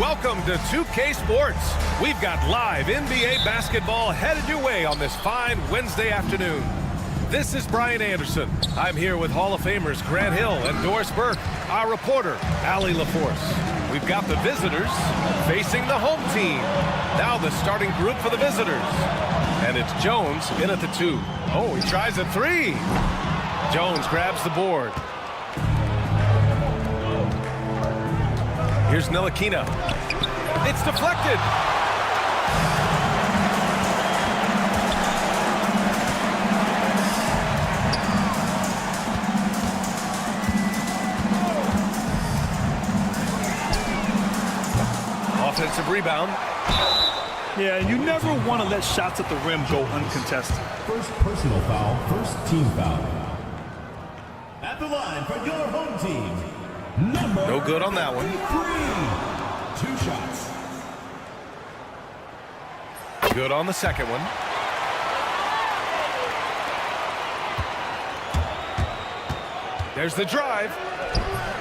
Welcome to 2K Sports. We've got live NBA basketball headed your way on this fine Wednesday afternoon. This is Brian Anderson. I'm here with Hall of Famers Grant Hill and Doris Burke, our reporter, Allie LaForce. We've got the visitors facing the home team. Now the starting group for the visitors. And it's Jones in at the 2. Oh, he tries a 3. Jones grabs the board. Here's Ntilikina. It's deflected. Offensive rebound. Yeah, you never want to let shots at the rim go uncontested. First personal foul, first team foul. At the line for your home team. No good on that one. 2 shots. Good on the second one. There's the drive.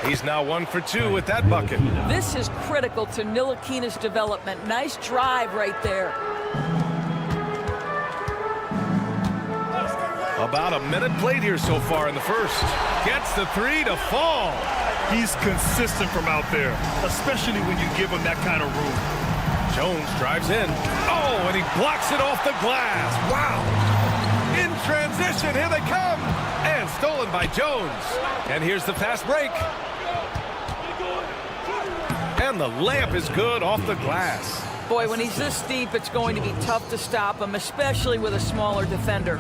He's now 1 for 2 with that bucket. This is critical to Ntilikina's development. Nice drive right there. About a minute played here so far in the first. Gets the 3 to fall. He's consistent from out there, especially when you give him that kind of room. Jones drives in. Oh, and he blocks it off the glass. Wow. In transition, here they come. And stolen by Jones. And here's the fast break. And the layup is good off the glass. Boy, when he's this deep, it's going to be tough to stop him, especially with a smaller defender.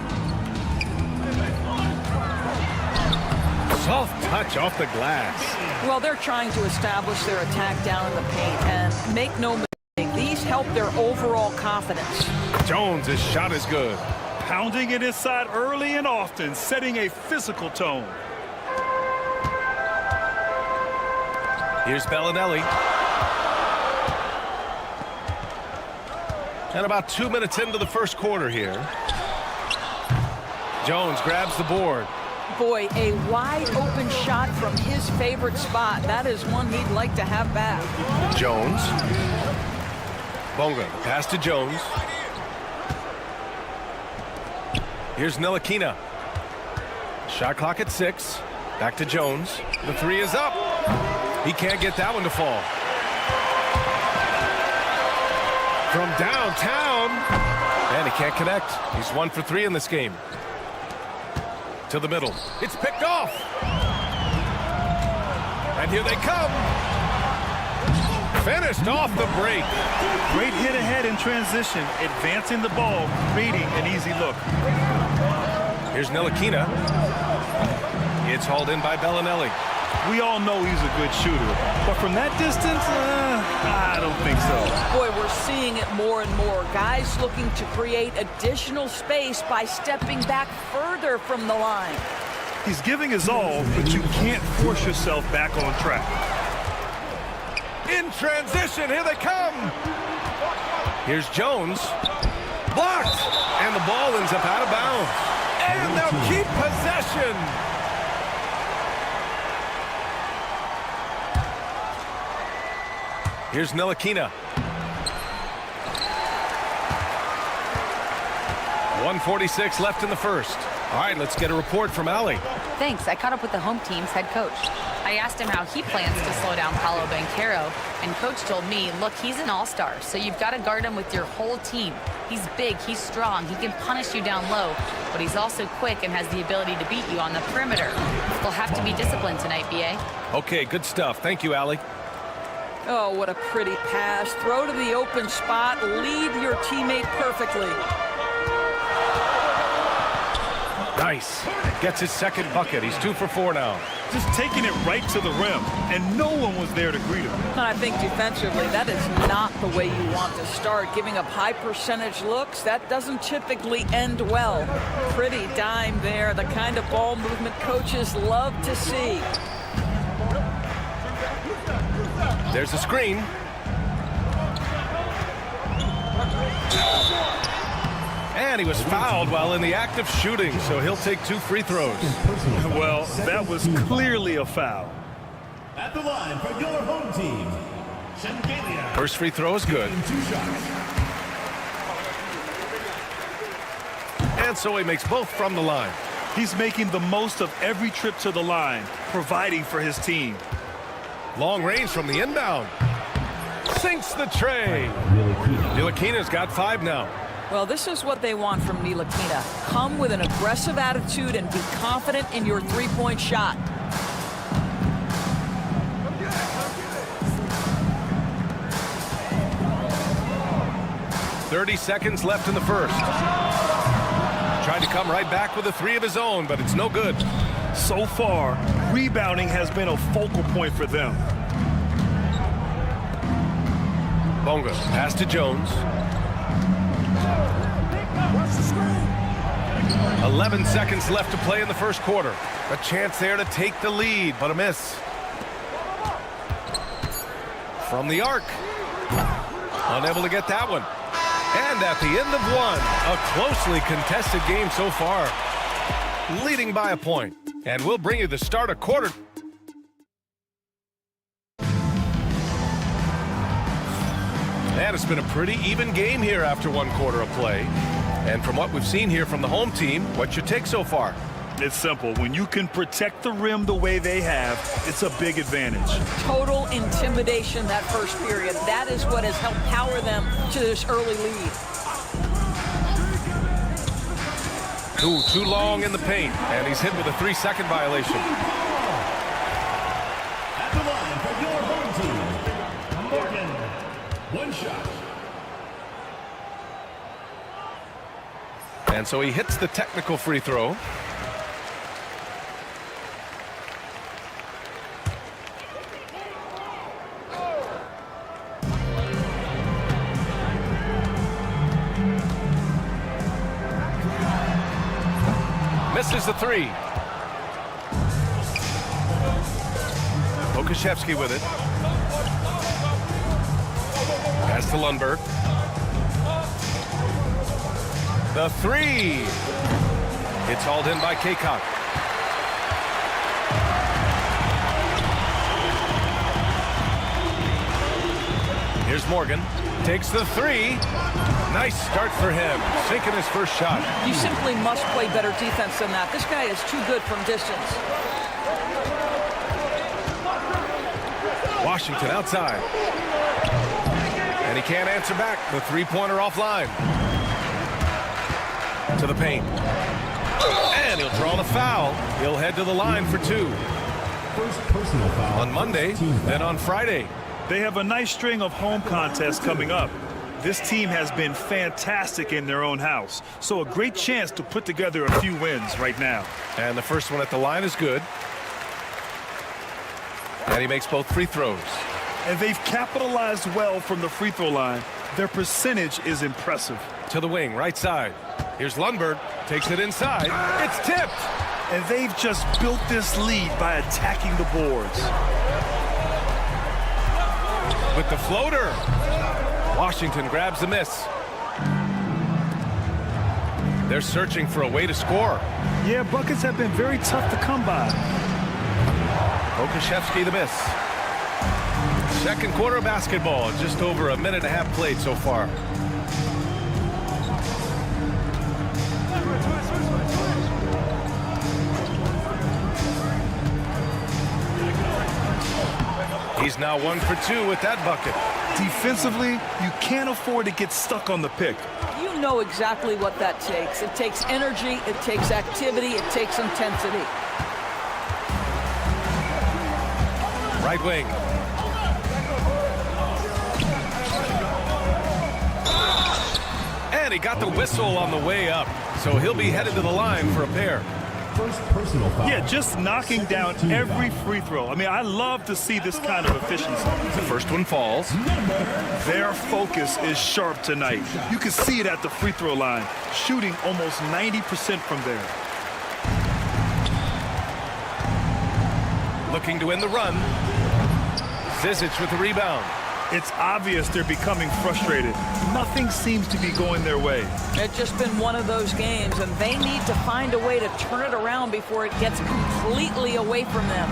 Soft touch off the glass. Well, they're trying to establish their attack down in the paint, and make no mistake, these help their overall confidence. Jones' shot is good. Pounding it inside early and often, setting a physical tone. Here's Bellinelli. And about 2 minutes into the first quarter here. Jones grabs the board. Boy, a wide-open shot from his favorite spot. That is one he'd like to have back. Jones. Bonga, pass to Jones. Here's Ntilikina. Shot clock at 6. Back to Jones. The 3 is up. He can't get that one to fall. From downtown. And he can't connect. He's 1 for 3 in this game. To the middle. It's picked off. And here they come. Finished off the break. Great hit ahead in transition, advancing the ball, creating an easy look. Here's Ntilikina. It's hauled in by Bellinelli. We all know he's a good shooter, but from that distance, I don't think so. Boy, we're seeing it more and more. Guys looking to create additional space by stepping back further from the line. He's giving his all, but you can't force yourself back on track. In transition, here they come. Here's Jones. Blocked. And the ball ends up out of bounds. And they'll keep possession. Here's Ntilikina. 1:46 left in the first. All right, let's get a report from Allie. Thanks. I caught up with the home team's head coach. I asked him how he plans to slow down Paolo Banchero, and coach told me, look, he's an all-star, so you've got to guard him with your whole team. He's big, he's strong, he can punish you down low, but he's also quick and has the ability to beat you on the perimeter. We'll have to be disciplined tonight, B.A. Okay, good stuff. Thank you, Allie. Oh, what a pretty pass. Throw to the open spot. Lead your teammate perfectly. Nice. Gets his second bucket. He's 2 for 4 now. Just taking it right to the rim, and no one was there to greet him. And I think defensively, that is not the way you want to start. Giving up high percentage looks, that doesn't typically end well. Pretty dime there. The kind of ball movement coaches love to see. There's a screen. And he was fouled while in the act of shooting, so he'll take 2 free throws. Well, that was clearly a foul. At the line for your home team. First free throw is good. 2 shots. And so he makes both from the line. He's making the most of every trip to the line, providing for his team. Long range from the inbound. Sinks the tray. Ntilikina's got 5 now. Well, this is what they want from Ntilikina. Come with an aggressive attitude and be confident in your three-point shot. .30 seconds left in the first. Trying to come right back with a 3 of his own, but it's no good. So far, rebounding has been a focal point for them. Bonga, pass to Jones. 11 seconds left to play in the first quarter. A chance there to take the lead, but a miss. From the arc. Unable to get that one. And at the end of one, a closely contested game so far. Leading by a point. And we'll bring you the start of quarter. And it's been a pretty even game here after 1 quarter of play. And from what we've seen here from the home team, what's your take so far? It's simple. When you can protect the rim the way they have, it's a big advantage. Total intimidation that first period. That is what has helped power them to this early lead. Ooh, too long in the paint, and he's hit with a 3-second violation. At the line for your home team, Morgan. 1 shot. And so he hits the technical free throw. Misses the 3. Okashevsky with it. Pass to Lundberg. The 3. It's hauled in by Kaycock. Here's Morgan. Takes the 3. Nice start for him. Sinking his first shot. You simply must play better defense than that. This guy is too good from distance. Washington outside. And he can't answer back. The 3-pointer offline. To the paint. And he'll draw the foul. He'll head to the line for 2. First personal foul. On Monday, then on Friday. They have a nice string of home contests coming up. This team has been fantastic in their own house, so a great chance to put together a few wins right now. And the first one at the line is good. And he makes both free throws. And they've capitalized well from the free throw line. Their percentage is impressive. To the wing, right side. Here's Lundberg. Takes it inside. It's tipped. And they've just built this lead by attacking the boards. With the floater. Washington grabs the miss. They're searching for a way to score. Yeah, buckets have been very tough to come by. Okashevsky the miss. Second quarter of basketball. Just over a minute and a half played so far. He's now 1 for 2 with that bucket. Defensively, you can't afford to get stuck on the pick. You know exactly what that takes. It takes energy, it takes activity, it takes intensity. Right wing. And he got the whistle on the way up. So he'll be headed to the line for a pair. First personal foul. Yeah, just knocking down every free throw. I mean, I love to see this kind of efficiency. The first one falls. Their focus is sharp tonight. You can see it at the free throw line, shooting almost 90% from there. Looking to win the run. Zizic with the rebound. It's obvious they're becoming frustrated. Nothing seems to be going their way. It's just been one of those games, and they need to find a way to turn it around before it gets completely away from them.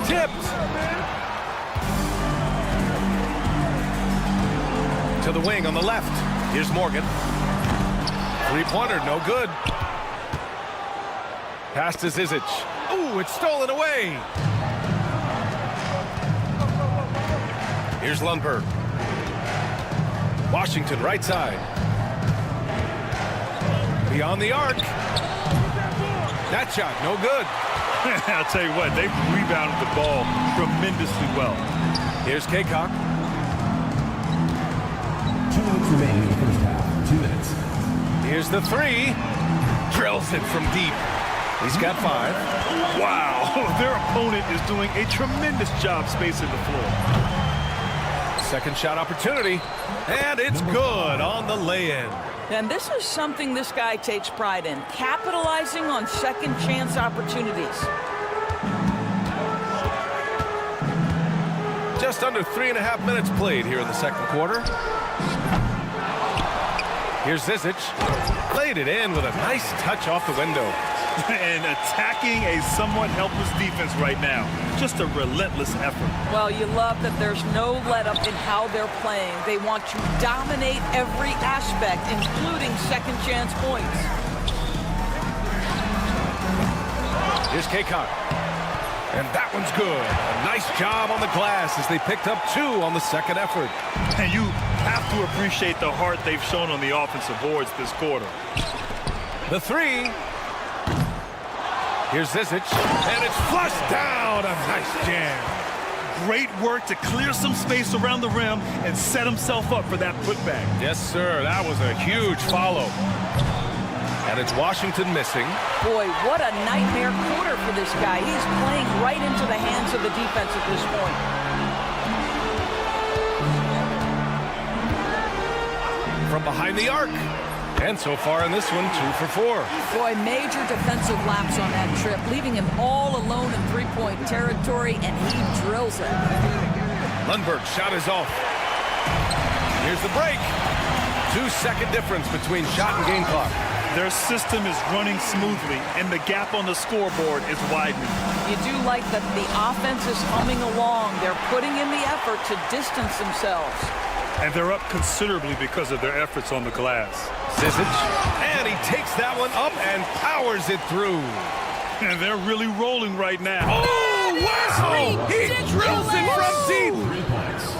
Tipped. To the wing on the left. Here's Morgan. Three-pointer, no good. Pass to Zizic. Ooh, it's stolen away. Here's Lundberg. Washington, right side. Beyond the arc. That shot, no good. I'll tell you what, they've rebounded the ball tremendously well. Here's Kaycock. 2 minutes remaining in the first half. 2 minutes. Here's the three. Drills it from deep. He's got 5. Wow, their opponent is doing a tremendous job spacing the floor. Second shot opportunity. And it's good on the lay-in. And this is something this guy takes pride in, capitalizing on second chance opportunities. Just under 3.5 minutes played here in the second quarter. Here's Zizic. Laid it in with a nice touch off the window. And attacking a somewhat helpless defense right now. Just a relentless effort. Well, you love that there's no let-up in how they're playing. They want to dominate every aspect, including second chance points. Here's Kaycock. And that one's good. A nice job on the glass as they picked up 2 on the second effort. And you have to appreciate the heart they've shown on the offensive boards this quarter. The three. Here's Zizic, and it's flushed down. A nice jam. Great work to clear some space around the rim and set himself up for that putback. Yes, sir. That was a huge follow. And it's Washington missing. Boy, what a nightmare quarter for this guy. He's playing right into the hands of the defense at this point. From behind the arc. And so far in this one, 2 for 4. Boy, major defensive lapse on that trip, leaving him all alone in three-point territory, and he drills it. Lundberg's shot is off. Here's the break. 2-second difference between shot and game clock. Their system is running smoothly, and the gap on the scoreboard is widening. You do like that the offense is humming along. They're putting in the effort to distance themselves. And they're up considerably because of their efforts on the glass. Zizic, and he takes that one up and powers it through. And they're really rolling right now. Oh, wow! He drills it from deep. 3 points.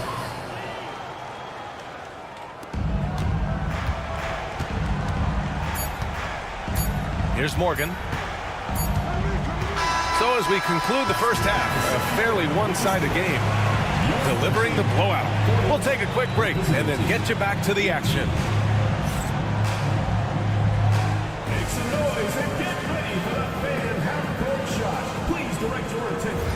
Here's Morgan. So as we conclude the first half, a fairly one-sided game, delivering the blowout. We'll take a quick break and then get you back to the action. Make some noise and get ready for the fan half-court shot. Please direct your attention.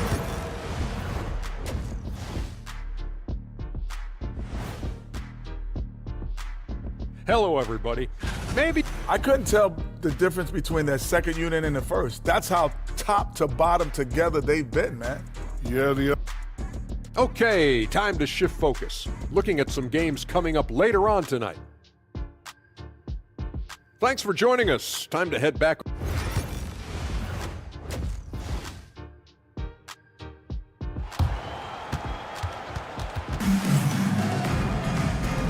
Hello, everybody. Maybe I couldn't tell the difference between their second unit and the first. That's how top to bottom together they've been, man. Yeah. Okay, time to shift focus. Looking at some games coming up later on tonight. Thanks for joining us. Time to head back.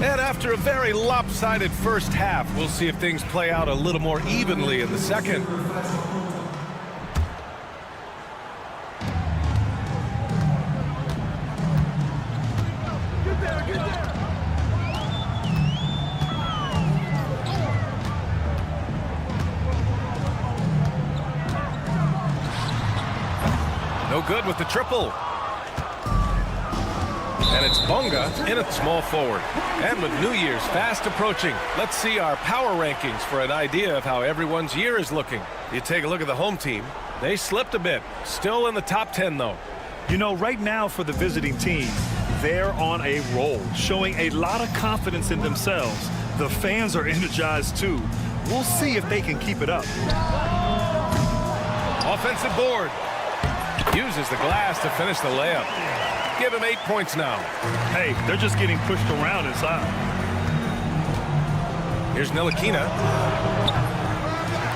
And after a very lopsided first half, we'll see if things play out a little more evenly in the second. No good with the triple. And it's Bonga in at small forward. And with New Year's fast approaching, let's see our power rankings for an idea of how everyone's year is looking. You take a look at the home team. They slipped a bit. Still in the top 10, though. You know, right now for the visiting team, they're on a roll, showing a lot of confidence in themselves. The fans are energized, too. We'll see if they can keep it up. Offensive board. Uses the glass to finish the layup. Give him 8 points now. Hey, they're just getting pushed around inside. Here's Ntilikina.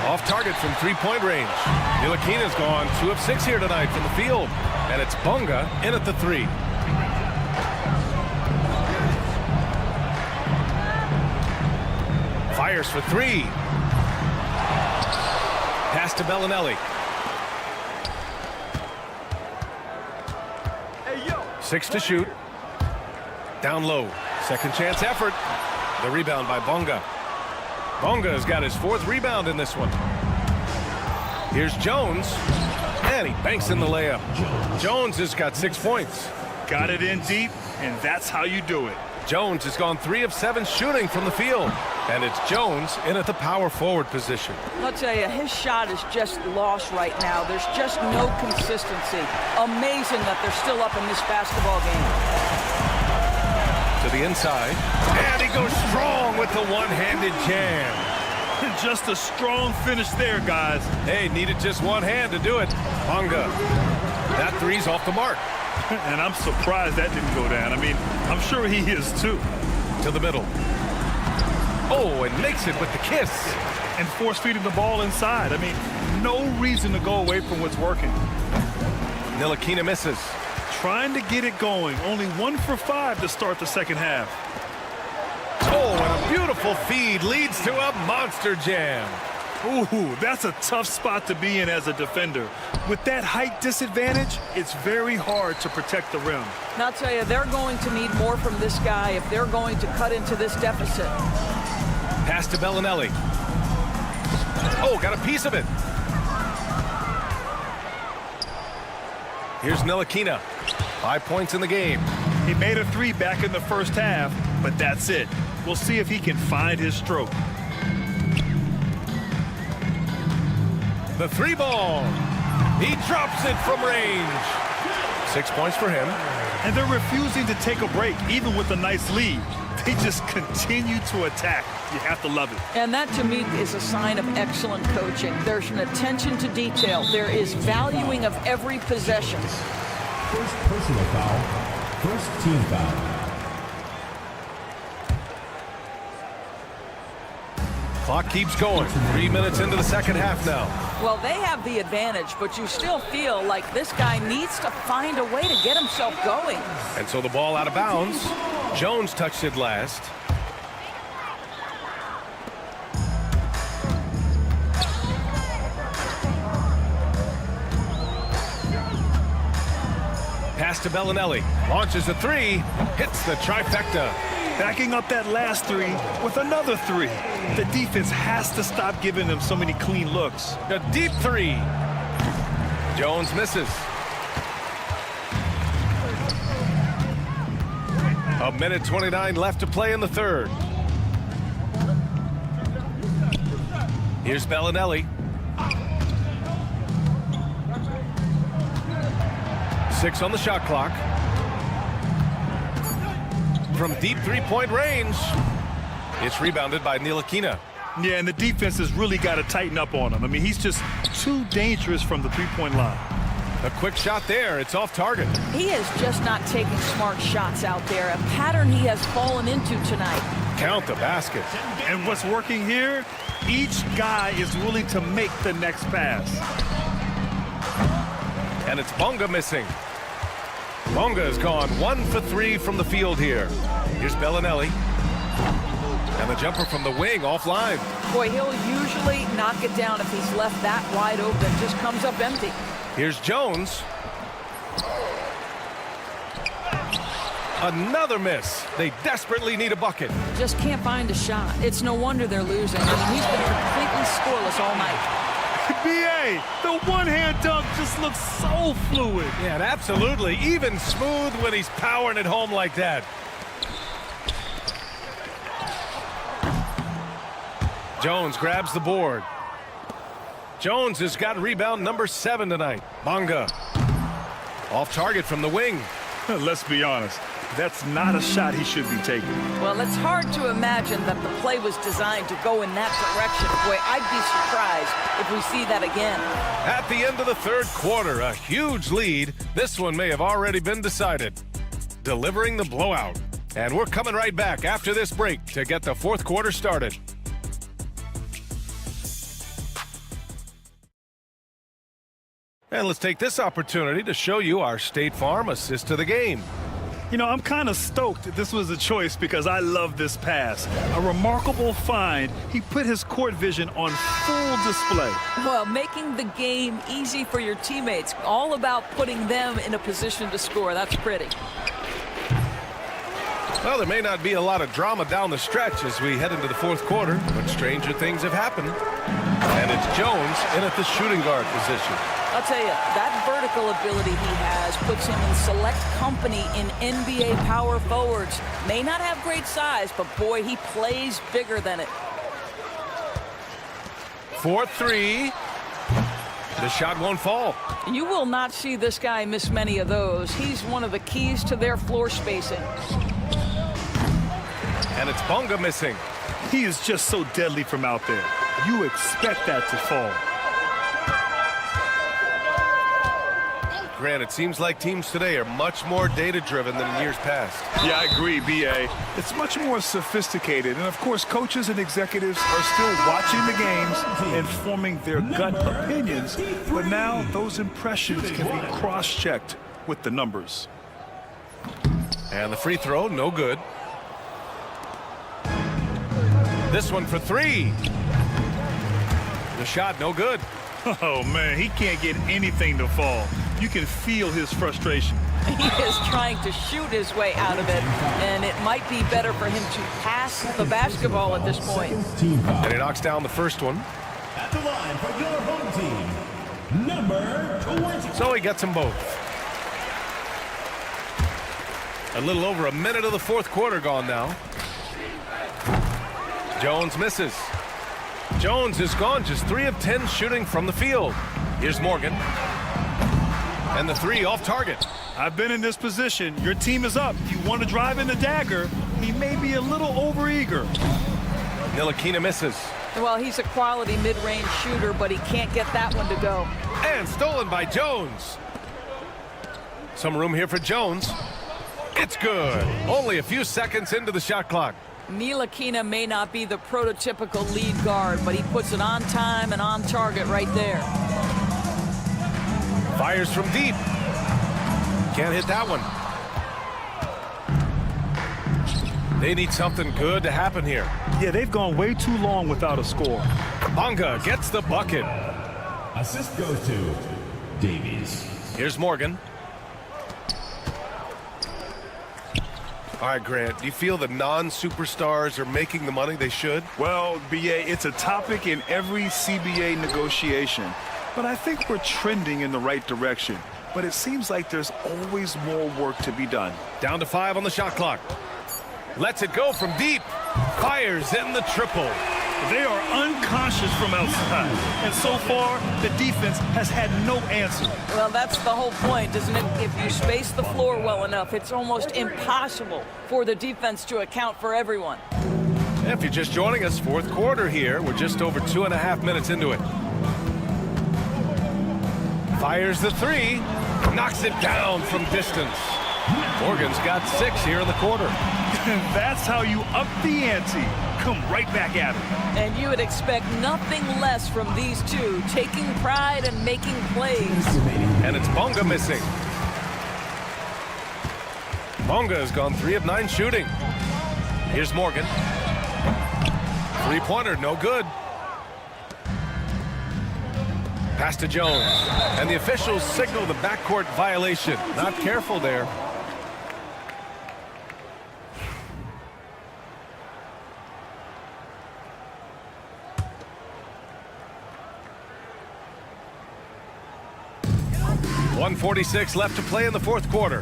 Off target from three-point range. Ntilikina's gone 2 of 6 here tonight from the field. And it's Bonga in at the 3. Fires for three. Pass to Bellinelli. 6 to shoot. Down low. Second chance effort. The rebound by Bonga. Bonga's got his 4th rebound in this one. Here's Jones. And he banks in the layup. Jones has got 6 points. Got it in deep, and that's how you do it. Jones has gone 3 of 7 shooting from the field. And it's Jones in at the power forward position. I'll tell you, his shot is just lost right now. There's just no consistency. Amazing that they're still up in this basketball game. To the inside. And he goes strong with the one-handed jam. Just a strong finish there, guys. Hey, needed just one hand to do it. Bonga. That three's off the mark. And I'm surprised that didn't go down. I mean, I'm sure he is too. To the middle. Oh, and makes it with the kiss. And force-feeding the ball inside. I mean, no reason to go away from what's working. Ntilikina misses. Trying to get it going. Only 1 for 5 to start the second half. Oh, and a beautiful feed leads to a monster jam. Ooh, that's a tough spot to be in as a defender. With that height disadvantage, it's very hard to protect the rim. And I'll tell you, they're going to need more from this guy if they're going to cut into this deficit. Pass to Bellinelli. Oh, got a piece of it. Here's Ntilikina. 5 points in the game. He made a 3 back in the first half, but that's it. We'll see if he can find his stroke. The 3 ball. He drops it from range. 6 points for him. And they're refusing to take a break, even with a nice lead. They just continue to attack. You have to love it. And that, to me, is a sign of excellent coaching. There's an attention to detail. There is valuing of every possession. First personal foul. First team foul. Clock keeps going. 3 minutes into the second half now. Well, they have the advantage, but you still feel like this guy needs to find a way to get himself going. And so the ball out of bounds. Jones touched it last. Pass to Bellinelli. Launches a 3. Hits the trifecta. Backing up that last 3 with another 3. The defense has to stop giving them so many clean looks. A deep 3. Jones misses. A minute 29 left to play in the third. Here's Bellinelli. 6 on the shot clock. From deep three-point range. It's rebounded by Ntilikina. Yeah, and the defense has really got to tighten up on him. I mean, he's just too dangerous from the three-point line. A quick shot there. It's off target. He is just not taking smart shots out there, a pattern he has fallen into tonight. Count the basket. And what's working here, each guy is willing to make the next pass. And it's Bonga missing. Bonga has gone 1 for 3 from the field here. Here's Bellinelli. And the jumper from the wing offline. Boy, he'll usually knock it down if he's left that wide open. Just comes up empty. Here's Jones. Another miss. They desperately need a bucket. Just can't find a shot. It's no wonder they're losing. I mean, he's been completely scoreless all night. B.A., the one-hand dunk just looks so fluid. Yeah, and absolutely. Even smooth when he's powering it home like that. Jones grabs the board. Jones has got rebound number 7 tonight. Bonga. Off target from the wing. Let's be honest. That's not a shot he should be taking. Well, it's hard to imagine that the play was designed to go in that direction. Boy, I'd be surprised if we see that again. At the end of the third quarter, a huge lead. This one may have already been decided. Delivering the blowout. And we're coming right back after this break to get the fourth quarter started. And let's take this opportunity to show you our State Farm assist to the game. You know, I'm kind of stoked that this was a choice because I love this pass. A remarkable find. He put his court vision on full display. Well, making the game easy for your teammates. All about putting them in a position to score. That's pretty. Well, there may not be a lot of drama down the stretch as we head into the fourth quarter, but stranger things have happened. And it's Jones in at the shooting guard position. I'll tell you, that vertical ability he has puts him in select company in NBA power forwards. May not have great size, but boy, he plays bigger than it. 4-3. The shot won't fall. You will not see this guy miss many of those. He's one of the keys to their floor spacing. And it's Bonga missing. He is just so deadly from out there. You expect that to fall. Grant, it seems like teams today are much more data-driven than in years past. Yeah, I agree, B.A. It's much more sophisticated. And, of course, coaches and executives are still watching the games and forming their gut opinions. But now those impressions can be cross-checked with the numbers. And the free throw, no good. This one for three. The shot, no good. Oh, man, he can't get anything to fall. You can feel his frustration. He is trying to shoot his way out of it, and it might be better for him to pass the basketball at this point. And he knocks down the first one. At the line for your home team, number 20. So he gets them both. A little over a minute of the fourth quarter gone now. Jones misses. Jones is gone, just 3 of 10 shooting from the field. Here's Morgan. And the three off target. I've been in this position. Your team is up. You want to drive in the dagger. He may be a little overeager. Ntilikina misses. Well, he's a quality mid-range shooter, but he can't get that one to go. And stolen by Jones. Some room here for Jones. It's good. Only a few seconds into the shot clock. Ntilikina may not be the prototypical lead guard, but he puts it on time and on target right there. Fires from deep. Can't hit that one. They need something good to happen here. Yeah, they've gone way too long without a score. Bonga gets the bucket. Assist goes to Davies. Here's Morgan. All right, Grant, do you feel the non-superstars are making the money they should? Well, B.A., it's a topic in every CBA negotiation. But I think we're trending in the right direction. But it seems like there's always more work to be done. Down to 5 on the shot clock. Lets it go from deep. Fires in the triple. They are unconscious from outside. And so far, the defense has had no answer. Well, that's the whole point, isn't it? If you space the floor well enough, it's almost impossible for the defense to account for everyone. If you're just joining us, fourth quarter here. We're just over 2.5 minutes into it. Fires the three. Knocks it down from distance. Morgan's got 6 here in the quarter. That's how you up the ante. Come right back at it. And you would expect nothing less from these two, taking pride and making plays. And it's Bonga missing. Bonga has gone 3 of 9 shooting. Here's Morgan. Three-pointer, no good. Pass to Jones. And the officials signal the backcourt violation. Not careful there. .146 left to play in the fourth quarter.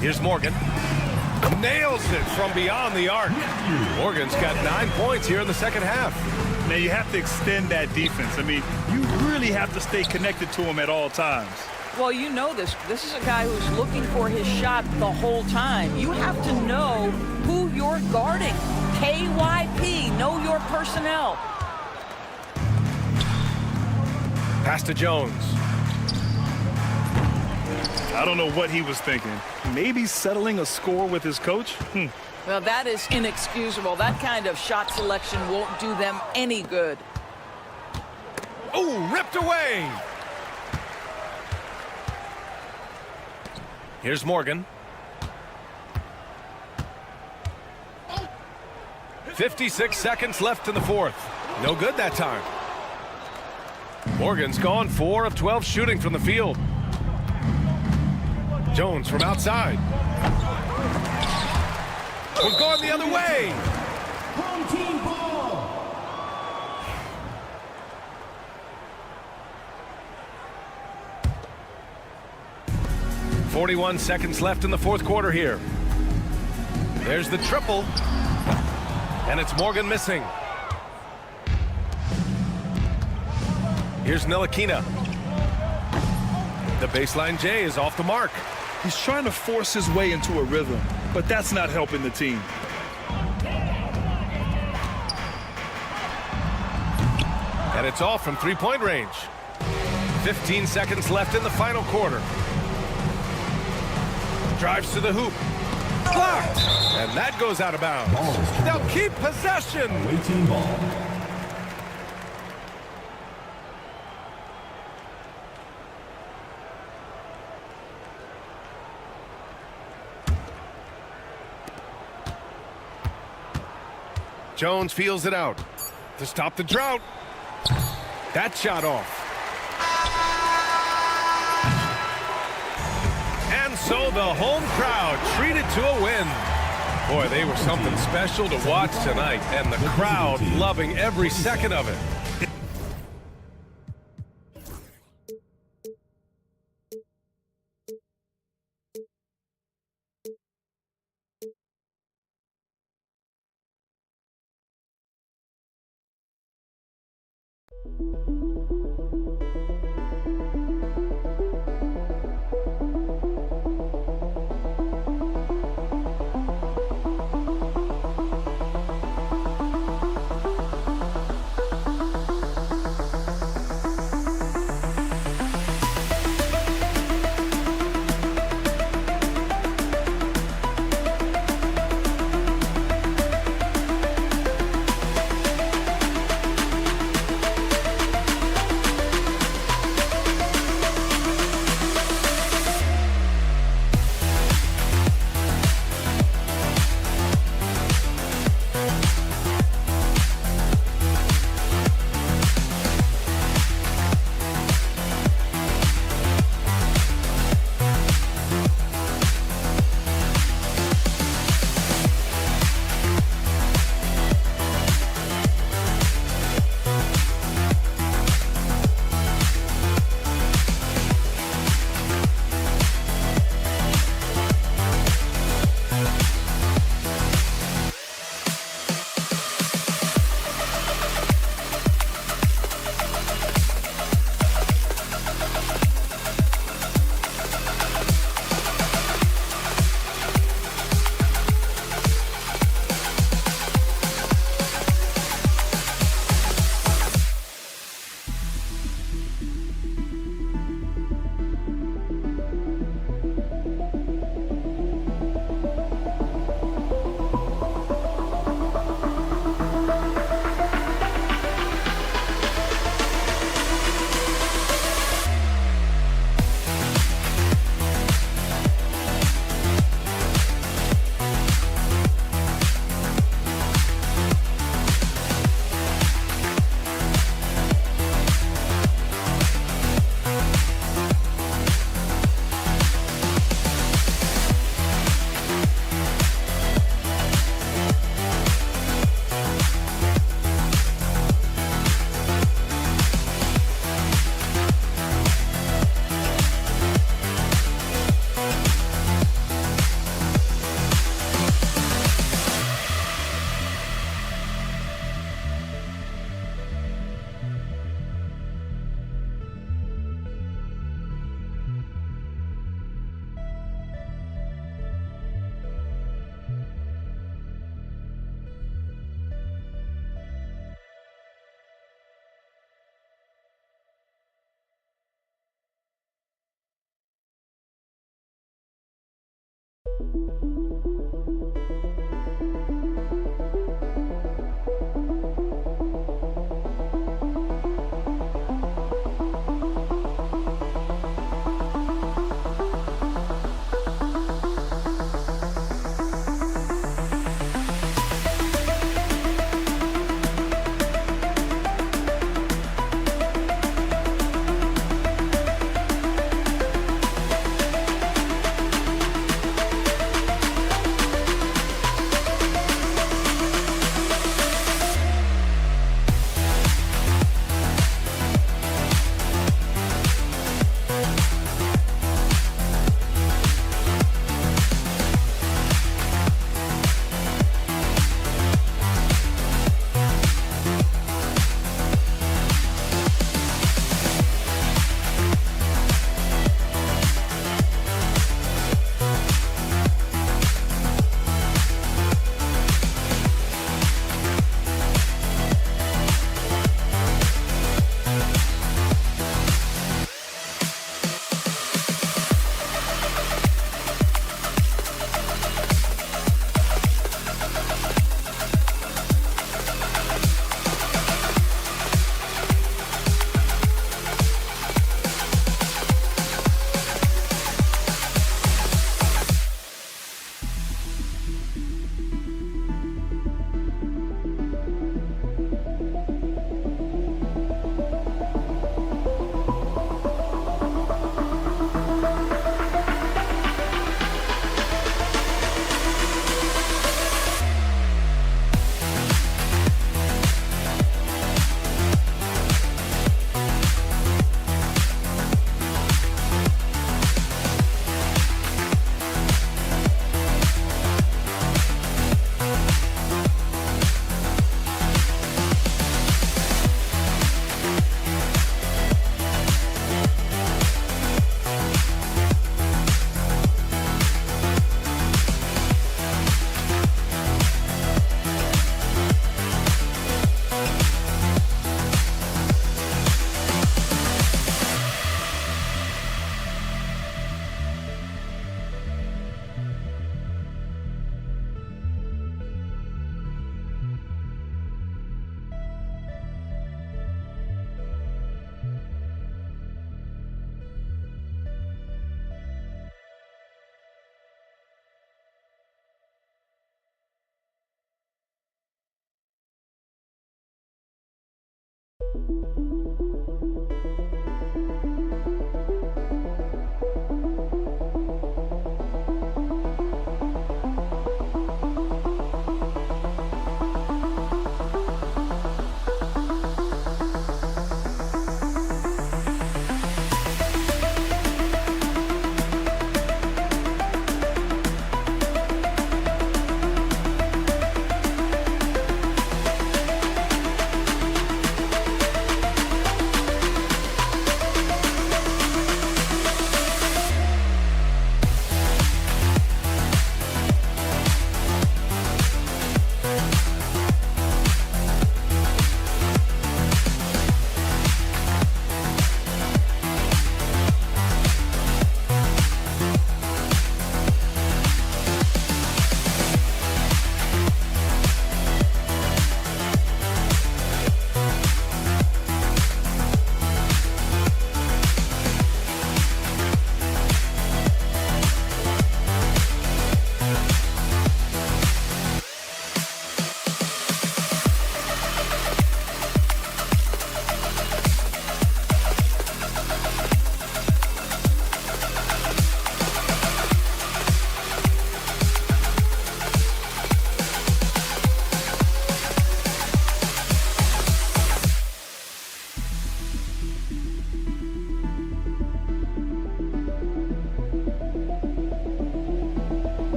Here's Morgan. Nails it from beyond the arc. Morgan's got 9 points here in the second half. Now, you have to extend that defense. I mean, you really have to stay connected to him at all times. Well, you know this. This is a guy who's looking for his shot the whole time. You have to know who you're guarding. KYP, know your personnel. Pass to Jones. I don't know what he was thinking. Maybe settling a score with his coach? Well, that is inexcusable. That kind of shot selection won't do them any good. Oh, ripped away. Here's Morgan. 56 seconds left in the fourth. No good that time. Morgan's gone 4 of 12 shooting from the field. Jones from outside. We're going the other way. Home team ball. 41 seconds left in the fourth quarter here. There's the triple. And it's Morgan missing. Here's Ntilikina. The baseline J is off the mark. He's trying to force his way into a rhythm, but that's not helping the team. And it's off from three-point range. 15 seconds left in the final quarter. Drives to the hoop. Blocked. And that goes out of bounds. They'll keep possession. Away team ball. Jones feels it out to stop the drought. That shot off. And so the home crowd treated to a win. Boy, they were something special to watch tonight, and the crowd loving every second of it.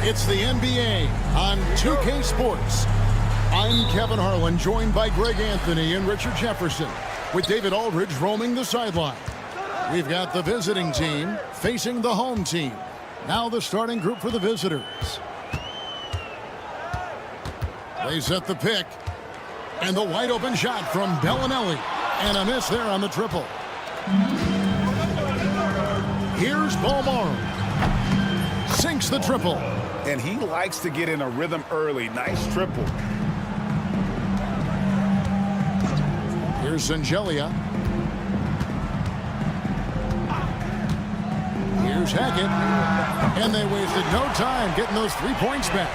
It's the NBA on 2K Sports. I'm Kevin Harlan, joined by Greg Anthony and Richard Jefferson, with David Aldridge roaming the sideline. We've got the visiting team facing the home team. Now the starting group for the visitors. They set the pick. And the wide open shot from Bellinelli. And a miss there on the triple. Here's Balmaro. Sinks the triple. And he likes to get in a rhythm early. Nice triple. Here's Zangelia. Here's Hackett. And they wasted no time getting those 3 points back.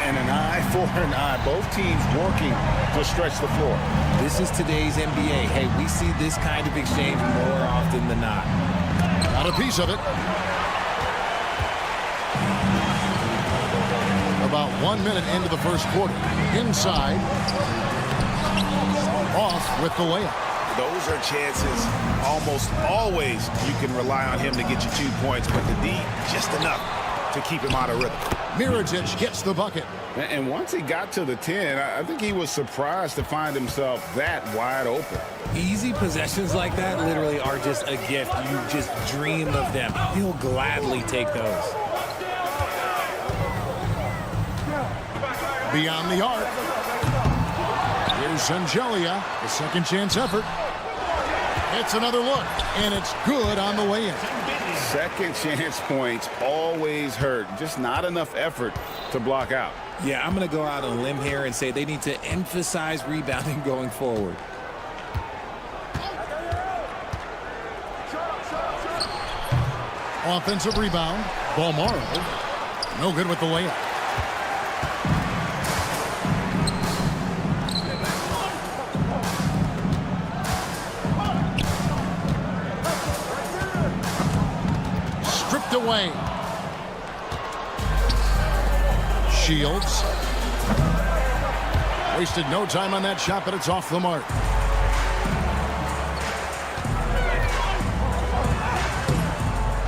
And an eye for an eye. Both teams working to stretch the floor. This is today's NBA. Hey, we see this kind of exchange more often than not. Got a piece of it. About 1 minute into the first quarter. Inside. Off with the layup. Those are chances almost always you can rely on him to get you 2 points, but the D, just enough to keep him out of rhythm. Mirotic gets the bucket. And once he got to the 10, I think he was surprised to find himself that wide open. Easy possessions like that literally are just a gift. You just dream of them. He'll gladly take those. Beyond the arc. Here's Sangelia, a second chance effort. It's another look, and it's good on the way in. Second chance points always hurt. Just not enough effort to block out. Yeah, I'm going to go out on a limb here and say they need to emphasize rebounding going forward. Offensive rebound. Bologna. No good with the layup. Stripped away. Shields. Wasted no time on that shot, but it's off the mark.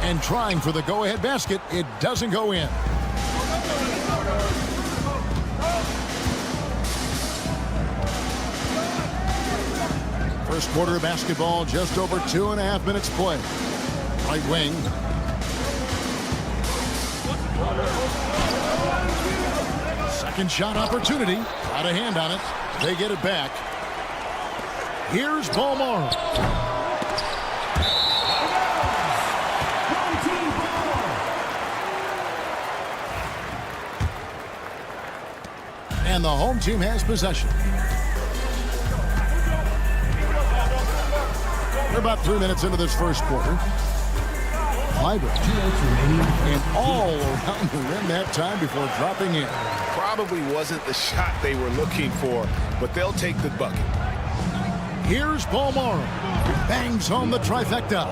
And trying for the go-ahead basket, it doesn't go in. First quarter of basketball, just over 2.5 minutes play. Right wing. Second shot opportunity. Out of hand on it. They get it back. Here's Bologna. And the home team has possession. We're about 3 minutes into this first quarter. Clyburn. And all around the rim that time before dropping in. Probably wasn't the shot they were looking for, but they'll take the bucket. Here's Bologna. Bangs home the trifecta.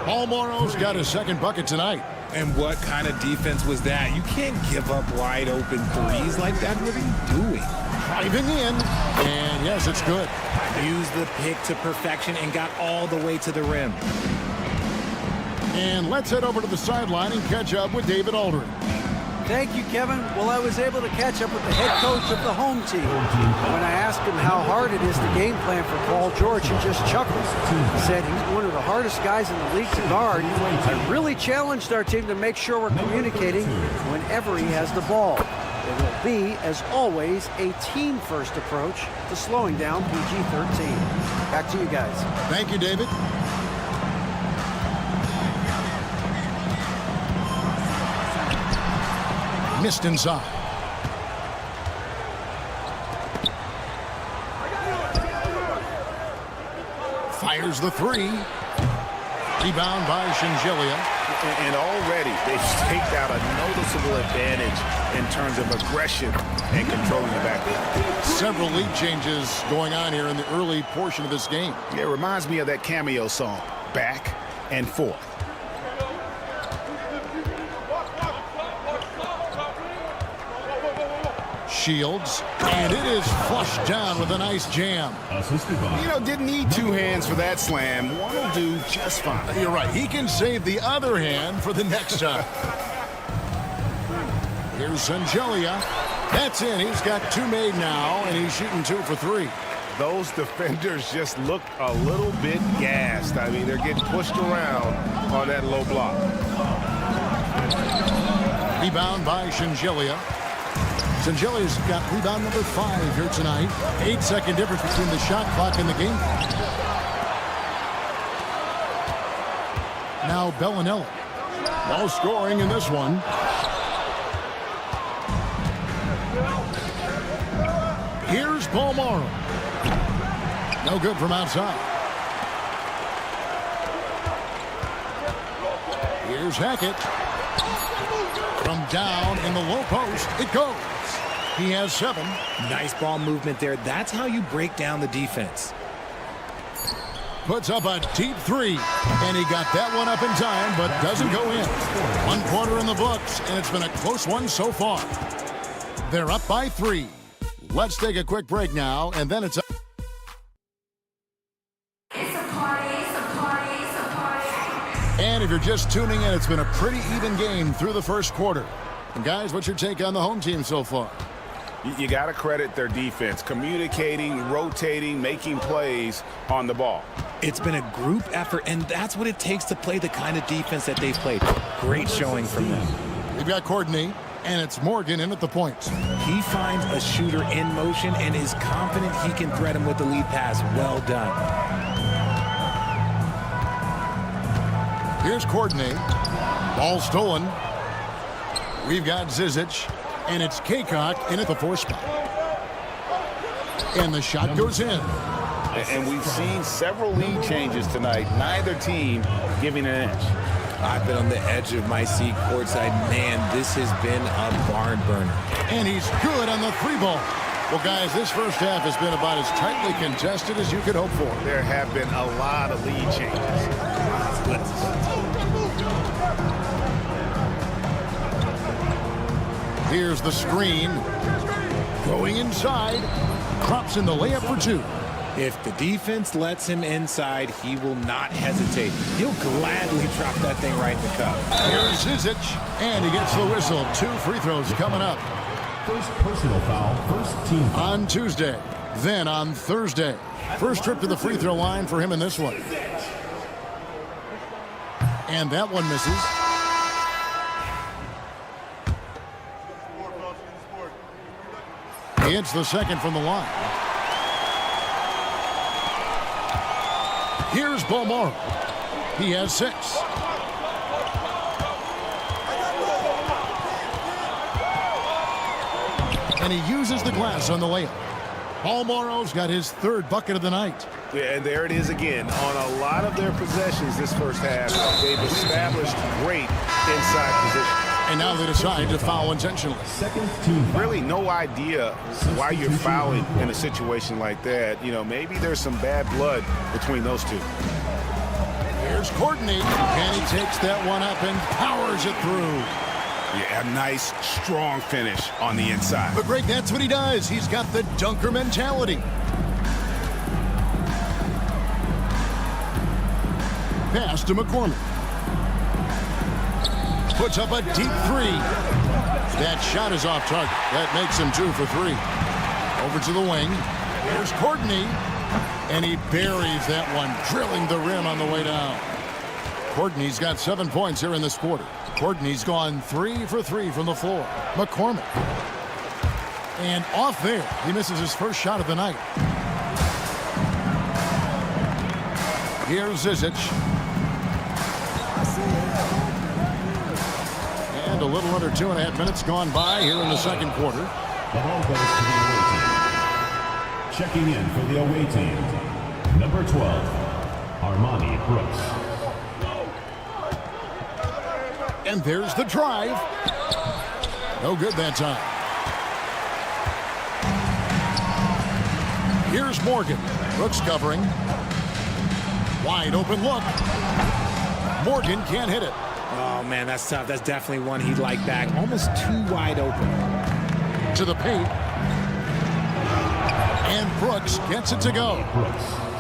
Bologna's got his second bucket tonight. And what kind of defense was that? You can't give up wide open threes like that. What are you doing? Driving in. And yes, it's good. Used the pick to perfection and got all the way to the rim. And let's head over to the sideline and catch up with David Aldridge. Thank you, Kevin. Well, I was able to catch up with the head coach of the home team. When I asked him how hard it is to game plan for Paul George, he just chuckled. He said he's one of the hardest guys in the league to guard. I really challenged our team to make sure we're communicating whenever he has the ball. It will be, as always, a team-first approach to slowing down PG-13. Back to you guys. Thank you, David. Missed inside. Fires the three. Rebound by Sangelia. And already they've staked out a noticeable advantage in terms of aggression and controlling the backcourt. Several lead changes going on here in the early portion of this game. Yeah, it reminds me of that cameo song, Back and Forth. Shields, and it is flushed down with a nice jam. You know, didn't need two hands for that slam. One will do just fine. You're right. He can save the other hand for the next time. Here's Sangelia. That's in. He's got two made now, and he's shooting 2 for 3. Those defenders just look a little bit gassed. I mean, they're getting pushed around on that low block. Rebound by Sangelia. Sangelia's got rebound number 5 here tonight. 8-second difference between the shot clock and the game. Now Bellinelli. No scoring in this one. Here's Bologna. No good from outside. Here's Hackett. From down in the low post, it goes. He has 7. Nice ball movement there. That's how you break down the defense. Puts up a deep 3, and he got that one up in time, but doesn't go in. 1 quarter in the books, and it's been a close one so far. They're up by 3. Let's take a quick break now, and then it's up. And if you're just tuning in, it's been a pretty even game through the first quarter. And guys, what's your take on the home team so far? You got to credit their defense, communicating, rotating, making plays on the ball. It's been a group effort, and that's what it takes to play the kind of defense that they've played. Great showing from them. We've got Courtney, And it's Morgan in at the point. He finds a shooter in motion and is confident he can thread him with the lead pass. Well done. Here's Courtney. Ball stolen. We've got Zizic, and it's Kaycock in at the 4 spot. And the shot goes in. And we've seen several lead changes tonight. Neither team giving an inch. I've been on the edge of my seat courtside. Man, this has been a barn burner. And he's good on the 3-ball. Well, guys, this first half has been about as tightly contested as you could hope for. There have been a lot of lead changes. Here's the screen. Going inside. Drops in the layup for 2. If the defense lets him inside, he will not hesitate. He'll gladly drop that thing right in the cup. Here's Zizic, and he gets the whistle. 2 free throws coming up. First personal foul, first team foul. On Tuesday, then on Thursday. First trip to the free throw line for him in this one. And that one misses. He hits the second from the line. Here's Bomar. He has 6. And he uses the glass on the layup. Paul Morrow's got his 3rd bucket of the night. Yeah, and there it is again. On a lot of their possessions this first half, they've established great inside position. And now they decide to foul intentionally. Second team. Really no idea why you're fouling in a situation like that. You know, maybe there's some bad blood between those two. Here's Courtney, and he takes that one up and powers it through. Yeah, a nice, strong finish on the inside. But Greg, that's what he does. He's got the dunker mentality. Pass to McCormick. Puts up a deep 3. That shot is off target. That makes him 2 for 3. Over to the wing. Here's Courtney. And he buries that one, drilling the rim on the way down. Courtney's got 7 points here in this quarter. Courtney's gone 3 for 3 from the floor. McCormick. And off there, he misses his first shot of the night. Here's Zizic. And a little under 2.5 minutes gone by here in the second quarter. The ball goes to the away team. Checking in for the away team, number 12, Armani Brooks. And there's the drive. No good that time. Here's Morgan. Brooks covering. Wide open look. Morgan can't hit it. Oh, man, that's tough. That's definitely one he'd like back. Almost too wide open. To the paint. And Brooks gets it to go.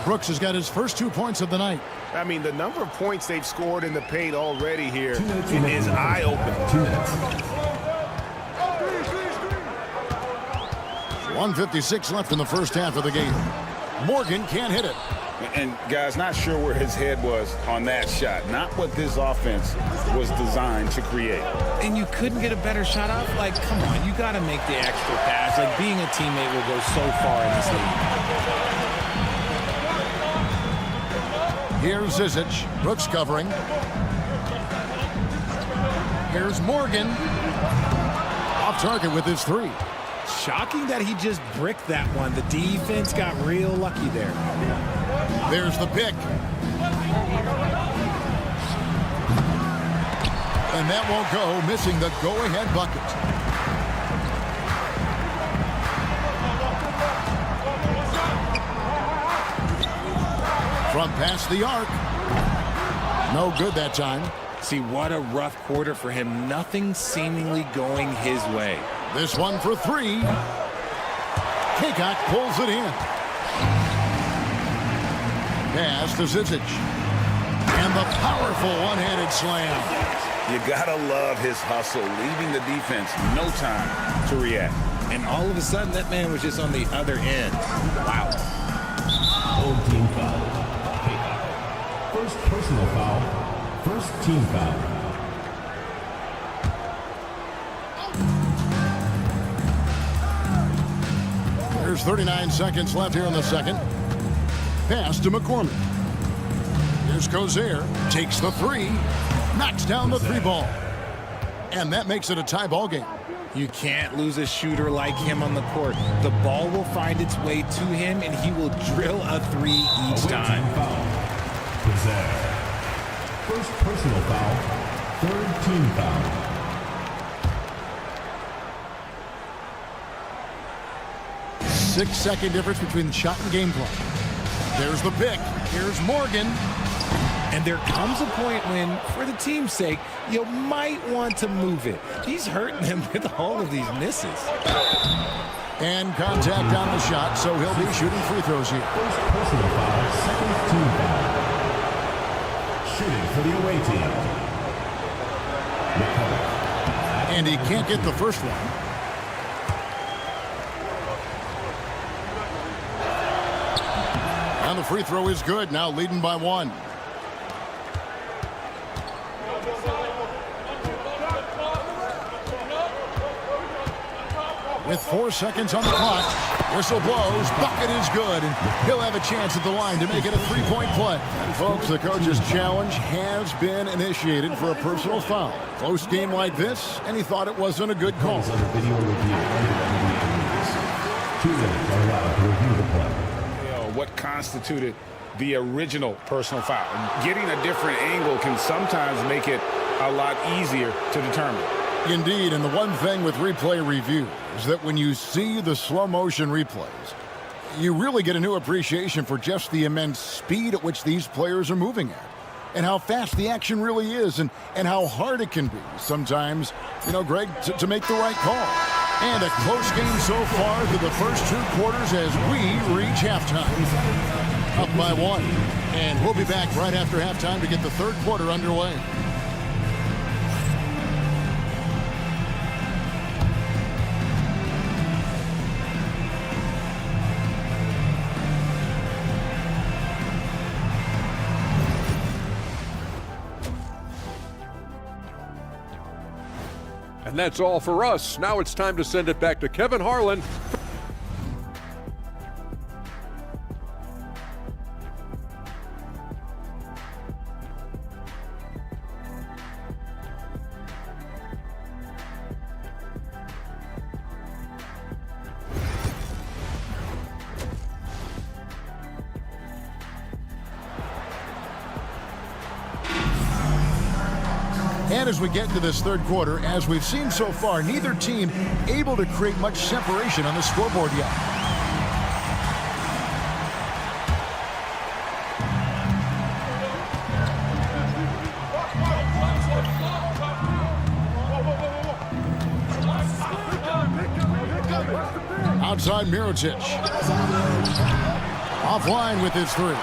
Brooks has got his first 2 points of the night. I mean, the number of points they've scored in the paint already here is eye-opening. 2 minutes. 1:56 left in the first half of the game. Morgan can't hit it. And, guys, not sure where his head was on that shot. Not what this offense was designed to create. And you couldn't get a better shot off? Like, come on, you got to make the extra pass. Like, being a teammate will go so far in this league. Here's Zizic. Brooks covering. Here's Morgan. Off target with his 3. Shocking that he just bricked that one. The defense got real lucky there. There's the pick. And that won't go, missing the go-ahead bucket. From past the arc. No good that time. See, what a rough quarter for him. Nothing seemingly going his way. This one for 3. Kaycock pulls it in. Pass to Zizic. And the powerful one-handed slam. You gotta love his hustle, leaving the defense no time to react. And all of a sudden, that man was just on the other end. Wow. Old team foul. First personal foul. First team foul. There's 39 seconds left here in the second. Pass to McCormick. Here's Cozier. Takes the three. Knocks down the three ball. And that makes it a tie ball game. You can't lose a shooter like him on the court. The ball will find its way to him, and he will drill a three each time. Foul. Possess. First personal foul. Third team foul. 6-second difference between the shot and game clock. There's the pick. Here's Morgan. And there comes a point when, for the team's sake, you might want to move it. He's hurting them with all of these misses. And contact on the shot, so he'll be shooting free throws here. First personal foul, second team foul. Shooting for the away team. And he can't get the first one. And the free throw is good, now leading by one. With 4 seconds on the clock, whistle blows, bucket is good, and he'll have a chance at the line to make it a three-point play. And folks, the coach's challenge has been initiated for a personal foul. Close game like this, and he thought it wasn't a good call. Video review. 2 minutes are allowed to review the play. What constituted the original personal foul? Getting a different angle can sometimes make it a lot easier to determine. Indeed, and the one thing with replay review is that when you see the slow motion replays, you really get a new appreciation for just the immense speed at which these players are moving at, and how fast the action really is, and how hard it can be sometimes, Greg, to make the right call. And a close game so far through the first 2 quarters as we reach halftime. Up by 1. And we'll be back right after halftime to get the third quarter underway. And that's all for us. Now it's time to send it back to Kevin Harlan. And as we get into this third quarter, as we've seen so far, neither team able to create much separation on the scoreboard yet. Outside Mirotic. Offline with his three.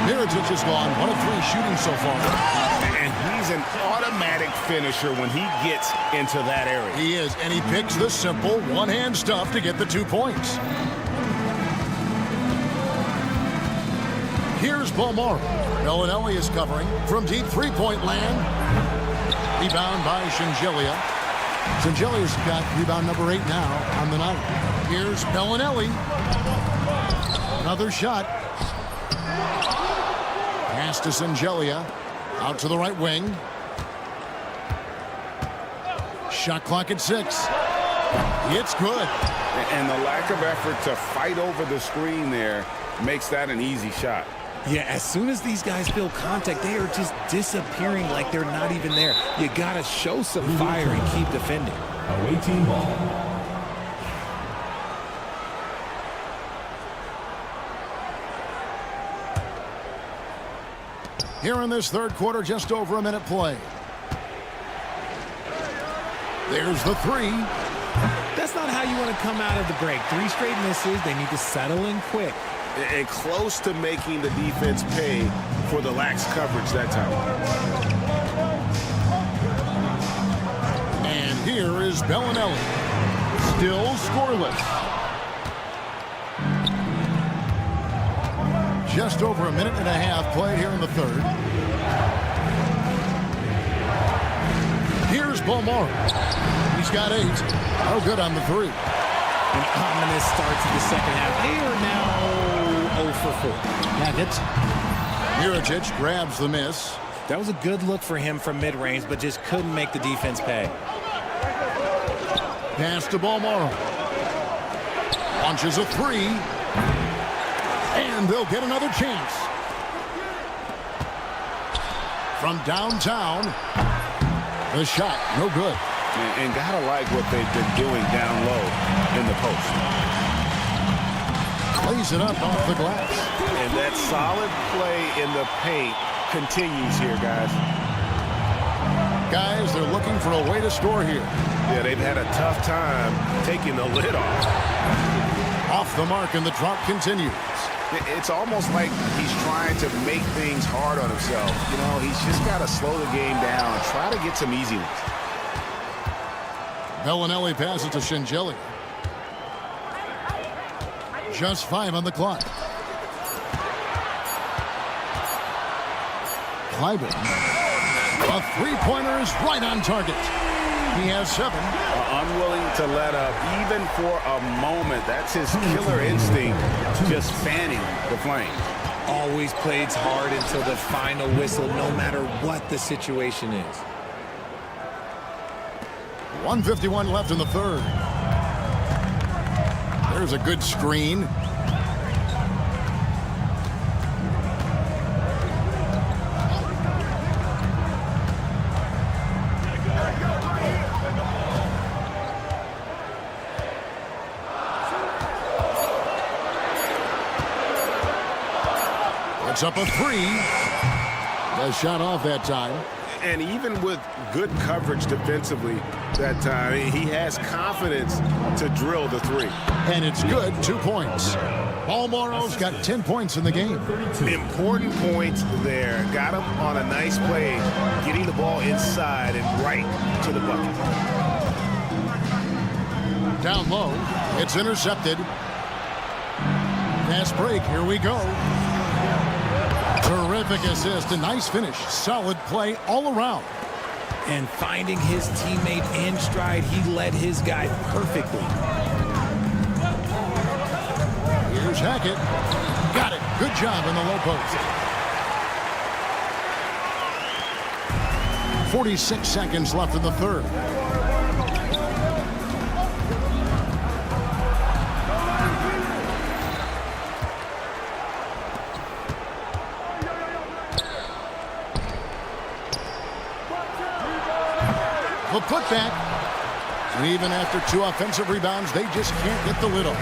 Mirotic is gone. 1 of 3 shooting so far. And he's an automatic finisher when he gets into that area. He is, and he picks the simple one-hand stuff to get the 2 points. Here's Bomar. Bellinelli is covering from deep three-point land. Rebound by Shingelia. Shingelia's got rebound number 8 now on the night. Here's Bellinelli. Another shot. Pass to Shingelia. Out to the right wing. Shot clock at 6. It's good. And the lack of effort to fight over the screen there makes that an easy shot. Yeah, as soon as these guys feel contact, they are just disappearing like they're not even there. You got to show some fire and keep defending. Away team ball. Here in this third quarter, just over a minute play. There's the three. That's not how you want to come out of the break. 3 straight misses. They need to settle in quick. And close to making the defense pay for the lax coverage that time. And here is Bellinelli. Still scoreless. Just over a minute and a half played here in the third. Here's Bomar. He's got 8. Oh, good on the 3. And ominous start to the second half. They are now 0 for 4. Nuggets. Mirajic grabs the miss. That was a good look for him from mid-range, but just couldn't make the defense pay. Pass to Balmoro. Launches a three. And they'll get another chance. From downtown. The shot, no good. And gotta like what they've been doing down low in the post. Plays it up off the glass. And that solid play in the paint continues here, guys. Guys, they're looking for a way to score here. Yeah, they've had a tough time taking the lid off. Off the mark, and the drop continues. It's almost like he's trying to make things hard on himself. You know, he's just got to slow the game down and try to get some easy ones. Bellinelli passes to Shingeli. Just 5 on the clock. Clyburn. A three-pointer is right on target. He has 7. Unwilling to let up, even for a moment. That's his killer instinct, just fanning the flame. Always plays hard until the final whistle, no matter what the situation is. 1:51 left in the third. There's a good screen. It's up a 3. The shot off that time. And even with good coverage defensively that time, he has confidence to drill the 3. And it's good, 2 points. Balmoro's got 10 points in the game. Important points there. Got him on a nice play, getting the ball inside and right to the bucket. Down low, it's intercepted. Fast break, here we go. Terrific assist, a nice finish. Solid play all around. And finding his teammate in stride, he led his guy perfectly. Here's Hackett. Got it. Good job in the low post. 46 seconds left in the third. The putback. And even after 2 offensive rebounds, they just can't get the lid off.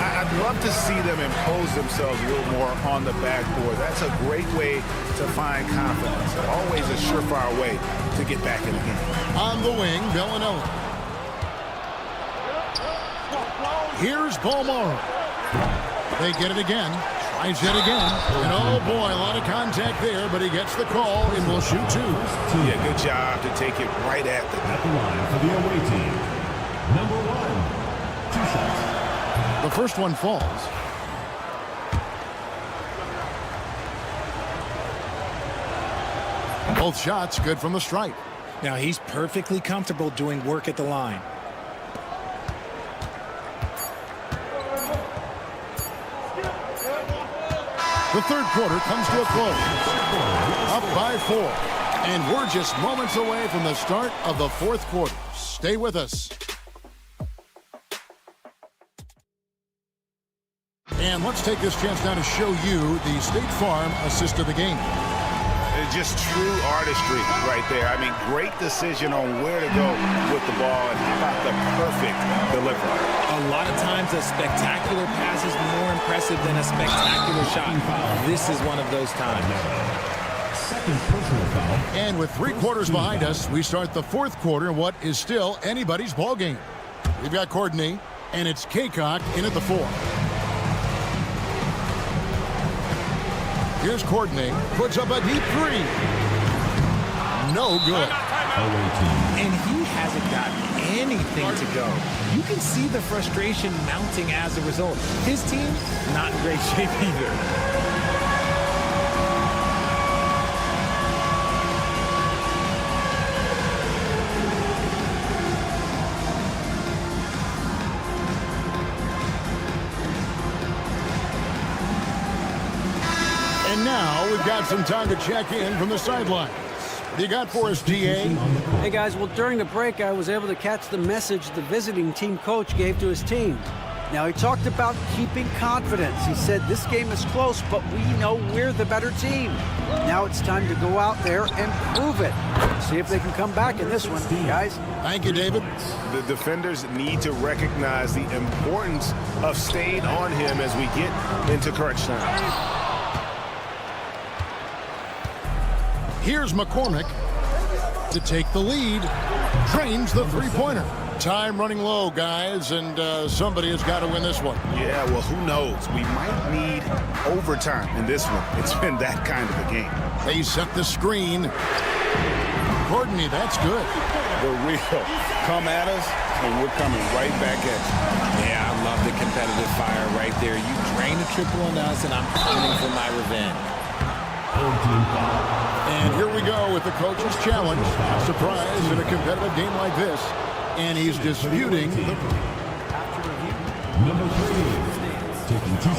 I'd love to see them impose themselves a little more on the backboard. That's a great way to find confidence. Always a surefire way to get back in the game. On the wing, Bellinelli. Here's Balmoro. They get it again. Tries it again. And oh boy, a lot of contact there, but he gets the call and will shoot 2. Yeah, good job to take it right at the line for the away team. Number 1, 2 shots. The first one falls. Both shots good from the stripe. Now he's perfectly comfortable doing work at the line. The third quarter comes to a close. Up by 4. And we're just moments away from the start of the fourth quarter. Stay with us. And let's take this chance now to show you the State Farm assist of the game. Just true artistry right there. I mean, great decision on where to go with the ball, and how about the perfect delivery. A lot of times a spectacular pass is more impressive than a spectacular shot. This is one of those times. Second personal foul. And with 3 quarters behind us, we start the fourth quarter in what is still anybody's ball game. We've got Courtney, and it's Kaycock in at the 4. Here's Courtney, puts up a deep 3. No good. And he hasn't got anything to go. You can see the frustration mounting as a result. His team, not in great shape either. got some time to check in from the sideline. What do you got for us, DA? Hey, guys, well, during the break, I was able to catch the message the visiting team coach gave to his team. Now, he talked about keeping confidence. He said this game is close, but we know we're the better team. Now it's time to go out there and prove it. See if they can come back in this one, guys. Thank you, David. The defenders need to recognize the importance of staying on him as we get into crunch time. Here's McCormick to take the lead. Drains the three-pointer. Time running low, guys, and somebody has got to win this one. Yeah, well, who knows? We might need overtime in this one. It's been that kind of a game. They set the screen. Courtney, that's good. The real come at us, and we're coming right back at you. Yeah, I love the competitive fire right there. You drain a triple on us, and I'm coming for my revenge. And here we go with the coach's challenge. Surprise in a competitive game like this. And he's disputing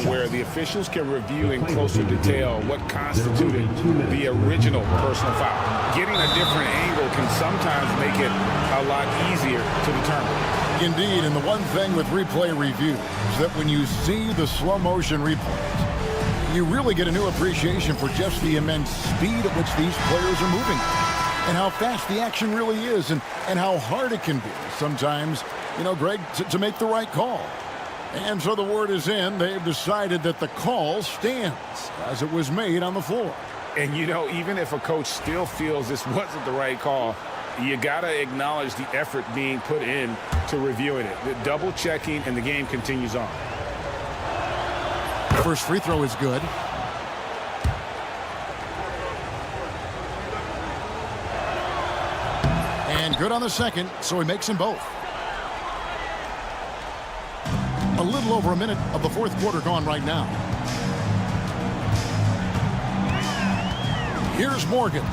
where the officials can review in closer detail what constituted the original personal foul. Getting a different angle can sometimes make it a lot easier to determine. Indeed, and the one thing with replay review is that when you see the slow motion replays, you really get a new appreciation for just the immense speed at which these players are moving. And how fast the action really is, and how hard it can be sometimes, you know, Greg, to make the right call. And so the word is in. They've decided that the call stands as it was made on the floor. And, you know, even if a coach still feels this wasn't the right call, you got to acknowledge the effort being put in to reviewing it. The double checking, and the game continues on. First free throw is good. And good on the second, so he makes them both. A little over a minute of the fourth quarter gone right now. Here's Morgan.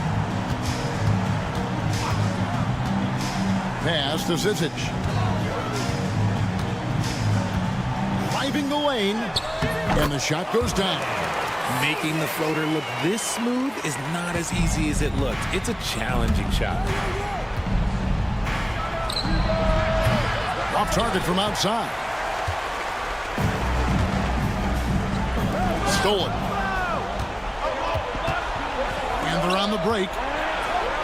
Pass to Zizic. Driving the lane, and the shot goes down. Making the floater look this smooth is not as easy as it looked. It's a challenging shot. Off target from outside. Stolen. And they're on the break.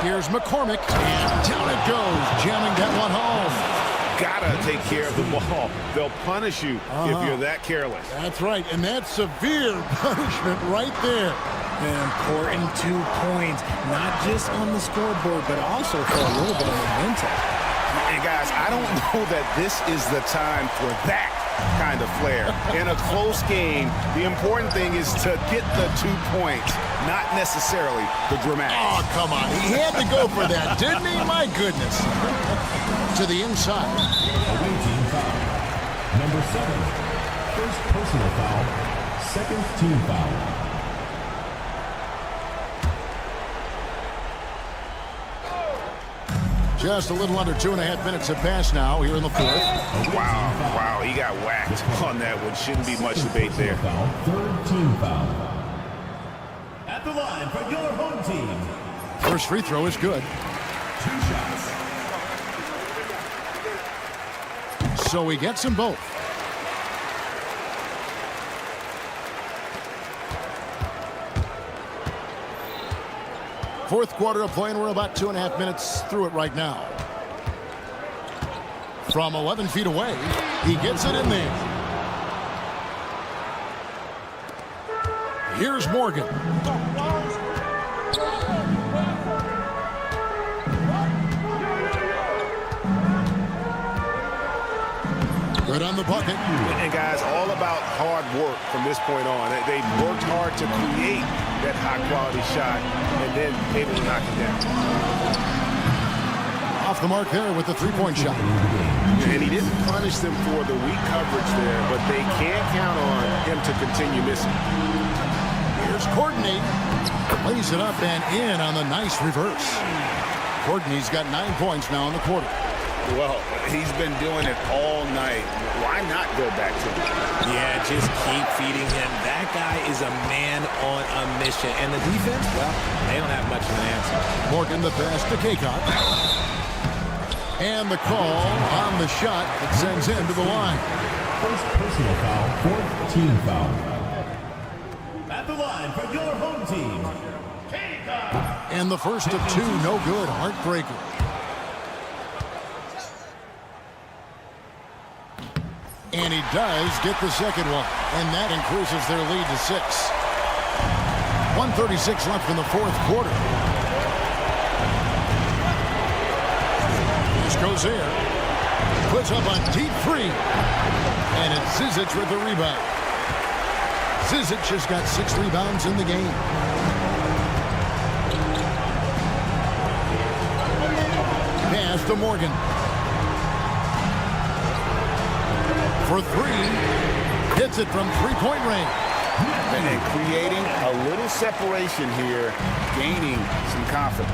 Here's McCormick, and down it goes, jamming that one home. Gotta take care of the ball. They'll punish you if you're that careless. That's right, and that's severe punishment right there. An important 2 points, not just on the scoreboard, but also for a little bit of momentum. And guys, I don't know that this is the time for that kind of flair. In a close game, the important thing is to get the 2 points, not necessarily the dramatics. Oh, come on. He had to go for that, didn't he? My goodness. To the inside. Away team foul. Number 7. First personal foul. Second team foul. Just a little under 2.5 minutes have passed now here in the fourth. Wow, he got whacked on that one. Shouldn't be much debate there. Third team foul. At the line for your home team. First free throw is good. 2 shots. So he gets them both. Fourth quarter of play, and we're about 2.5 minutes through it right now. From 11 feet away, he gets it in there. Here's Morgan. Good on the bucket. And guys, all about hard work from this point on. They worked hard to create that high-quality shot and then able to knock it down. Off the mark there with the three-point shot. And he didn't punish them for the weak coverage there, but they can't count on him to continue missing. Here's Courtney. Lays it up and in on the nice reverse. Courtney's got 9 points now in the quarter. Well, he's been doing it all night. Why not go back to him? Yeah, just keep feeding him. That guy is a man on a mission. And the defense, well, they don't have much of an answer. Morgan the pass to Kaycock. And the call on the shot that sends him to the line. First personal foul, fourth team foul. At the line for your home team. And the first of two, no good. Heartbreaker. And he does get the second one. And that increases their lead to 6. 1:36 left in the fourth quarter. Here's Gozier. Puts up a deep three. And it's Zizic with the rebound. Zizic has got 6 rebounds in the game. Pass to Morgan. For 3. Hits it from three-point range. And creating a little separation here, gaining some confidence.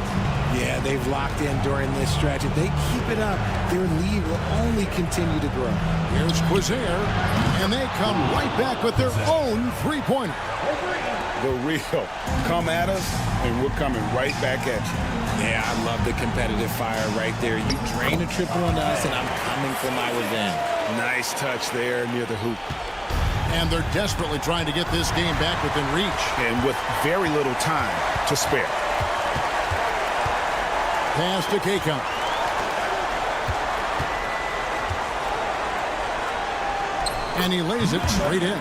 Yeah, they've locked in during this stretch. If they keep it up, their lead will only continue to grow. Here's Quizier, and they come right back with their own three-pointer. The real. Come at us, and we're coming right back at you. Yeah, I love the competitive fire right there. You drain a triple on us, and I'm coming for my revenge. Nice touch there near the hoop. And they're desperately trying to get this game back within reach. And with very little time to spare. Pass to Kaycock. And he lays it straight in.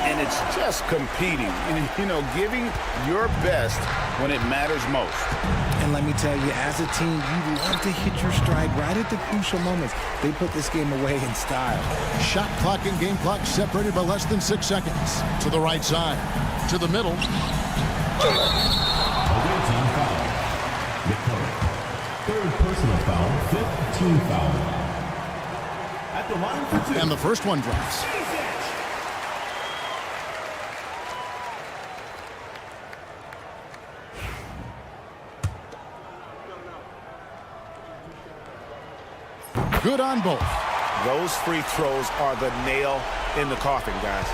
And it's just competing. You know, giving your best when it matters most. And let me tell you, as a team, you love to hit your stride right at the crucial moments. They put this game away in style. Shot clock and game clock separated by less than 6 seconds. To the right side. To the middle. Away team foul. McCullough. Third personal foul, fifth team foul. At the line for 2. And the first one drops. Good on both. Those free throws are the nail in the coffin, guys.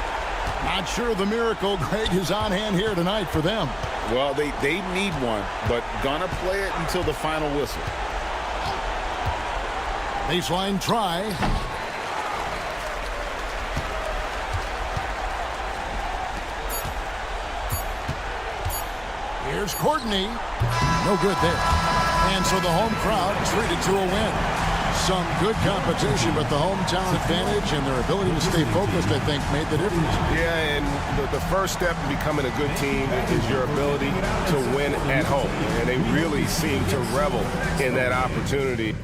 Not sure the miracle, Greg, is on hand here tonight for them. Well, they need one, but gonna play it until the final whistle. Baseline try. Here's Courtney. No good there. And so the home crowd treated to a win. Some good competition, but the hometown advantage and their ability to stay focused, I think, made the difference. Yeah, and the first step in becoming a good team is your ability to win at home. And they really seem to revel in that opportunity.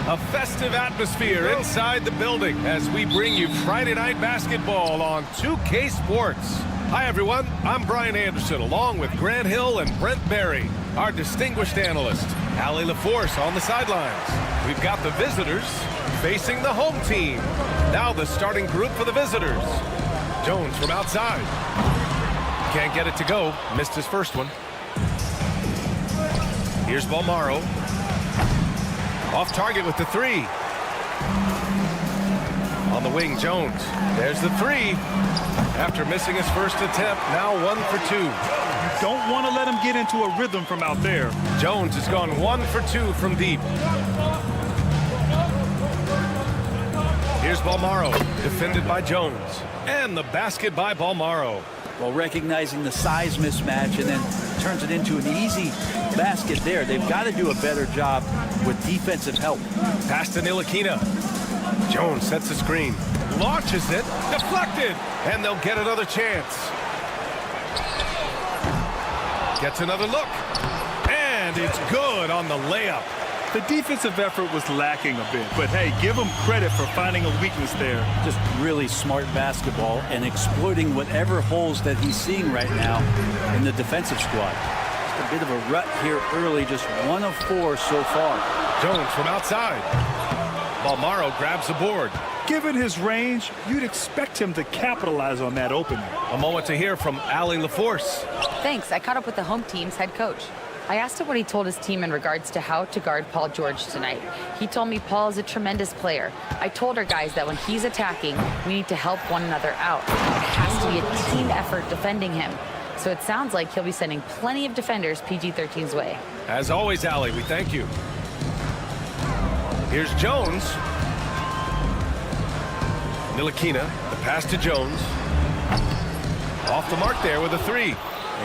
A festive atmosphere inside the building as we bring you Friday Night Basketball on 2K Sports. Hi, everyone. I'm Brian Anderson, along with Grant Hill and Brent Berry, our distinguished analyst. Allie LaForce on the sidelines. We've got the visitors facing the home team. Now the starting group for the visitors. Jones from outside. Can't get it to go. Missed his first one. Here's Balmaro. Off target with the three. On the wing, Jones. There's the three. After missing his first attempt, now 1 for 2. You don't want to let him get into a rhythm from out there. Jones has gone 1 for 2 from deep. Here's Balmaro, defended by Jones. And the basket by Balmaro. Well, recognizing the size mismatch and then turns it into an easy basket there. They've got to do a better job with defensive help. Pass to Ntilikina. Jones sets the screen. Launches it. Deflected. And they'll get another chance. Gets another look. And it's good on the layup. The defensive effort was lacking a bit, but hey, give him credit for finding a weakness there. Just really smart basketball and exploiting whatever holes that he's seeing right now in the defensive squad. Just a bit of a rut here early, just 1 of 4 so far. Jones from outside. Balmaro grabs the board. Given his range, you'd expect him to capitalize on that opening. A moment to hear from Allie LaForce. Thanks. I caught up with the home team's head coach. I asked him what he told his team in regards to how to guard Paul George tonight. He told me Paul is a tremendous player. I told our guys that when he's attacking, we need to help one another out. It has to be a team effort defending him. So it sounds like he'll be sending plenty of defenders PG-13's way. As always, Allie, we thank you. Here's Jones. Ntilikina, the pass to Jones. Off the mark there with a 3.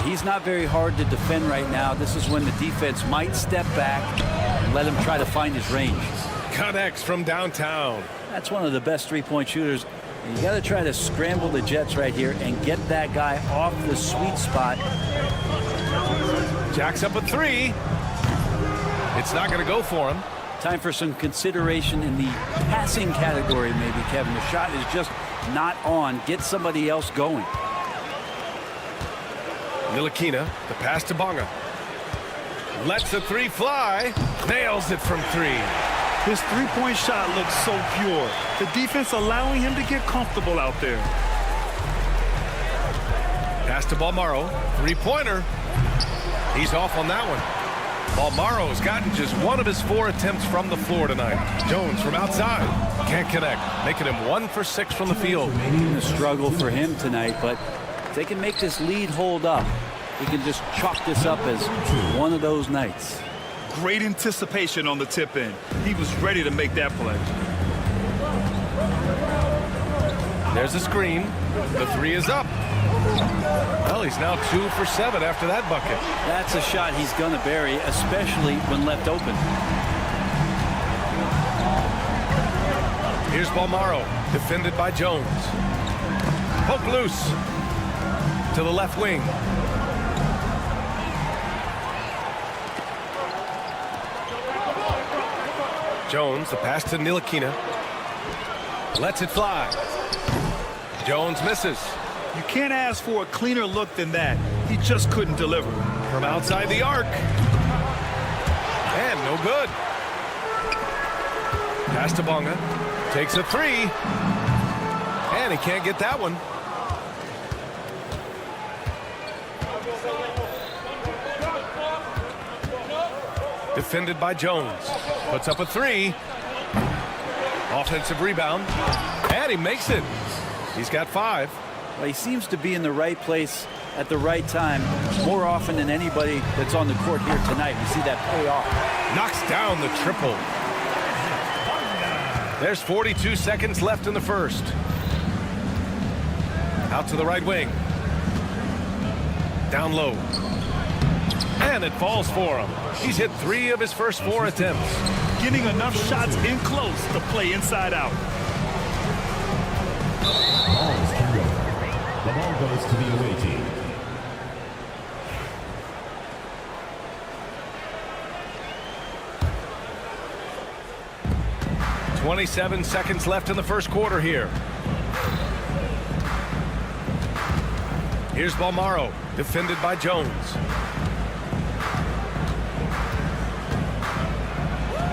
He's not very hard to defend right now. This is when the defense might step back and let him try to find his range. Connects from downtown. That's one of the best three-point shooters. You got to try to scramble the Jets right here and get that guy off the sweet spot. Jacks up a 3. It's not going to go for him. Time for some consideration in the passing category, maybe, Kevin. The shot is just not on. Get somebody else going. Ntilikina, the pass to Bonga. Lets the 3 fly. Nails it from 3. His three-point shot looks so pure. The defense allowing him to get comfortable out there. Pass to Balmaro. 3-pointer. He's off on that one. Balmaro's gotten just 1 of his 4 attempts from the floor tonight. Jones from outside. Can't connect. Making him 1 for 6 from the field. A struggle for him tonight, but if they can make this lead hold up, he can just chalk this up as one of those nights. Great anticipation on the tip in. He was ready to make that play. There's a screen. The 3 is up. Well, he's now 2 for 7 after that bucket. That's a shot he's going to bury, especially when left open. Here's Balmaro, defended by Jones. Poke loose to the left wing. Jones, the pass to Ntilikina. Lets it fly. Jones misses. You can't ask for a cleaner look than that. He just couldn't deliver. From outside the arc. And no good. Pass to Bonga. Takes a 3. And he can't get that one. Defended by Jones. Puts up a 3. Offensive rebound. And he makes it. He's got 5. Well, he seems to be in the right place at the right time more often than anybody that's on the court here tonight. We see that pay off. Knocks down the triple. There's 42 seconds left in the first. Out to the right wing. Down low. And it falls for him. He's hit 3 of his first 4 attempts. Getting enough shots in close to play inside out. Ball is turned over. The ball goes to the away team. 27 seconds left in the first quarter here. Here's Balmaro, defended by Jones.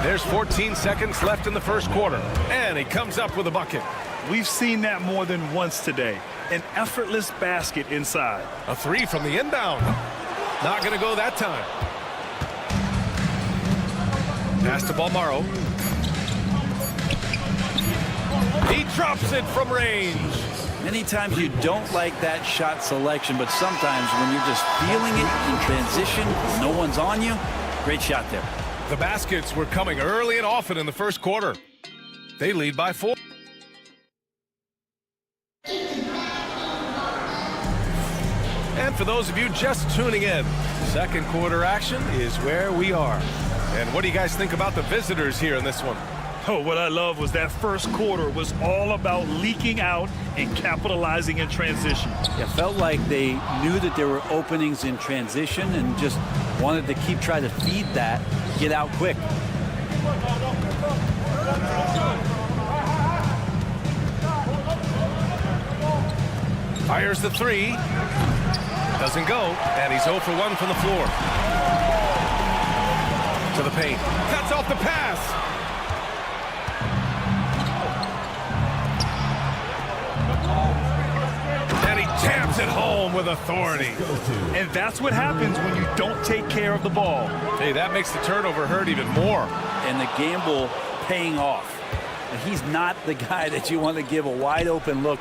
There's 14 seconds left in the first quarter, and he comes up with a bucket. We've seen that more than once today. An effortless basket inside. A 3 from the inbound. Not going to go that time. Pass to Balmaro. He drops it from range. Many times you don't like that shot selection, but sometimes when you're just feeling it in transition, no one's on you, great shot there. The baskets were coming early and often in the first quarter. They lead by 4. And for those of you just tuning in, second quarter action is where we are. And what do you guys think about the visitors here in this one? Oh, what I love was that first quarter was all about leaking out and capitalizing in transition. It felt like they knew that there were openings in transition and just wanted to keep trying to feed that, get out quick. Fires the 3. Doesn't go, and he's 0 for 1 from the floor. To the paint. Cuts off the pass. And he jams it home with authority. And that's what happens when you don't take care of the ball. Hey, that makes the turnover hurt even more. And the gamble paying off. He's not the guy that you want to give a wide open look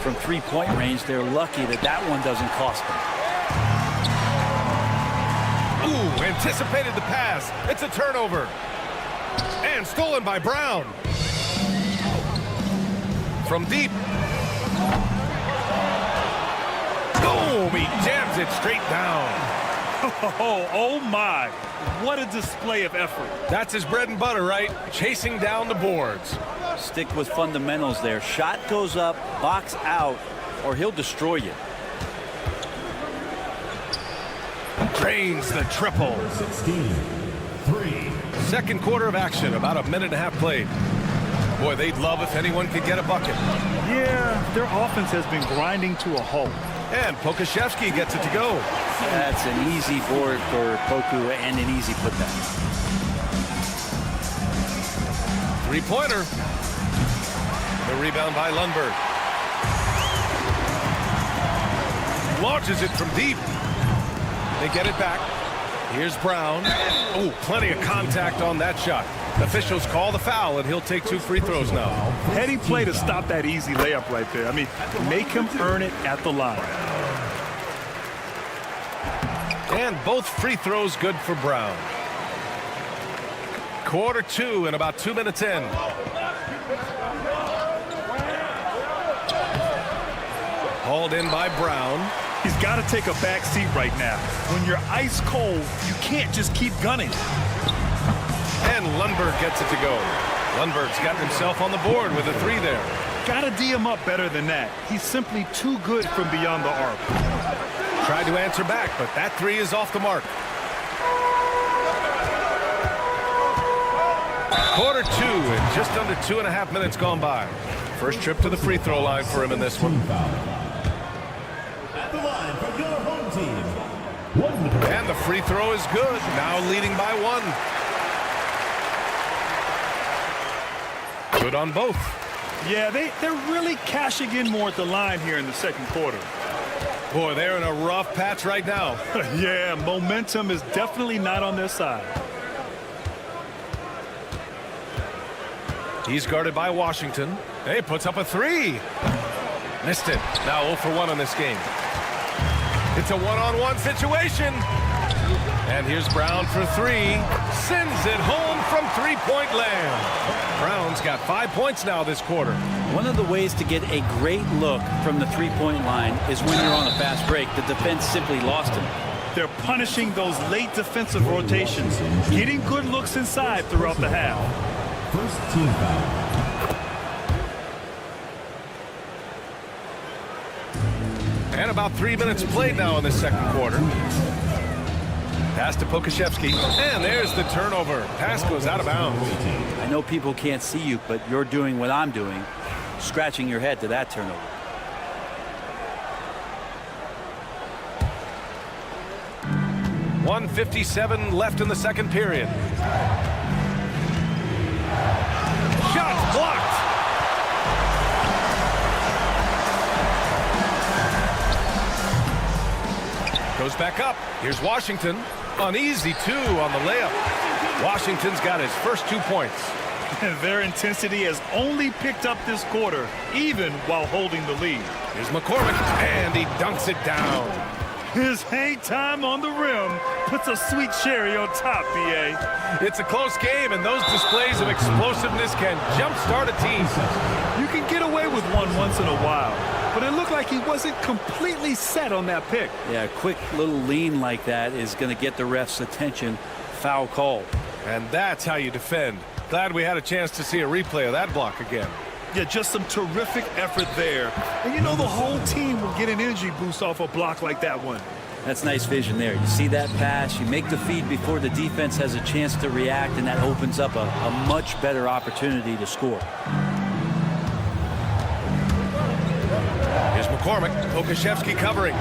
from three-point range. They're lucky that that one doesn't cost them. Ooh, anticipated the pass. It's a turnover. And stolen by Brown. From deep. Boom! He jams it straight down. Oh my. What a display of effort. That's his bread and butter, right? Chasing down the boards. Stick with fundamentals there. Shot goes up, box out, or he'll destroy you. Drains the triple. 16-3. Second quarter of action, about a minute and a half played. Boy, they'd love if anyone could get a bucket. Yeah, their offense has been grinding to a halt. And Pokashevsky gets it to go. That's an easy board for Poku and an easy putback. Three-pointer. The rebound by Lundberg. Launches it from deep. They get it back. Here's Brown. Oh, plenty of contact on that shot. Officials call the foul, and he'll take 2 free throws now. Heady play to stop that easy layup right there. I mean, make him earn it at the line. And both free throws good for Brown. Quarter 2 and about 2 minutes in. Hauled in by Brown. He's got to take a back seat right now. When you're ice cold, you can't just keep gunning. And Lundberg gets it to go. Lundberg's got himself on the board with a 3 there. Got to D him up better than that. He's simply too good from beyond the arc. Tried to answer back, but that 3 is off the mark. Quarter 2 and just under 2.5 minutes gone by. First trip to the free throw line for him in this one. At the line for your home team. And the free throw is good. Now leading by 1. Good on both. Yeah, they're really cashing in more at the line here in the second quarter. Boy, they're in a rough patch right now. Yeah, momentum is definitely not on their side. He's guarded by Washington. Hey, puts up a 3. Missed it. Now 0 for 1 in this game. It's a one-on-one situation. And here's Brown for 3. Sends it home from three-point land. Brown's got 5 points now this quarter. One of the ways to get a great look from the three-point line is when you're on a fast break. The defense simply lost him. They're punishing those late defensive rotations, getting good looks inside throughout the half. First team foul. And about 3 minutes played now in the second quarter. Pass to Pokashevsky. And there's the turnover. Pass goes out of bounds. I know people can't see you, but you're doing what I'm doing, scratching your head to that turnover. .157 left in the second period. Shot blocked. Goes back up. Here's Washington. Uneasy 2 on the layup. Washington's got his first 2 points. Their intensity has only picked up this quarter, even while holding the lead. Here's McCormick, and he dunks it down. His hang time on the rim puts a sweet cherry on top, B.A. It's a close game, and those displays of explosiveness can jumpstart a team. You can get away with one once in a while, but it looked like he wasn't completely set on that pick. Yeah, a quick little lean like that is going to get the ref's attention. Foul call. And that's how you defend. Glad we had a chance to see a replay of that block again. Yeah, just some terrific effort there. And you know the whole team will get an energy boost off a block like that one. That's nice vision there. You see that pass, you make the feed before the defense has a chance to react, and that opens up a much better opportunity to score. Here's McCormick. Pokashevsky covering.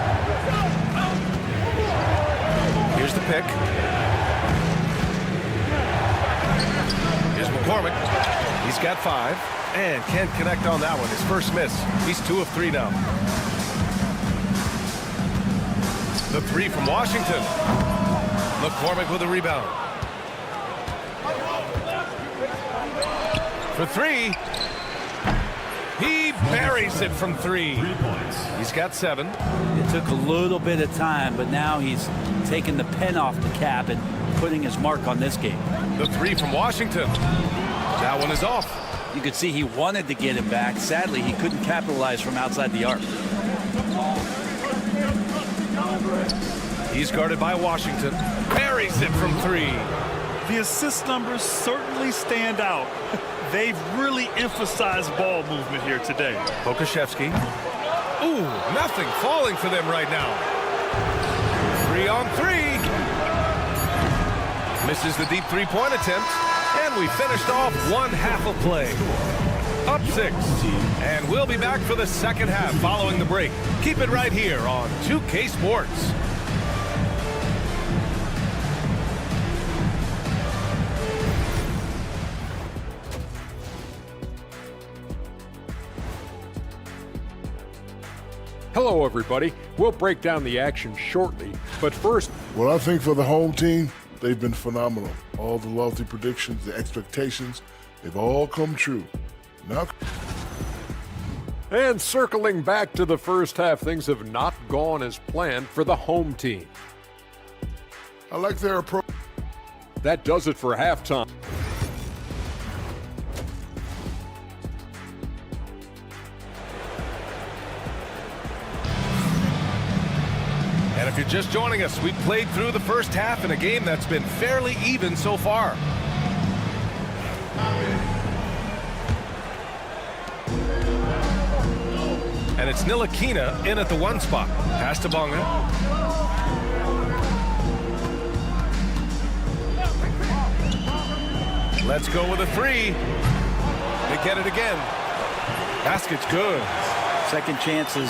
Here's the pick. Here's McCormick. He's got 5 and can't connect on that one. His first miss. He's 2 of 3 now. The 3 from Washington. McCormick with a rebound. For 3. He buries it from 3. 3 points. He's got 7. It took a little bit of time, but now he's taking the pen off the cap and putting his mark on this game. The 3 from Washington. That one is off. You could see he wanted to get him back. Sadly, he couldn't capitalize from outside the arc. He's guarded by Washington. Buries it from 3. The assist numbers certainly stand out. They've really emphasized ball movement here today. Pokashevsky. Ooh, nothing falling for them right now. 3 on 3. Misses the deep three-point attempt. And we finished off one half of play. Up 6. And we'll be back for the second half following the break. Keep it right here on 2K Sports. Hello, everybody. We'll break down the action shortly, but first... Well, I think for the home team, they've been phenomenal. All the lofty predictions, the expectations, they've all come true. Now... And circling back to the first half, things have not gone as planned for the home team. I like their approach. That does it for halftime. And if you're just joining us, we played through the first half in a game that's been fairly even so far. And it's Ntilikina in at the 1 spot. Pass to Bonga. Let's go with a 3. They get it again. Basket's good. Second chances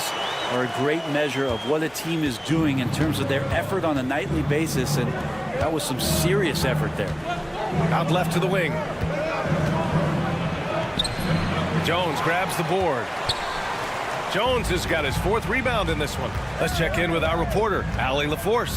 are a great measure of what a team is doing in terms of their effort on a nightly basis, and that was some serious effort there. Out left to the wing. Jones grabs the board. Jones has got his 4th rebound in this one. Let's check in with our reporter, Allie LaForce.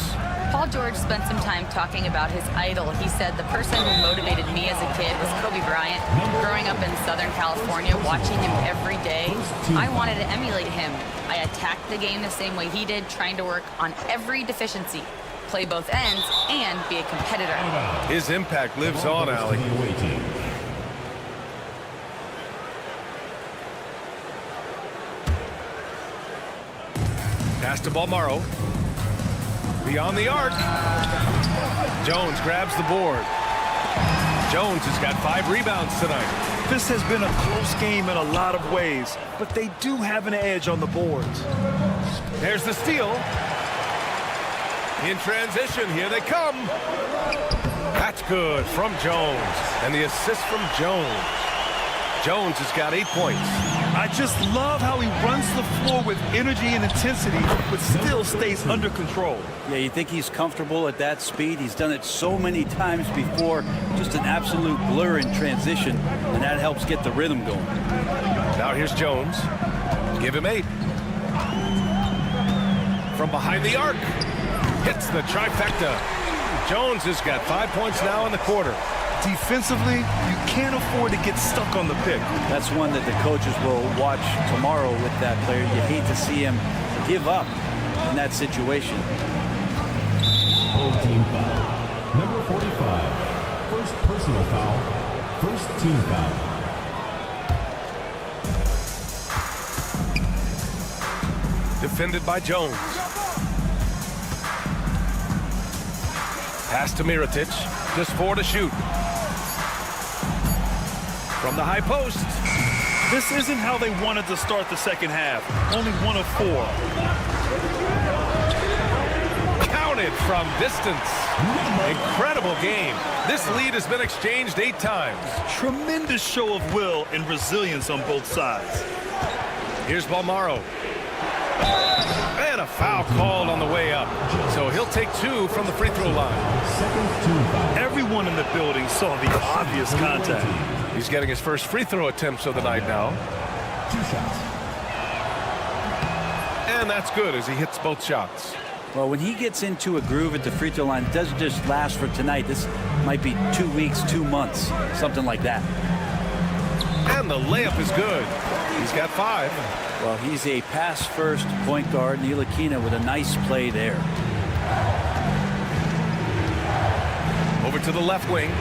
Paul George spent some time talking about his idol. He said, the person who motivated me as a kid was Kobe Bryant. Growing up in Southern California, watching him every day, I wanted to emulate him. I attacked the game the same way he did, trying to work on every deficiency, play both ends, and be a competitor. His impact lives on, Allie. Pass to Balmaro. Beyond the arc. Jones grabs the board. Jones has got 5 rebounds tonight. This has been a close game in a lot of ways, but they do have an edge on the boards. There's the steal. In transition, here they come. That's good from Jones. And the assist from Jones. Jones has got 8 points. I just love how he runs the floor with energy and intensity, but still stays under control. Yeah, you think he's comfortable at that speed. He's done it so many times before. Just an absolute blur in transition, and that helps get the rhythm going. Now here's Jones. Give him 8. From behind the arc. Hits the trifecta. Jones has got 5 points now in the quarter. Defensively, you can't afford to get stuck on the pick. That's one that the coaches will watch tomorrow with that player. You hate to see him give up in that situation. Home team foul. Number 45. First personal foul. First team foul. Defended by Jones. Pass to Mirotic. Just 4 to shoot. From the high post. This isn't how they wanted to start the second half. Only 1 of 4. Counted from distance. Incredible game. This lead has been exchanged 8 times. Tremendous show of will and resilience on both sides. Here's Balmaro. And a foul called on the way up. So he'll take 2 from the free throw line. Everyone in the building saw the obvious contact. He's getting his first free throw attempts of the night now. 2 shots. And that's good as he hits both shots. Well, when he gets into a groove at the free throw line, it doesn't just last for tonight. This might be 2 weeks, 2 months, something like that. And the layup is good. He's got 5. Well, he's a pass-first point guard. Ntilikina with a nice play there. Over to the left wing.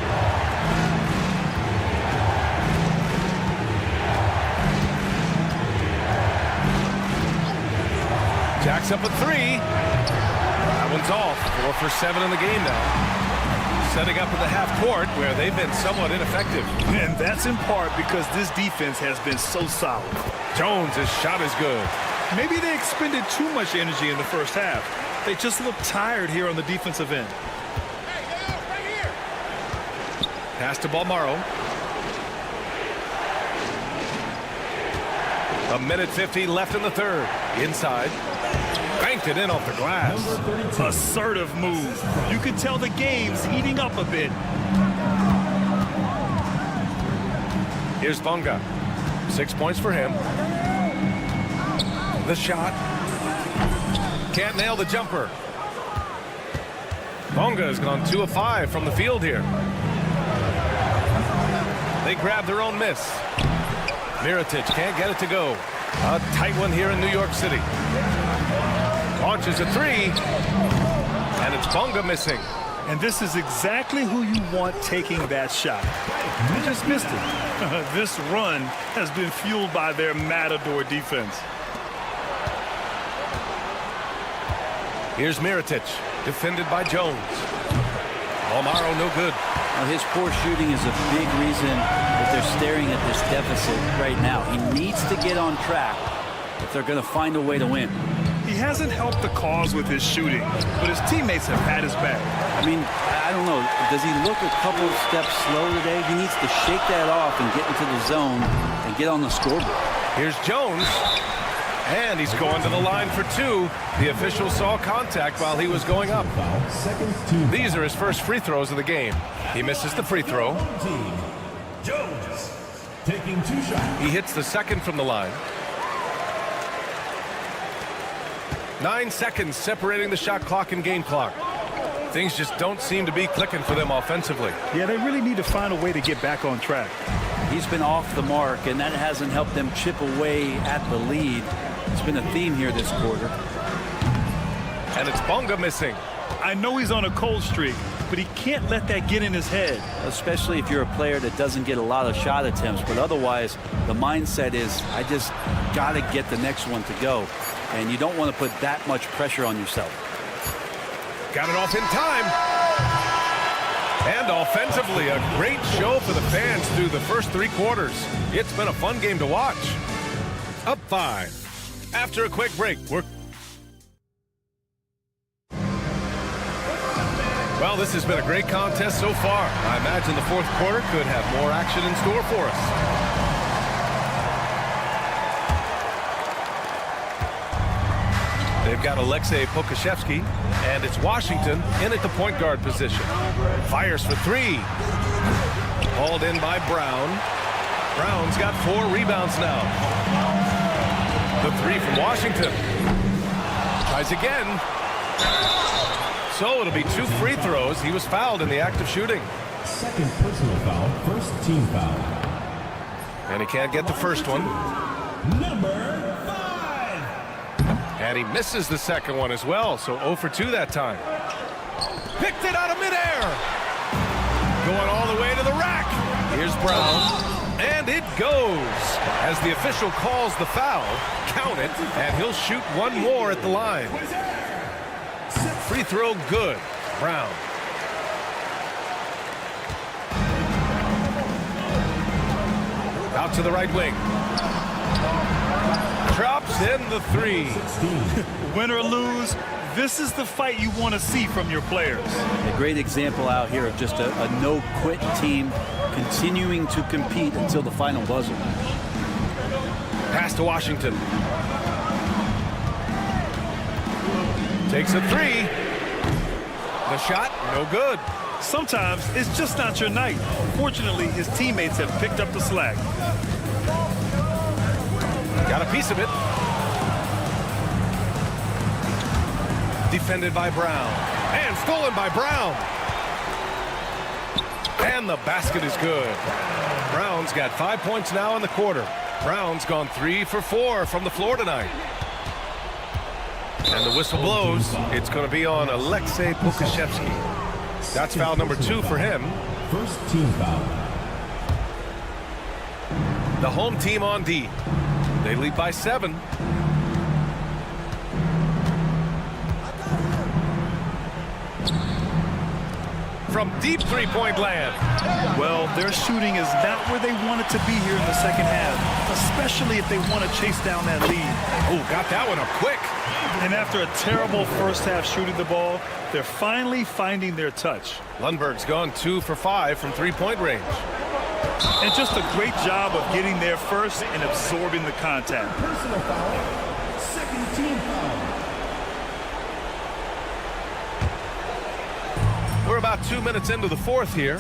Jacks up a 3. one's off. 4 for 7 in the game now. Setting up in the half court where they've been somewhat ineffective. And that's in part because this defense has been so solid. Jones' shot is good. Maybe they expended too much energy in the first half. They just look tired here on the defensive end. Pass to Balmaro. A minute 50 left in the third. Inside. Banked it in off the glass. Assertive move. You can tell the game's heating up a bit. Here's Bonga. 6 points for him. The shot. Can't nail the jumper. Bonga has gone 2 of 5 from the field here. They grab their own miss. Mirotic can't get it to go. A tight one here in New York City. Launches a 3. And it's Bonga missing. And this is exactly who you want taking that shot. They just missed it. This run has been fueled by their matador defense. Here's Mirotic, defended by Jones. Balmaro no good. Now his poor shooting is a big reason that they're staring at this deficit right now. He needs to get on track if they're going to find a way to win. He hasn't helped the cause with his shooting, but his teammates have had his back. I mean, I don't know. Does he look a couple of steps slow today? He needs to shake that off and get into the zone and get on the scoreboard. Here's Jones. And he's going to the line for 2. The official saw contact while he was going up. These are his first free throws of the game. He misses the free throw. Jones taking 2 shots. He hits the second from the line. 9 seconds separating the shot clock and game clock. Things just don't seem to be clicking for them offensively. Yeah, they really need to find a way to get back on track. He's been off the mark, and that hasn't helped them chip away at the lead. It's been a theme here this quarter. And it's Bonga missing. I know he's on a cold streak, but he can't let that get in his head. Especially if you're a player that doesn't get a lot of shot attempts, but otherwise the mindset is, I just got to get the next one to go. And you don't want to put that much pressure on yourself. Got it off in time. And offensively, a great show for the fans through the first 3 quarters. It's been a fun game to watch. Up 5. After a quick break, well, this has been a great contest so far. I imagine the fourth quarter could have more action in store for us. They've got Alexei Pokashevsky, and it's Washington in at the point guard position. Fires for 3. Hauled in by Brown. Brown's got 4 rebounds now. The 3 from Washington. Tries again. So it'll be 2 free throws. He was fouled in the act of shooting. Second personal foul, first team foul. And he can't get the first one. Number 5. And he misses the second one as well. So 0 for 2 that time. Picked it out of midair. Going all the way to the rack. Here's Brown. And it goes. As the official calls the foul, count it, and he'll shoot 1 more at the line. Free throw good. Brown. Out to the right wing. Drops in the 3. Win or lose, this is the fight you want to see from your players. A great example out here of just a no-quit team continuing to compete until the final buzzer. Pass to Washington. Takes a 3. The shot, no good. Sometimes it's just not your night. Fortunately, his teammates have picked up the slack. Got a piece of it. Defended by Brown. And stolen by Brown. And the basket is good. Brown's got 5 points now in the quarter. Brown's gone 3 for 4 from the floor tonight. And the whistle blows. It's going to be on Alexei Pokashevsky. That's foul number 2 for him. First team foul. The home team on D. They lead by 7. from deep three-point land. Well, their shooting is not where they want it to be here in the second half, especially if they want to chase down that lead. Oh, got that one up quick. And after a terrible first half shooting the ball, they're finally finding their touch. Lundberg's gone 2 for 5 from three-point range. And just a great job of getting there first and absorbing the contact. Personal foul. Second team foul. We're about 2 minutes into the fourth here.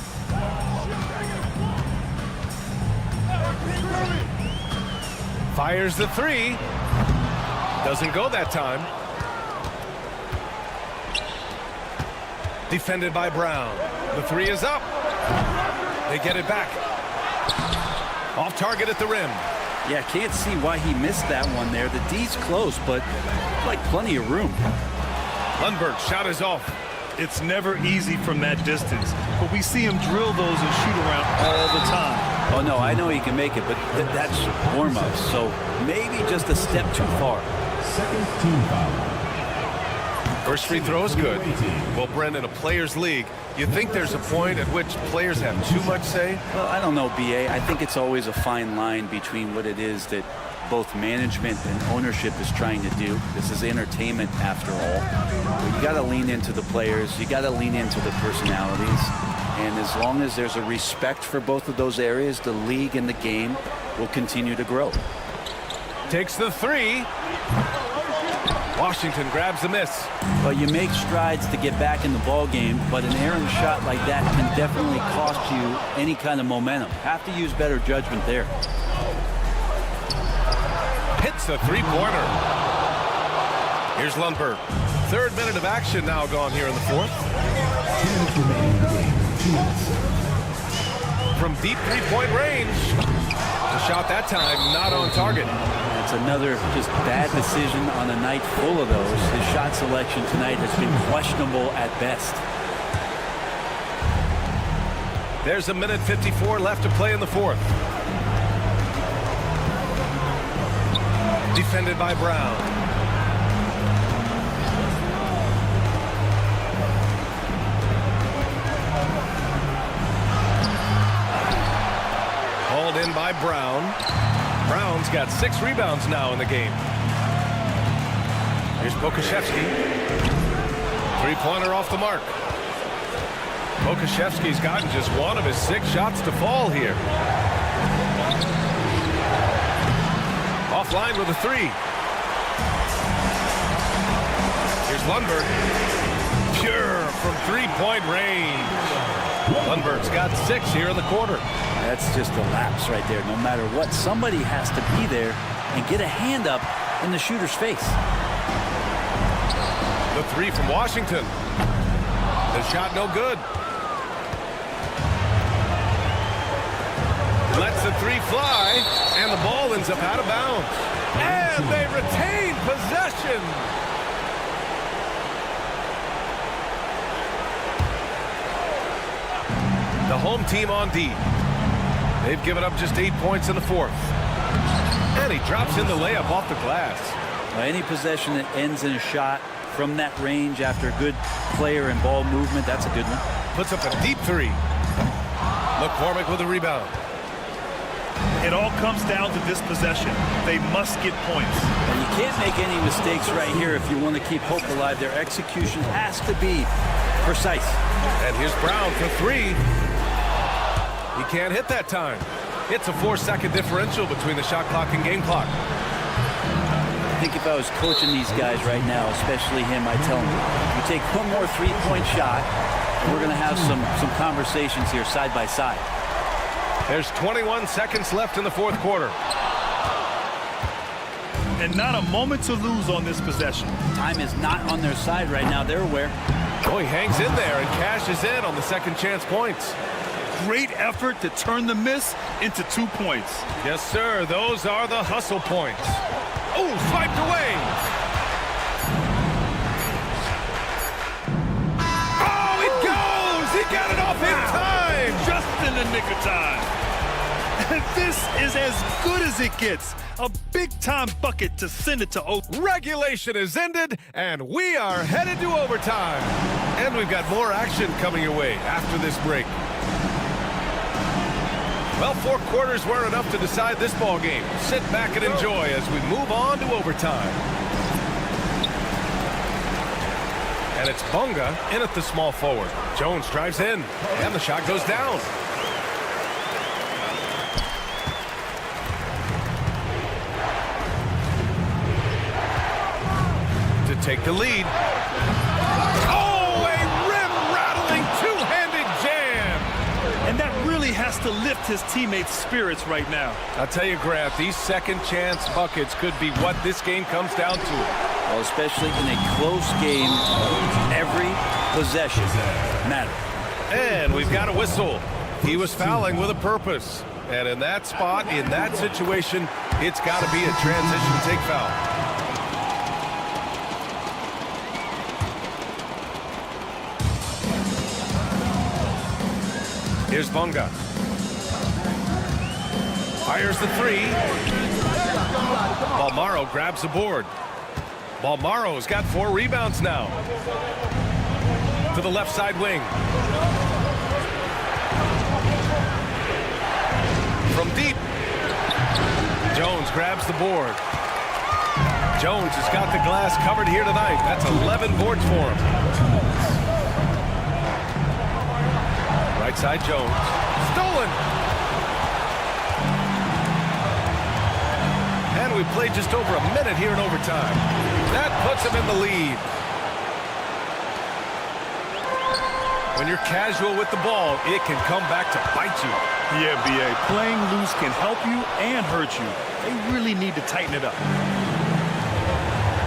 Fires the three. Doesn't go that time. Defended by Brown. The three is up. They get it back. Off target at the rim. Yeah, can't see why he missed that one there. The D's close, but like plenty of room. Lundberg's shot is off. It's never easy from that distance, but we see him drill those and shoot around all the time. Oh, no, I know he can make it, but that's warm-ups, so maybe just a step too far. Second team foul. First free throw is good. Well, Brent, in a players' league, you think there's a point at which players have too much say? Well, I don't know, B.A. I think it's always a fine line between what it is that both management and ownership is trying to do. This is entertainment after all. But you got to lean into the players. You got to lean into the personalities. And as long as there's a respect for both of those areas, the league and the game will continue to grow. Takes the three. Washington grabs the miss. Well, you make strides to get back in the ball game, but an errant shot like that can definitely cost you any kind of momentum. Have to use better judgment there. Hits a three-pointer. Here's Lundberg. 3rd minute of action now gone here in the 4th. 2 minutes remaining in the game. 2 minutes. From deep three-point range. The shot that time not on target. It's another just bad decision on a night full of those. His shot selection tonight has been questionable at best. There's a minute 54 left to play in the 4th. Defended by Brown. Hauled in by Brown. Brown's got 6 rebounds now in the game. Here's Pokashevsky. Three-pointer off the mark. Pokashevsky's gotten just 1 of his 6 shots to fall here. Offline with a 3. Here's Lundberg. Pure from three-point range. Lundberg's got 6 here in the quarter. That's just a lapse right there. No matter what, somebody has to be there and get a hand up in the shooter's face. The 3 from Washington. The shot no good. Lets the 3 fly, and the ball ends up out of bounds. And they retain possession. The home team on D. They've given up just 8 points in the 4th. And he drops in the layup off the glass. Any possession that ends in a shot from that range after good player and ball movement, that's a good one. Puts up a deep 3. McCormick with a rebound. It all comes down to this possession. They must get points. And you can't make any mistakes right here if you want to keep hope alive. Their execution has to be precise. And here's Brown for 3. He can't hit that time. It's a 4-second differential between the shot clock and game clock. I think if I was coaching these guys right now, especially him, I'd tell him, you take one more three-point shot, and we're going to have some conversations here side by side. There's 21 seconds left in the 4th quarter. And not a moment to lose on this possession. Time is not on their side right now. They're aware. Oh, he hangs in there and cashes in on the second chance points. Great effort to turn the miss into 2 points. Yes, sir. Those are the hustle points. Oh, swiped away. Oh, it goes. He got it off in time. Just in the nick of time. And this is as good as it gets. A big-time bucket to send it to overtime. Regulation is ended, and we are headed to overtime. And we've got more action coming your way after this break. Well, 4 quarters weren't enough to decide this ball game. Sit back and enjoy as we move on to overtime. And it's Bunga in at the small forward. Jones drives in, and the shot goes down. To take the lead. Oh, a rim-rattling two-handed jam! And that really has to lift his teammates' spirits right now. I'll tell you, Grant, these second-chance buckets could be what this game comes down to. Well, especially in a close game, every possession matters. And we've got a whistle. He was fouling with a purpose. And in that spot, in that situation, it's got to be a transition take foul. Here's Bunga. Fires the 3. Balmaro grabs the board. Balmaro's got 4 rebounds now. To the left side wing. From deep. Jones grabs the board. Jones has got the glass covered here tonight. That's 11 boards for him. Right side Jones. Stolen. And we played just over a minute here in overtime. That puts him in the lead. When you're casual with the ball, it can come back to bite you. Yeah, B.A. Playing loose can help you and hurt you. They really need to tighten it up.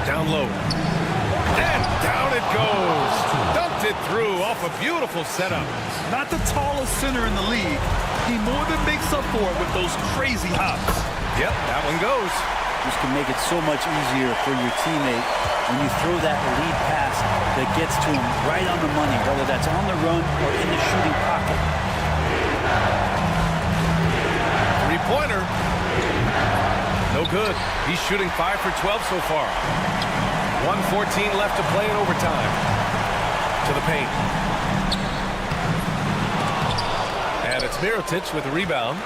Down low. And down it goes. Dumped it through off a beautiful setup. Not the tallest center in the league. He more than makes up for it with those crazy hops. Yep, that one goes. This can make it so much easier for your teammate when you throw that lead pass that gets to him right on the money, whether that's on the run or in the shooting pocket. Three-pointer. No good. He's shooting 5 for 12 so far. 1:14 left to play in overtime. To the paint. And it's Mirotic with the rebound.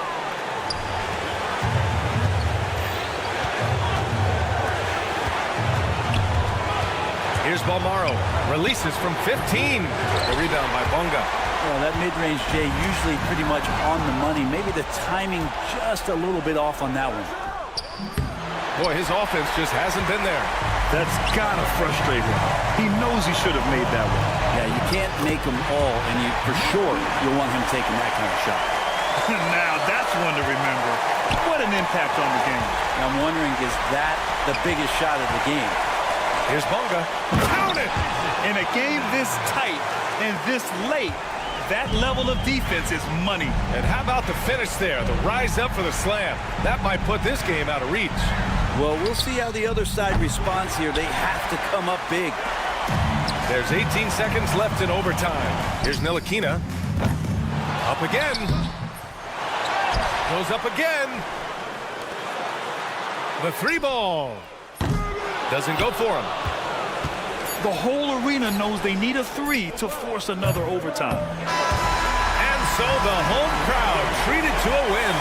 Here's Balmaro. Releases from 15. The rebound by Bunga. Well, that mid-range, Jay, usually pretty much on the money. Maybe the timing just a little bit off on that one. Boy, his offense just hasn't been there. That's gotta frustrate him. He knows he should have made that one. Yeah, you can't make them all, and for sure you'll want him taking that kind of shot. Now, that's one to remember. What an impact on the game. I'm wondering, is that the biggest shot of the game? Here's Bunga. Count it! In a game this tight and this late, that level of defense is money. And how about the finish there? The rise up for the slam. That might put this game out of reach. Well, we'll see how the other side responds here. They have to come up big. There's 18 seconds left in overtime. Here's Ntilikina. Up again. Goes up again. The 3 ball. Doesn't go for him. The whole arena knows they need a 3 to force another overtime. And so the home crowd treated to a win.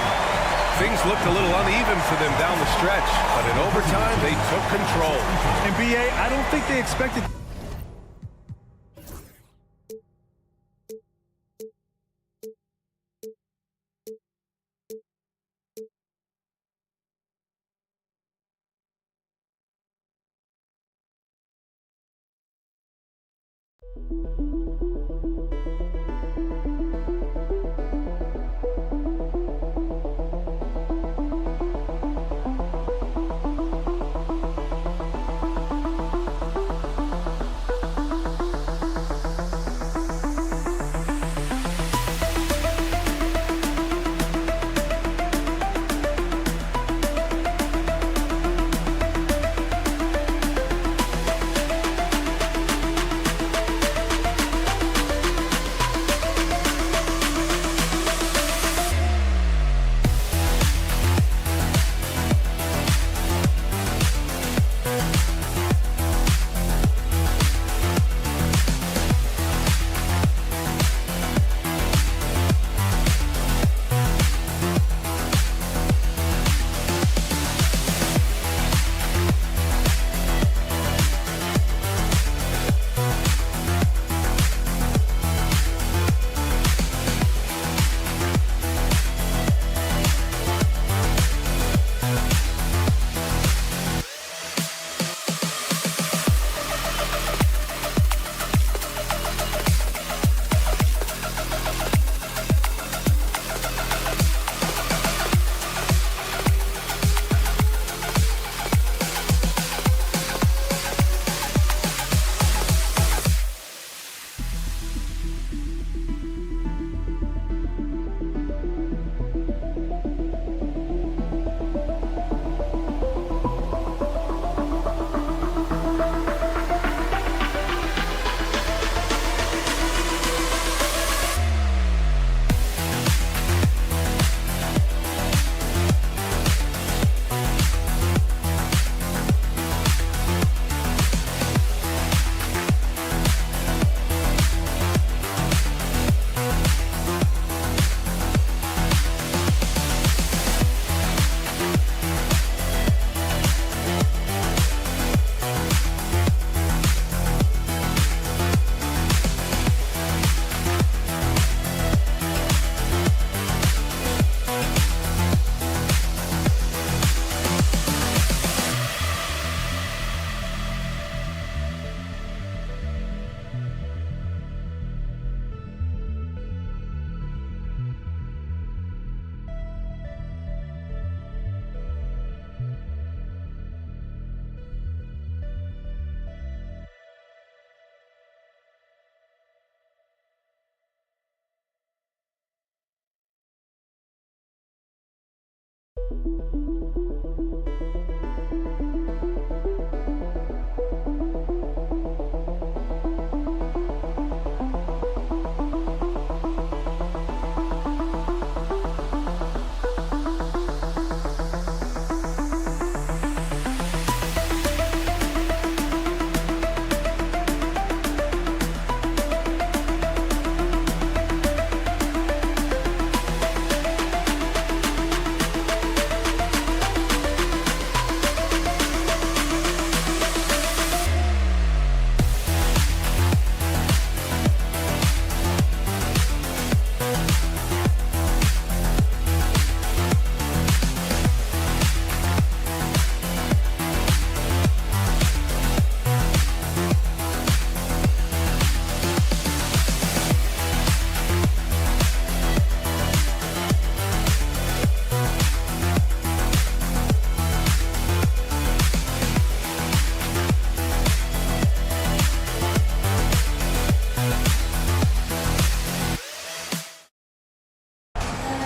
Things looked a little uneven for them down the stretch, but in overtime, they took control. And B.A., I don't think they expected...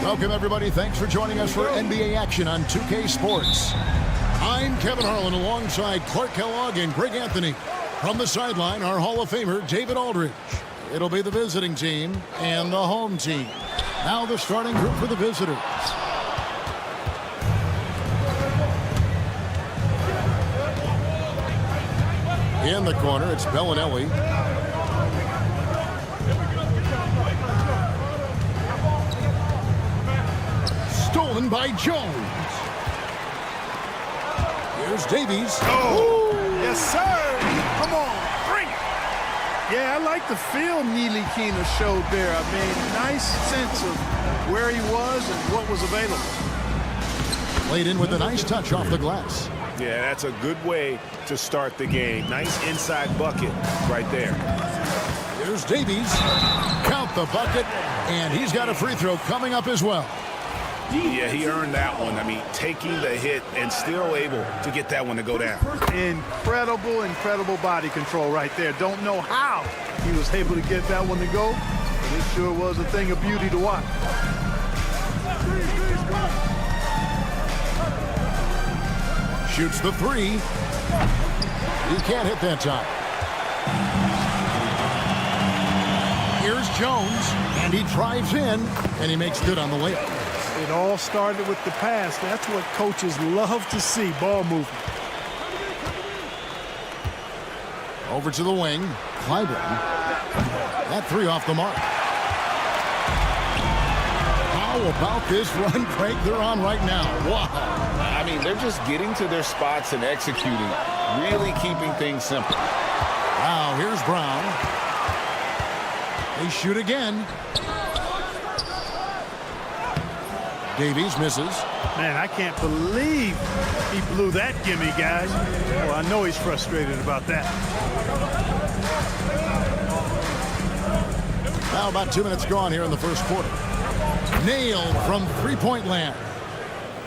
Welcome, everybody. Thanks for joining us for NBA action on 2K Sports. I'm Kevin Harlan alongside Clark Kellogg and Greg Anthony. From the sideline, our Hall of Famer, David Aldridge. It'll be the visiting team and the home team. Now the starting group for the visitors. In the corner, it's Bellinelli. Stolen by Jones. Here's Davies. Oh, yes, sir. Come on, bring it. Yeah, I like the feel Ntilikina showed there. I mean, nice sense of where he was and what was available. Played in with a nice touch off the glass. Yeah, that's a good way to start the game. Nice inside bucket right there. Here's Davies. Count the bucket, and he's got a free throw coming up as well. Yeah, he earned that one. I mean, taking the hit and still able to get that one to go down. Incredible body control right there. Don't know how he was able to get that one to go, but it sure was a thing of beauty to watch. Shoots the three. He can't hit that time. Here's Jones, and he drives in, and he makes good on the layup. It all started with the pass. That's what coaches love to see, ball movement. Over to the wing, Clyburn. That three off the mark. How about this run break they're on right now? Wow. I mean, they're just getting to their spots and executing, really keeping things simple. Now, here's Brown. They shoot again. Davies misses. Man, I can't believe he blew that gimme, guys. Well, I know he's frustrated about that. Now about 2 minutes gone here in the first quarter. Nailed from three-point land.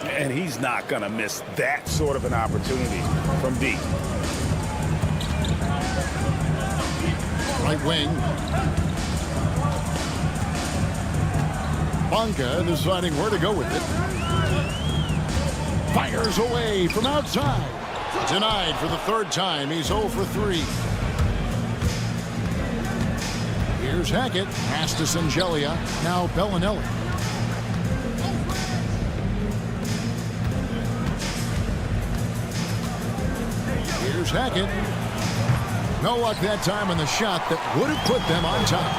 And he's not going to miss that sort of an opportunity from deep. Right wing. Bonka deciding where to go with it. Fires away from outside. Denied for the third time. He's 0 for 3. Here's Hackett. Pass to Singelia. Now Bellinelli. Here's Hackett. No luck that time on the shot that would have put them on top.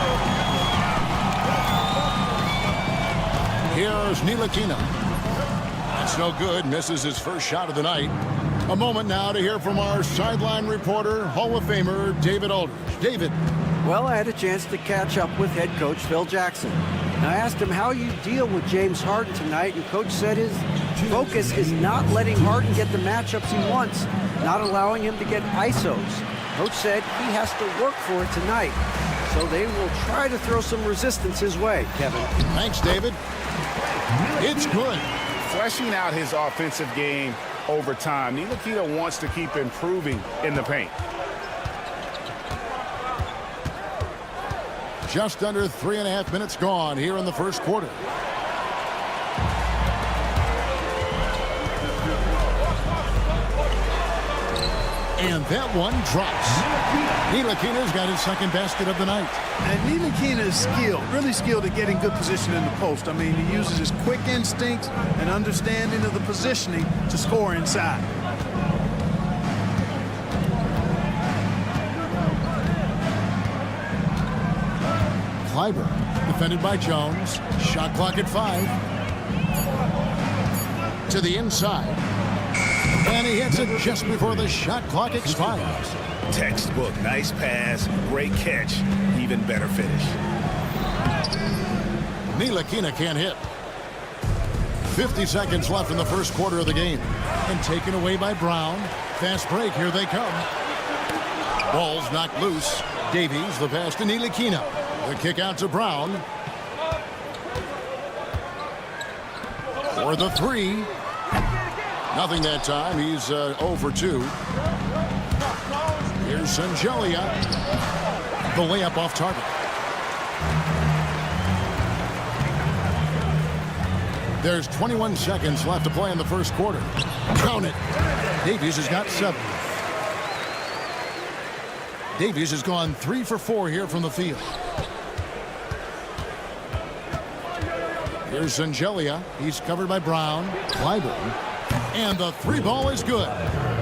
Here's Ntilikina. That's no good. Misses his first shot of the night. A moment now to hear from our sideline reporter, Hall of Famer David Aldridge. David. Well, I had a chance to catch up with head coach Phil Jackson. And I asked him how you deal with James Harden tonight, and coach said his focus is not letting Harden get the matchups he wants, not allowing him to get ISOs. Coach said he has to work for it tonight. So they will try to throw some resistance his way, Kevin. Thanks, David. It's good. Fleshing out his offensive game over time. Ntilikina wants to keep improving in the paint. Just under 3.5 minutes gone here in the first quarter. And that one drops. Ntilikina's got his second basket of the night. And Ntilikina is skilled, really skilled at getting good position in the post. I mean, he uses his quick instincts and understanding of the positioning to score inside. Clyburn, defended by Jones. Shot clock at 5. To the inside. And he hits it just before the shot clock expires. Textbook, nice pass, great catch, even better finish. Ntilikina can't hit. 50 seconds left in the first quarter of the game. And taken away by Brown. Fast break, here they come. Ball's knocked loose. Davies, the pass to Ntilikina. The kick out to Brown. For the 3. Nothing that time. He's 0 for 2. Here's Sangelia. The layup off target. There's 21 seconds left to play in the first quarter. Count it. Davies has got 7. Davies has gone 3 for 4 here from the field. Here's Sangelia. He's covered by Brown. Clyburn. And the 3 ball is good.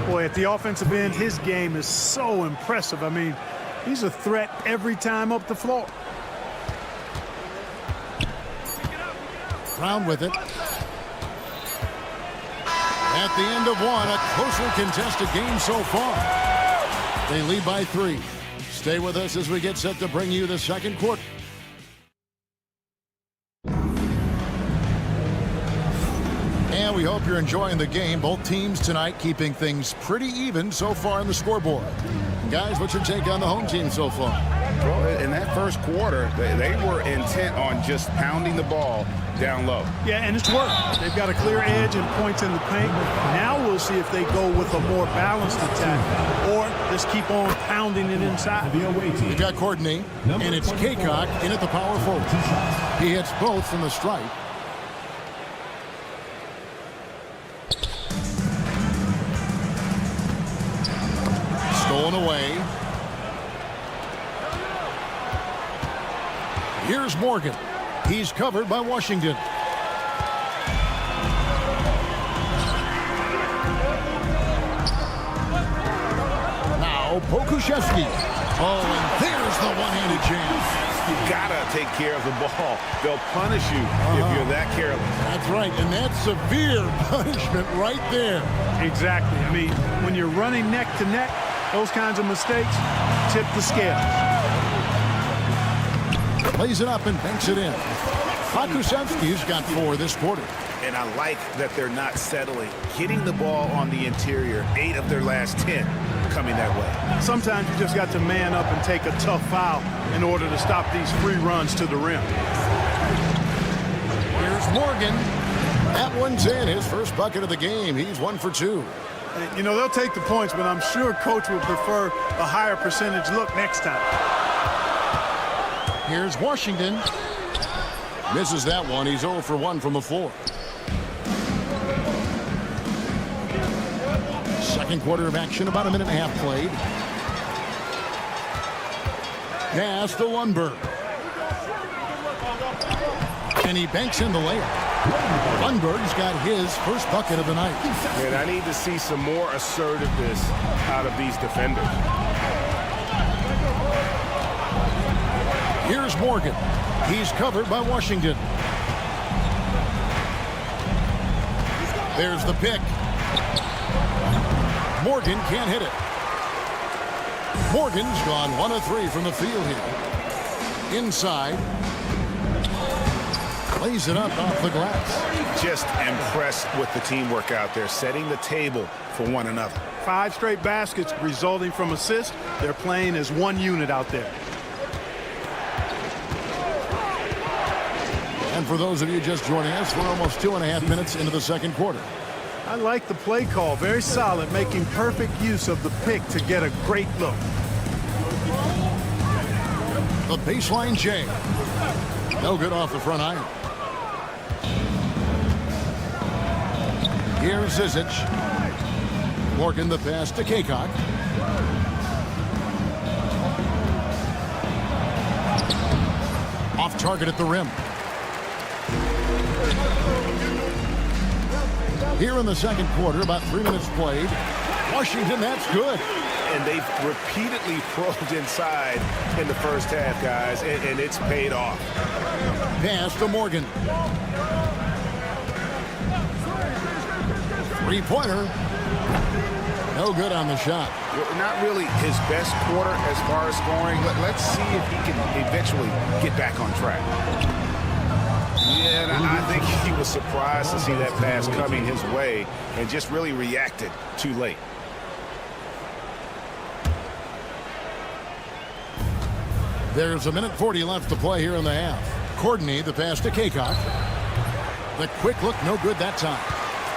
Boy, at the offensive end, his game is so impressive. I mean, he's a threat every time up the floor. Brown with it. At the end of one, a closely contested game so far. They lead by 3. Stay with us as we get set to bring you the second quarter. And we hope you're enjoying the game. Both teams tonight keeping things pretty even so far in the scoreboard. Guys, what's your take on the home team so far? Well, in that first quarter, they were intent on just pounding the ball down low. Yeah, and it's worked. They've got a clear edge and points in the paint. Now we'll see if they go with a more balanced attack or just keep on pounding it inside. We got Courtney, and it's Kaycock in at the power forward. He hits both from the stripe. Stolen away. Here's Morgan. He's covered by Washington. Now Pokuševski. Oh, and there's the one-handed jam. You gotta take care of the ball. They'll punish you if you're that careless. That's right, and that's severe punishment right there. Exactly. I mean, when you're running neck to neck, those kinds of mistakes tip the scale. Plays it up and banks it in. Pokuševski's got 4 this quarter. And I like that they're not settling. Getting the ball on the interior, 8 of their last 10 coming that way. Sometimes you just got to man up and take a tough foul in order to stop these free runs to the rim. Here's Morgan. That one's in. His first bucket of the game. He's 1 for 2. You know, they'll take the points, but I'm sure coach would prefer a higher percentage look next time. Here's Washington. Misses that one. He's 0 for 1 from the floor. Second quarter of action, about a minute and a half played. Pass to Lundberg. And he banks in the layup. Lundberg's got his first bucket of the night. And I need to see some more assertiveness out of these defenders. Here's Morgan. He's covered by Washington. There's the pick. Morgan can't hit it. Morgan's gone 1 of 3 from the field here. Inside. Plays it up off the glass. Just impressed with the teamwork out there, setting the table for one another. 5 straight baskets resulting from assists. They're playing as one unit out there. And for those of you just joining us, we're almost 2.5 minutes into the second quarter. I like the play call. Very solid, making perfect use of the pick to get a great look. The baseline J. No good off the front iron. Here's Zizic. Morgan the pass to Kaycock. target at the rim. Here in the second quarter, about 3 minutes played. Washington, that's good. And they've repeatedly probed inside in the first half, guys, and it's paid off. Pass to Morgan. Three-pointer. No good on the shot. Not really his best quarter as far as scoring. Let's see if he can eventually get back on track. Yeah, and I think he was surprised to see that pass coming his way and just really reacted too late. There's a minute 40 left to play here in the half. Courtney, the pass to Kaycock. The quick look, no good that time.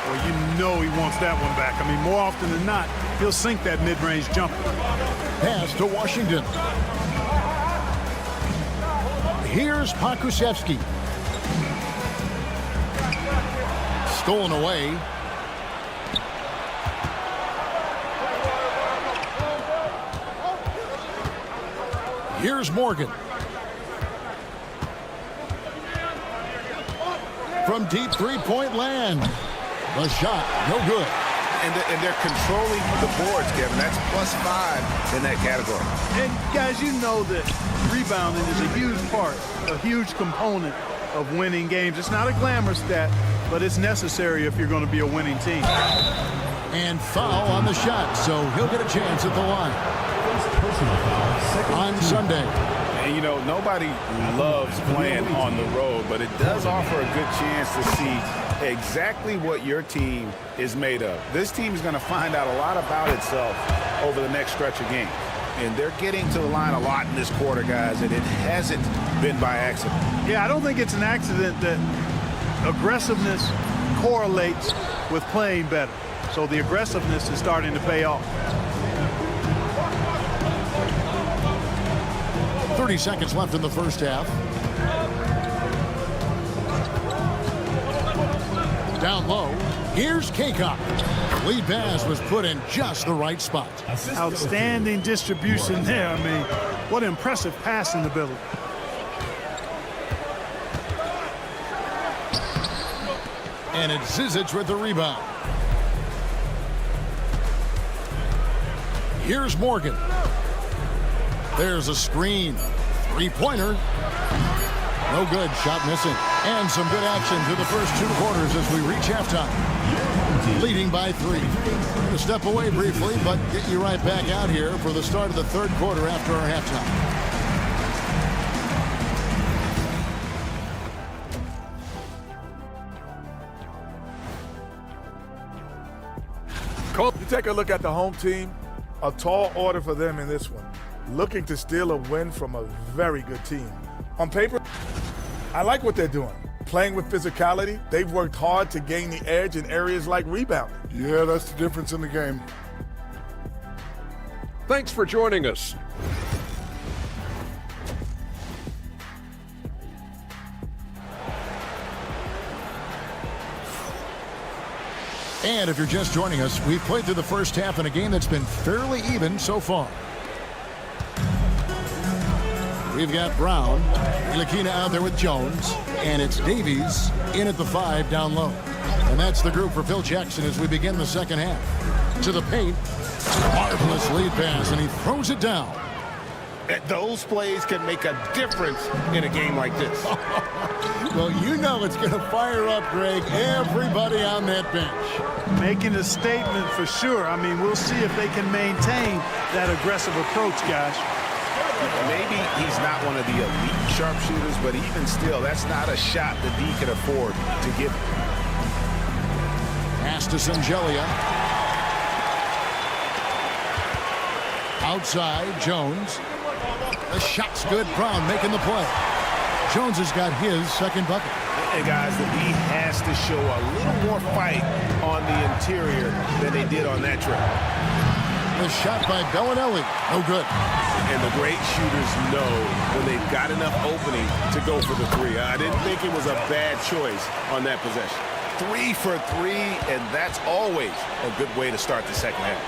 Well, you know he wants that one back. I mean, more often than not, he'll sink that mid-range jumper. Pass to Washington. Here's Pokusevski. Stolen away. Here's Morgan. From deep three-point land. The shot, no good. And they're controlling the boards, Kevin. That's +5 in that category. And, guys, you know that rebounding is a huge part, a huge component of winning games. It's not a glamour stat, but it's necessary if you're going to be a winning team. And foul on the shot, so he'll get a chance at the line. On Sunday. And, you know, nobody loves playing on the road, but it does offer a good chance to see exactly what your team is made of. This team is going to find out a lot about itself over the next stretch of games. And they're getting to the line a lot in this quarter, guys, and it hasn't been by accident. Yeah, I don't think it's an accident that aggressiveness correlates with playing better. So the aggressiveness is starting to pay off. 30 seconds left in the first half. Down low. Here's Kaycock. Lead pass was put in just the right spot. Outstanding distribution there. I mean, what impressive passing ability. And it's Zizic with the rebound. Here's Morgan. There's a screen. Three-pointer. No good. Shot missing. And some good action through the first 2 quarters as we reach halftime. Leading by 3. We're going to step away briefly, but get you right back out here for the start of the third quarter after our halftime. Coach, you take a look at the home team. A tall order for them in this one. Looking to steal a win from a very good team. On paper, I like what they're doing. Playing with physicality, they've worked hard to gain the edge in areas like rebounding. Yeah, that's the difference in the game. Thanks for joining us. And if you're just joining us, we've played through the first half in a game that's been fairly even so far. We've got Brown, Lakina out there with Jones, and it's Davies in at the 5 down low. And that's the group for Phil Jackson as we begin the second half. To the paint, marvelous lead pass, and he throws it down. Those plays can make a difference in a game like this. Well, you know it's going to fire up, Greg, everybody on that bench. Making a statement for sure. I mean, we'll see if they can maintain that aggressive approach, guys. Maybe he's not one of the elite sharpshooters, but even still, that's not a shot that D can afford to give. Pass to Sangelia. Outside, Jones. The shot's good. Brown making the play. Jones has got his second bucket. And guys, the D has to show a little more fight on the interior than they did on that trip. The shot by Bellinelli. No good. And the great shooters know when they've got enough opening to go for the 3. I didn't think it was a bad choice on that possession. 3 for 3, and that's always a good way to start the second half.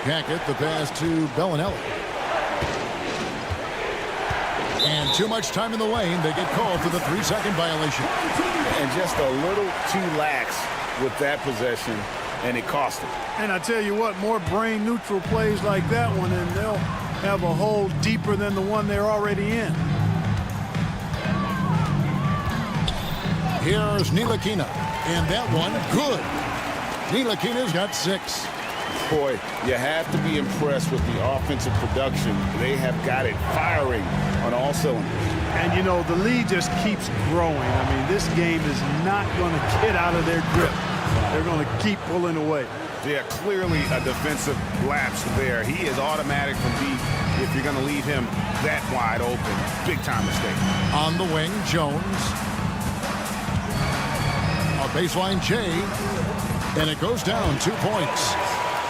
Hackett, the pass to Bellinelli. And too much time in the lane. They get called for the 3-second violation. And just a little too lax with that possession, and it cost them. And I tell you what, more brain-neutral plays like that one, and they'll have a hole deeper than the one they're already in. Here's Ntilikina, and that one, good. Ntilikina's got 6. Boy, you have to be impressed with the offensive production. They have got it firing on all cylinders. And, you know, the lead just keeps growing. I mean, this game is not going to get out of their grip. They're going to keep pulling away. Yeah, clearly a defensive lapse there. He is automatic from deep if you're going to leave him that wide open. Big-time mistake. On the wing, Jones. A baseline J, and it goes down 2 points.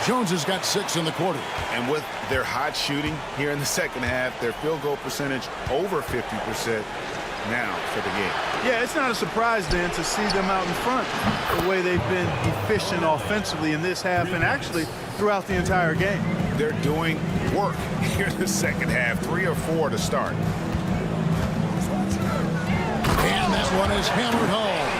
Jones has got 6 in the quarter. And with their hot shooting here in the second half, their field goal percentage over 50% now for the game. Yeah, it's not a surprise then to see them out in front the way they've been efficient offensively in this half and actually throughout the entire game. They're doing work here in the second half, 3 or 4 to start. And that one is hammered home.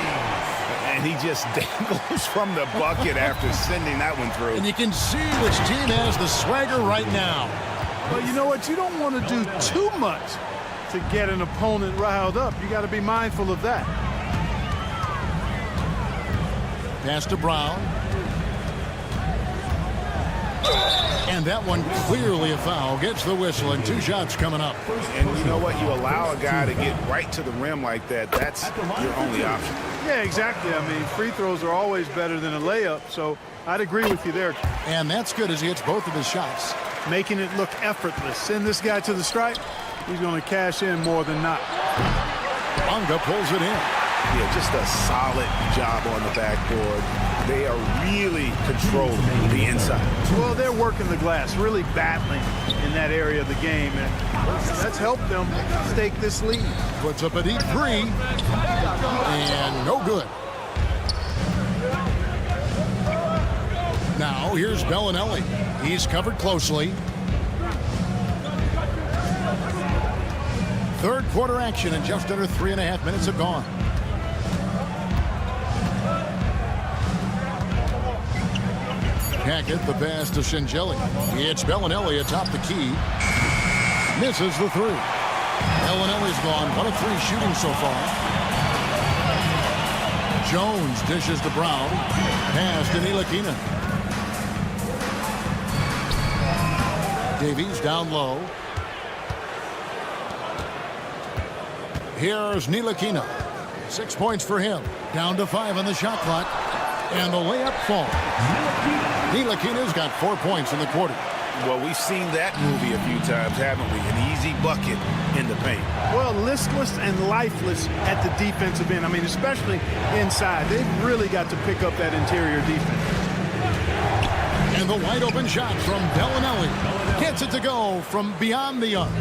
And he just dangles from the bucket after sending that one through. And you can see which team has the swagger right now. Well, you know what? You don't want to do too much to get an opponent riled up. You got to be mindful of that. Pass to Brown. And that one clearly a foul. Gets the whistle, and 2 shots coming up. And you know what? You allow a guy to get right to the rim like that. That's your only option. Yeah, exactly. I mean, free throws are always better than a layup, so I'd agree with you there. And that's good as he hits both of his shots. Making it look effortless. Send this guy to the stripe. He's going to cash in more than not. Bonga pulls it in. Yeah, just a solid job on the backboard. They are really controlling the inside. Well, they're working the glass, really battling in that area of the game, and that's helped them stake this lead. Puts up a deep 3, and no good. Now here's Bellinelli. He's covered closely. Third quarter action, and just under 3.5 minutes have gone. Hackett, the pass to Shingeli. It's Bellinelli atop the key. Misses the 3. Bellinelli's gone 1 of 3 shooting so far. Jones dishes to Brown. Pass to Ntilikina. Davies down low. Here's Ntilikina. 6 points for him. Down to 5 on the shot clock. And the layup falls. Ntilikina's got 4 points in the quarter. Well, we've seen that movie a few times, haven't we? An easy bucket in the paint. Well, listless and lifeless at the defensive end. I mean, especially inside. They've really got to pick up that interior defense. And the wide open shot from Bellinelli. Gets it to go from beyond the arc.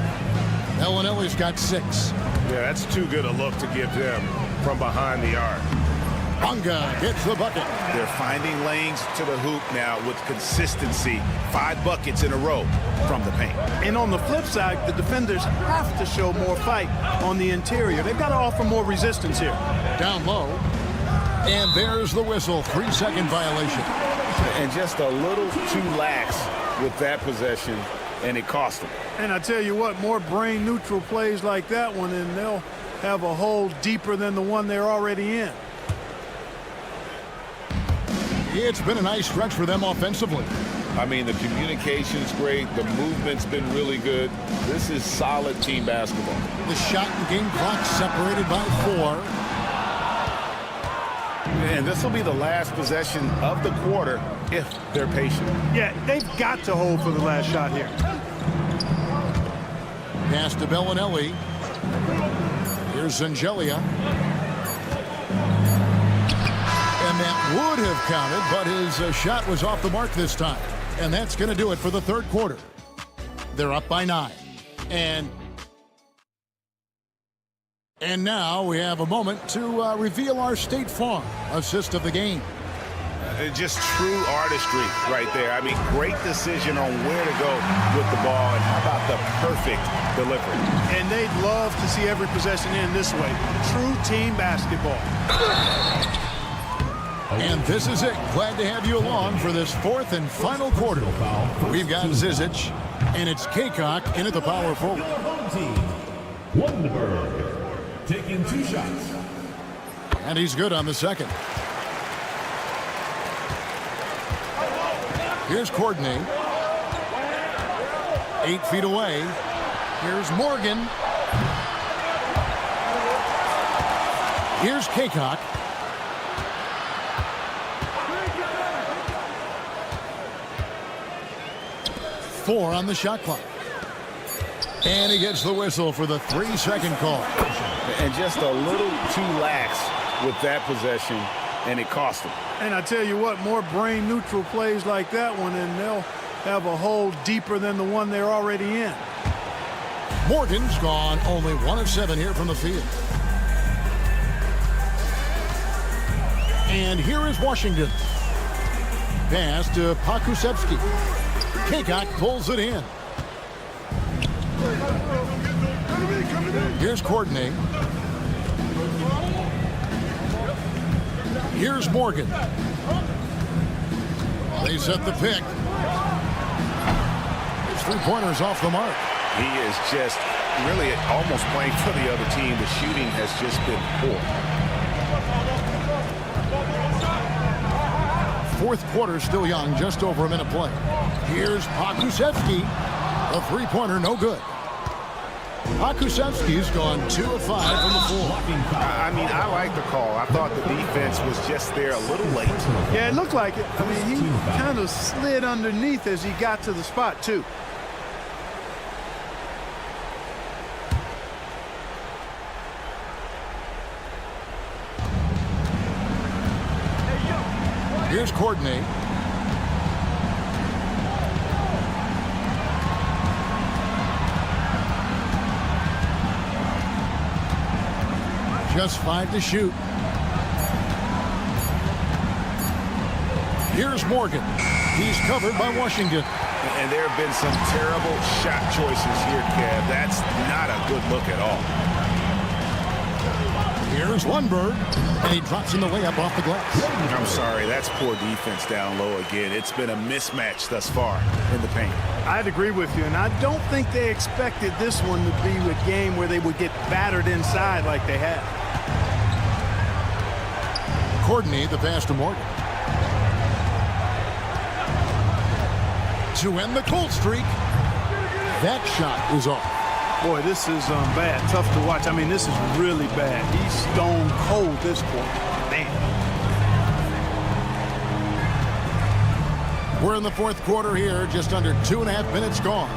Bellinelli's got 6. Yeah, that's too good a look to give them from behind the arc. Bonga gets the bucket. They're finding lanes to the hoop now with consistency. 5 buckets in a row from the paint. And on the flip side, the defenders have to show more fight on the interior. They've got to offer more resistance here. Down low. And there's the whistle. 3-second violation. And just a little too lax with that possession, and it cost them. And I tell you what, more brain-neutral plays like that one, and they'll have a hole deeper than the one they're already in. It's been a nice stretch for them offensively. I mean, the communication's great. The movement's been really good. This is solid team basketball. The shot and game clock separated by 4. And this will be the last possession of the quarter if they're patient. Yeah, they've got to hold for the last shot here. Pass to Bellinelli. Here's Zangelia. And that would have counted, but his shot was off the mark this time. And that's going to do it for the third quarter. They're up by 9. And now we have a moment to reveal our State Farm assist of the game. Just true artistry right there. I mean, great decision on where to go with the ball, and how about the perfect delivery. And they'd love to see every possession end this way. True team basketball. And this is it. Glad to have you along for this fourth and final quarter. We've got Zizic, and it's Kaycock in at the power forward. Wonderberg taking 2 shots. And he's good on the second. Here's Courtney. 8 feet away. Here's Morgan. Here's Kaycock. Four on the shot clock. And he gets the whistle for the 3-second call. And just a little too lax with that possession, and it cost him. And I tell you what, more brain-neutral plays like that one, and they'll have a hole deeper than the one they're already in. Morgan's gone only 1 of 7 here from the field. And here is Washington. Pass to Pakusevsky. Kaycock pulls it in. Here's Courtney. Here's Morgan. They set the pick. His 3-pointer's off the mark. He is just really almost playing for the other team. The shooting has just been poor. Fourth quarter still young, just over a minute play. Here's Pakusevsky. A 3-pointer, no good. Pakusevsky's gone 2 of 5 from the floor. I mean, I like the call. I thought the defense was just there a little late. Yeah, it looked like it. I mean, he kind of slid underneath as he got to the spot, too. Here's Courtney. Just 5 to shoot. Here's Morgan. He's covered by Washington. And there have been some terrible shot choices here, Kev. That's not a good look at all. Here's Lundberg, and he drops in the layup off the glass. I'm sorry, that's poor defense down low again. It's been a mismatch thus far in the paint. I'd agree with you, and I don't think they expected this one to be a game where they would get battered inside like they had. Courtney, the pass to Morgan. To end the cold streak. That shot is off. Boy, this is bad. Tough to watch. I mean, this is really bad. He's stone cold this quarter. Man. We're in the fourth quarter here. Just under 2.5 minutes gone.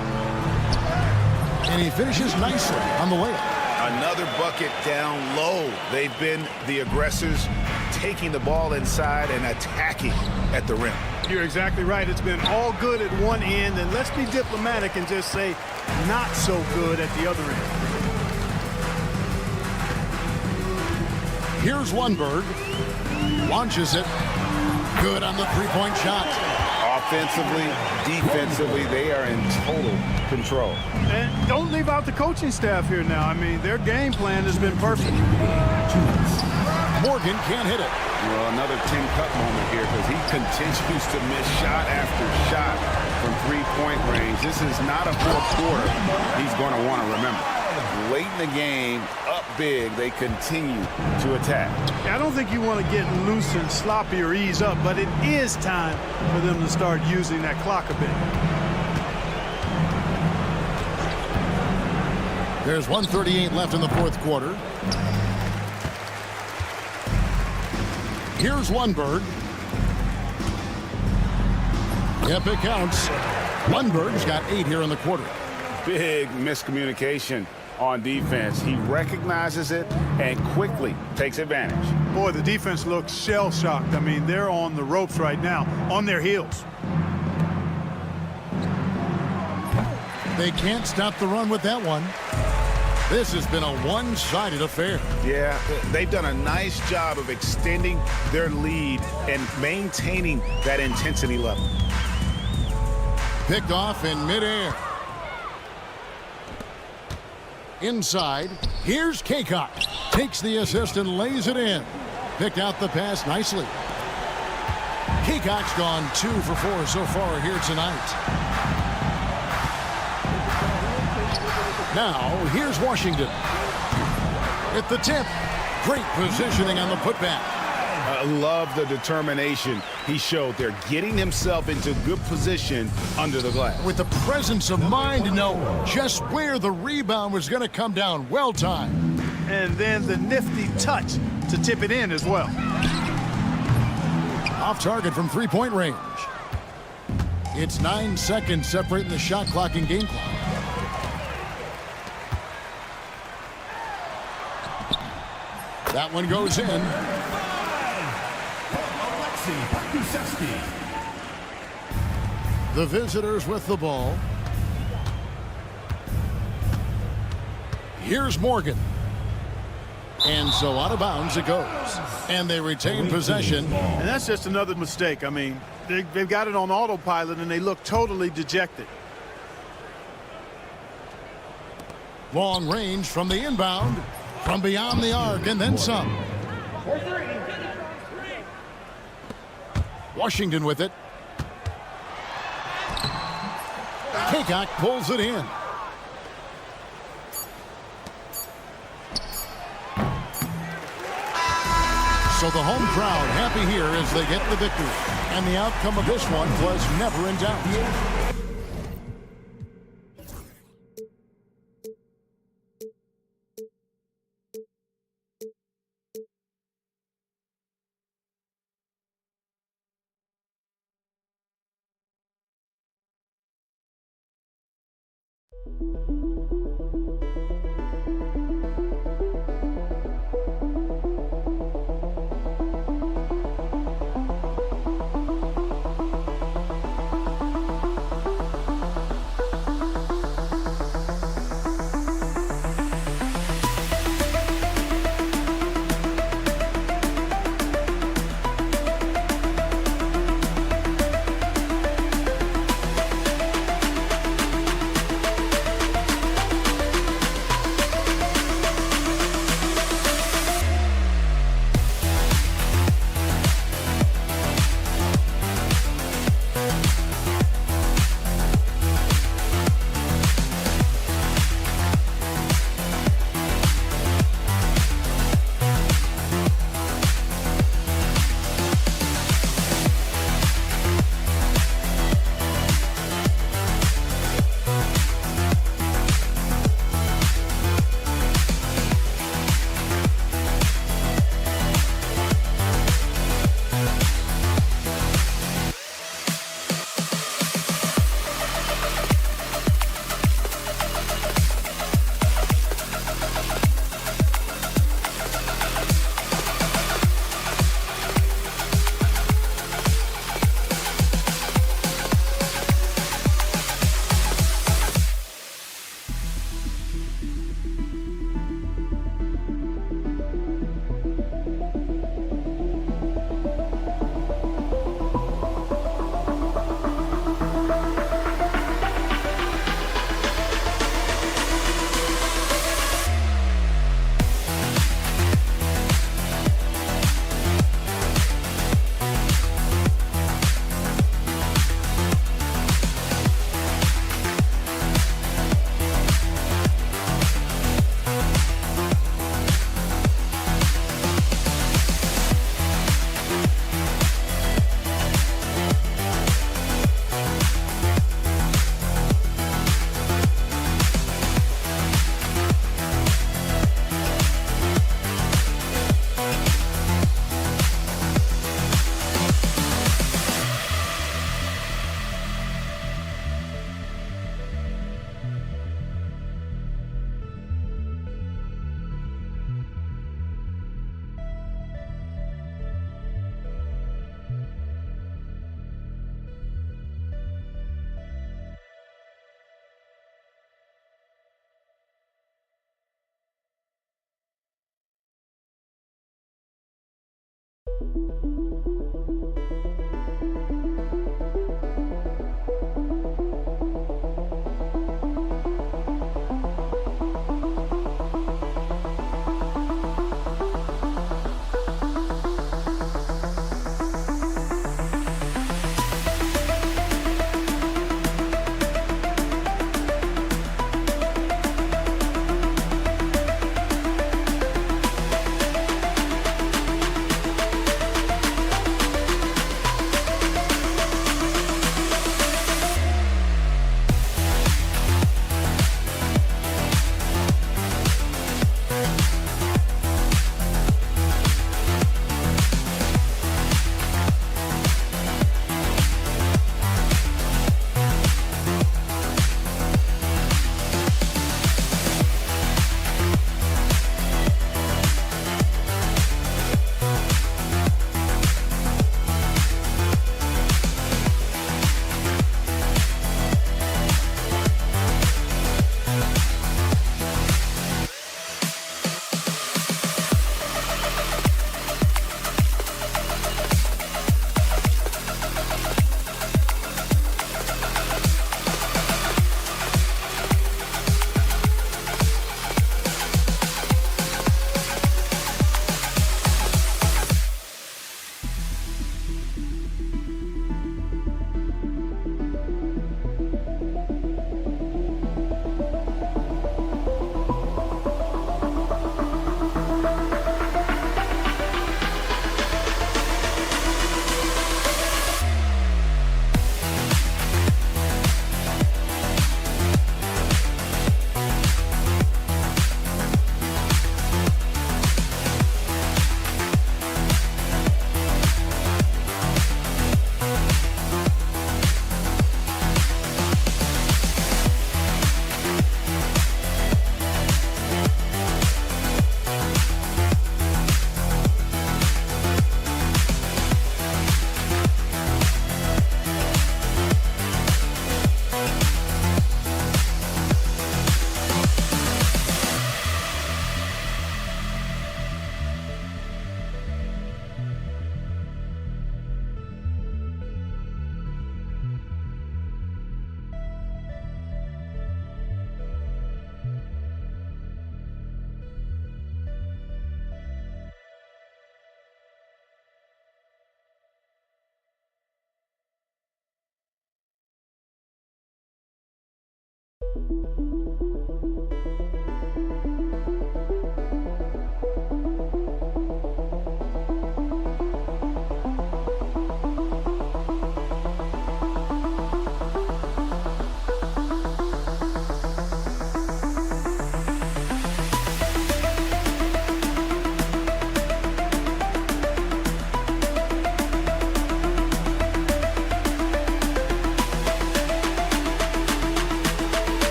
And he finishes nicely on the layup. Another bucket down low. They've been the aggressors, taking the ball inside and attacking at the rim. You're exactly right. It's been all good at one end, and let's be diplomatic and just say not so good at the other end. Here's Lundberg. Launches it. Good on the 3-point shot. Offensively, defensively, they are in total control. And don't leave out the coaching staff here now. I mean, their game plan has been perfect. Morgan can't hit it. Well, another Tim Cup moment here because he continues to miss shot after shot from 3-point range. This is not a fourth quarter he's going to want to remember. Late in the game, up big, they continue to attack. Yeah, I don't think you want to get loose and sloppy or ease up, but it is time for them to start using that clock a bit. There's 1:38 left in the fourth quarter. Here's Lundberg. Yep, it counts. Lundberg's got 8 here in the quarter. Big miscommunication on defense. He recognizes it and quickly takes advantage. Boy, the defense looks shell-shocked. I mean, they're on the ropes right now, on their heels. They can't stop the run with that one. This has been a one-sided affair. Yeah, they've done a nice job of extending their lead and maintaining that intensity level. Picked off in midair. Inside, here's Kaycock. Takes the assist and lays it in. Picked out the pass nicely. Kaycock's gone 2 for 4 so far here tonight. Now, here's Washington. At the tip. Great positioning on the putback. I love the determination he showed there, getting himself into good position under the glass. With the presence of mind to know just where the rebound was going to come down. Well timed. And then the nifty touch to tip it in as well. Off target from three-point range. It's 9 seconds separating the shot clock and game clock. That one goes in. The visitors with the ball. Here's Morgan. And so out of bounds it goes. And they retain possession. And that's just another mistake. I mean, they've got it on autopilot and they look totally dejected. Long range from the inbound. From beyond the arc and then some. Washington with it. Kaycock pulls it in. So the home crowd happy here as they get the victory. And the outcome of this one was never in doubt.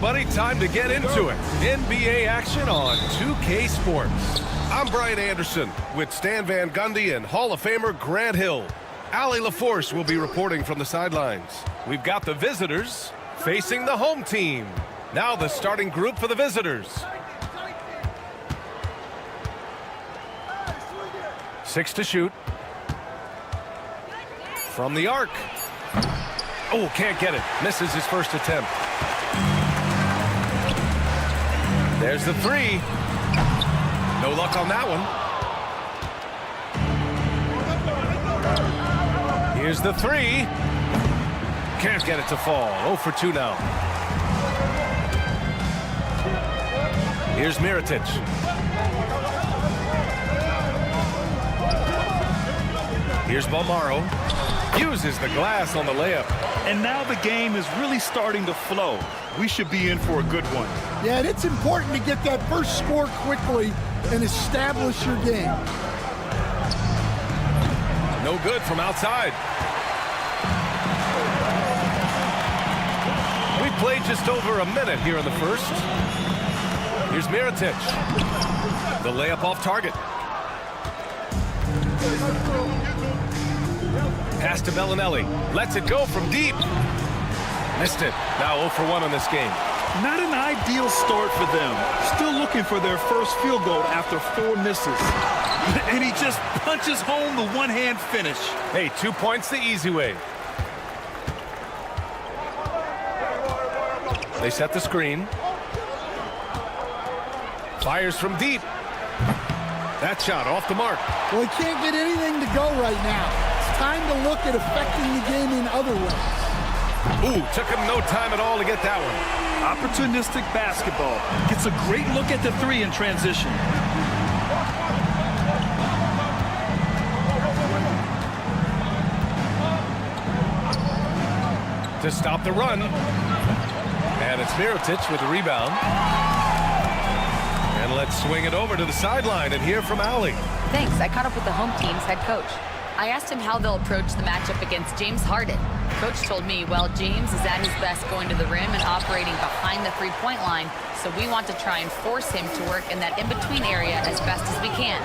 everybody. Time to get into it. NBA action on 2K Sports. I'm Brian Anderson with Stan Van Gundy and Hall of Famer Grant Hill. Allie LaForce will be reporting from the sidelines. We've got the visitors facing the home team. Now the starting group for the visitors. 6 to shoot. From the arc. Oh, can't get it. Misses his first attempt. There's the three. No luck on that one. Here's the three. Can't get it to fall. 0 for 2 now. Here's Mirotic. Here's Bolmaro. Uses the glass on the layup. And now the game is really starting to flow. We should be in for a good one. Yeah, and it's important to get that first score quickly and establish your game. No good from outside. We played just over a minute here in the first. Here's Mirotic. The layup off target. Pass to Bellinelli. Lets it go from deep. Missed it. Now 0 for 1 in this game. Not an ideal start for them. Still looking for their first field goal after 4 misses. And he just punches home the one-hand finish. Hey, 2 points the easy way. They set the screen. Fires from deep. That shot off the mark. Well, he can't get anything to go right now. It's time to look at affecting the game in other ways. Ooh, took him no time at all to get that one. Opportunistic basketball. Gets a great look at the three in transition. To stop the run. And it's Mirotic with the rebound. And let's swing it over to the sideline and hear from Allie. Thanks. I caught up with the home team's head coach. I asked him how they'll approach the matchup against James Harden. Coach told me, well, James is at his best going to the rim and operating behind the three-point line, so we want to try and force him to work in that in-between area as best as we can.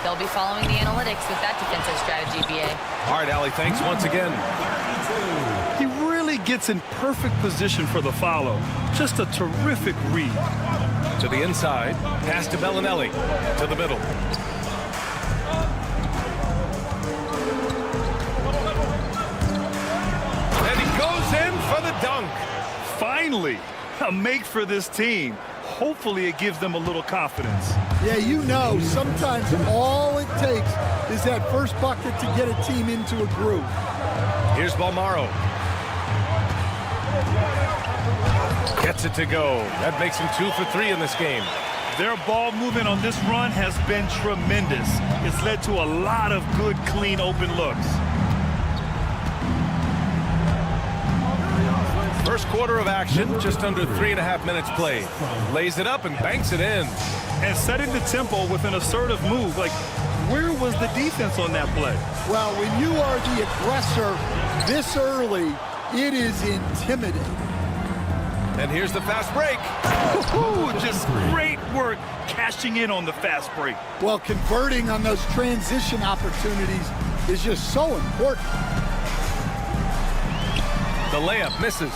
They'll be following the analytics with that defensive strategy, BA. All right, Allie, thanks once again. He really gets in perfect position for the follow. Just a terrific read. To the inside, pass to Bellinelli, to the middle. And he goes in for the dunk. Finally, a make for this team. Hopefully it gives them a little confidence. Yeah, you know, sometimes all it takes is that first bucket to get a team into a groove. Here's Bolmaro. Gets it to go. That makes him 2 for 3 in this game. Their ball movement on this run has been tremendous. It's led to a lot of good, clean, open looks. first quarter of action, just under 3.5 minutes played. Lays it up and banks it in. And setting the tempo with an assertive move. Like, where was the defense on that play? Well, when you are the aggressor this early, it is intimidating. And here's the fast break. Just great work cashing in on the fast break. Well, converting on those transition opportunities is just so important. The layup misses.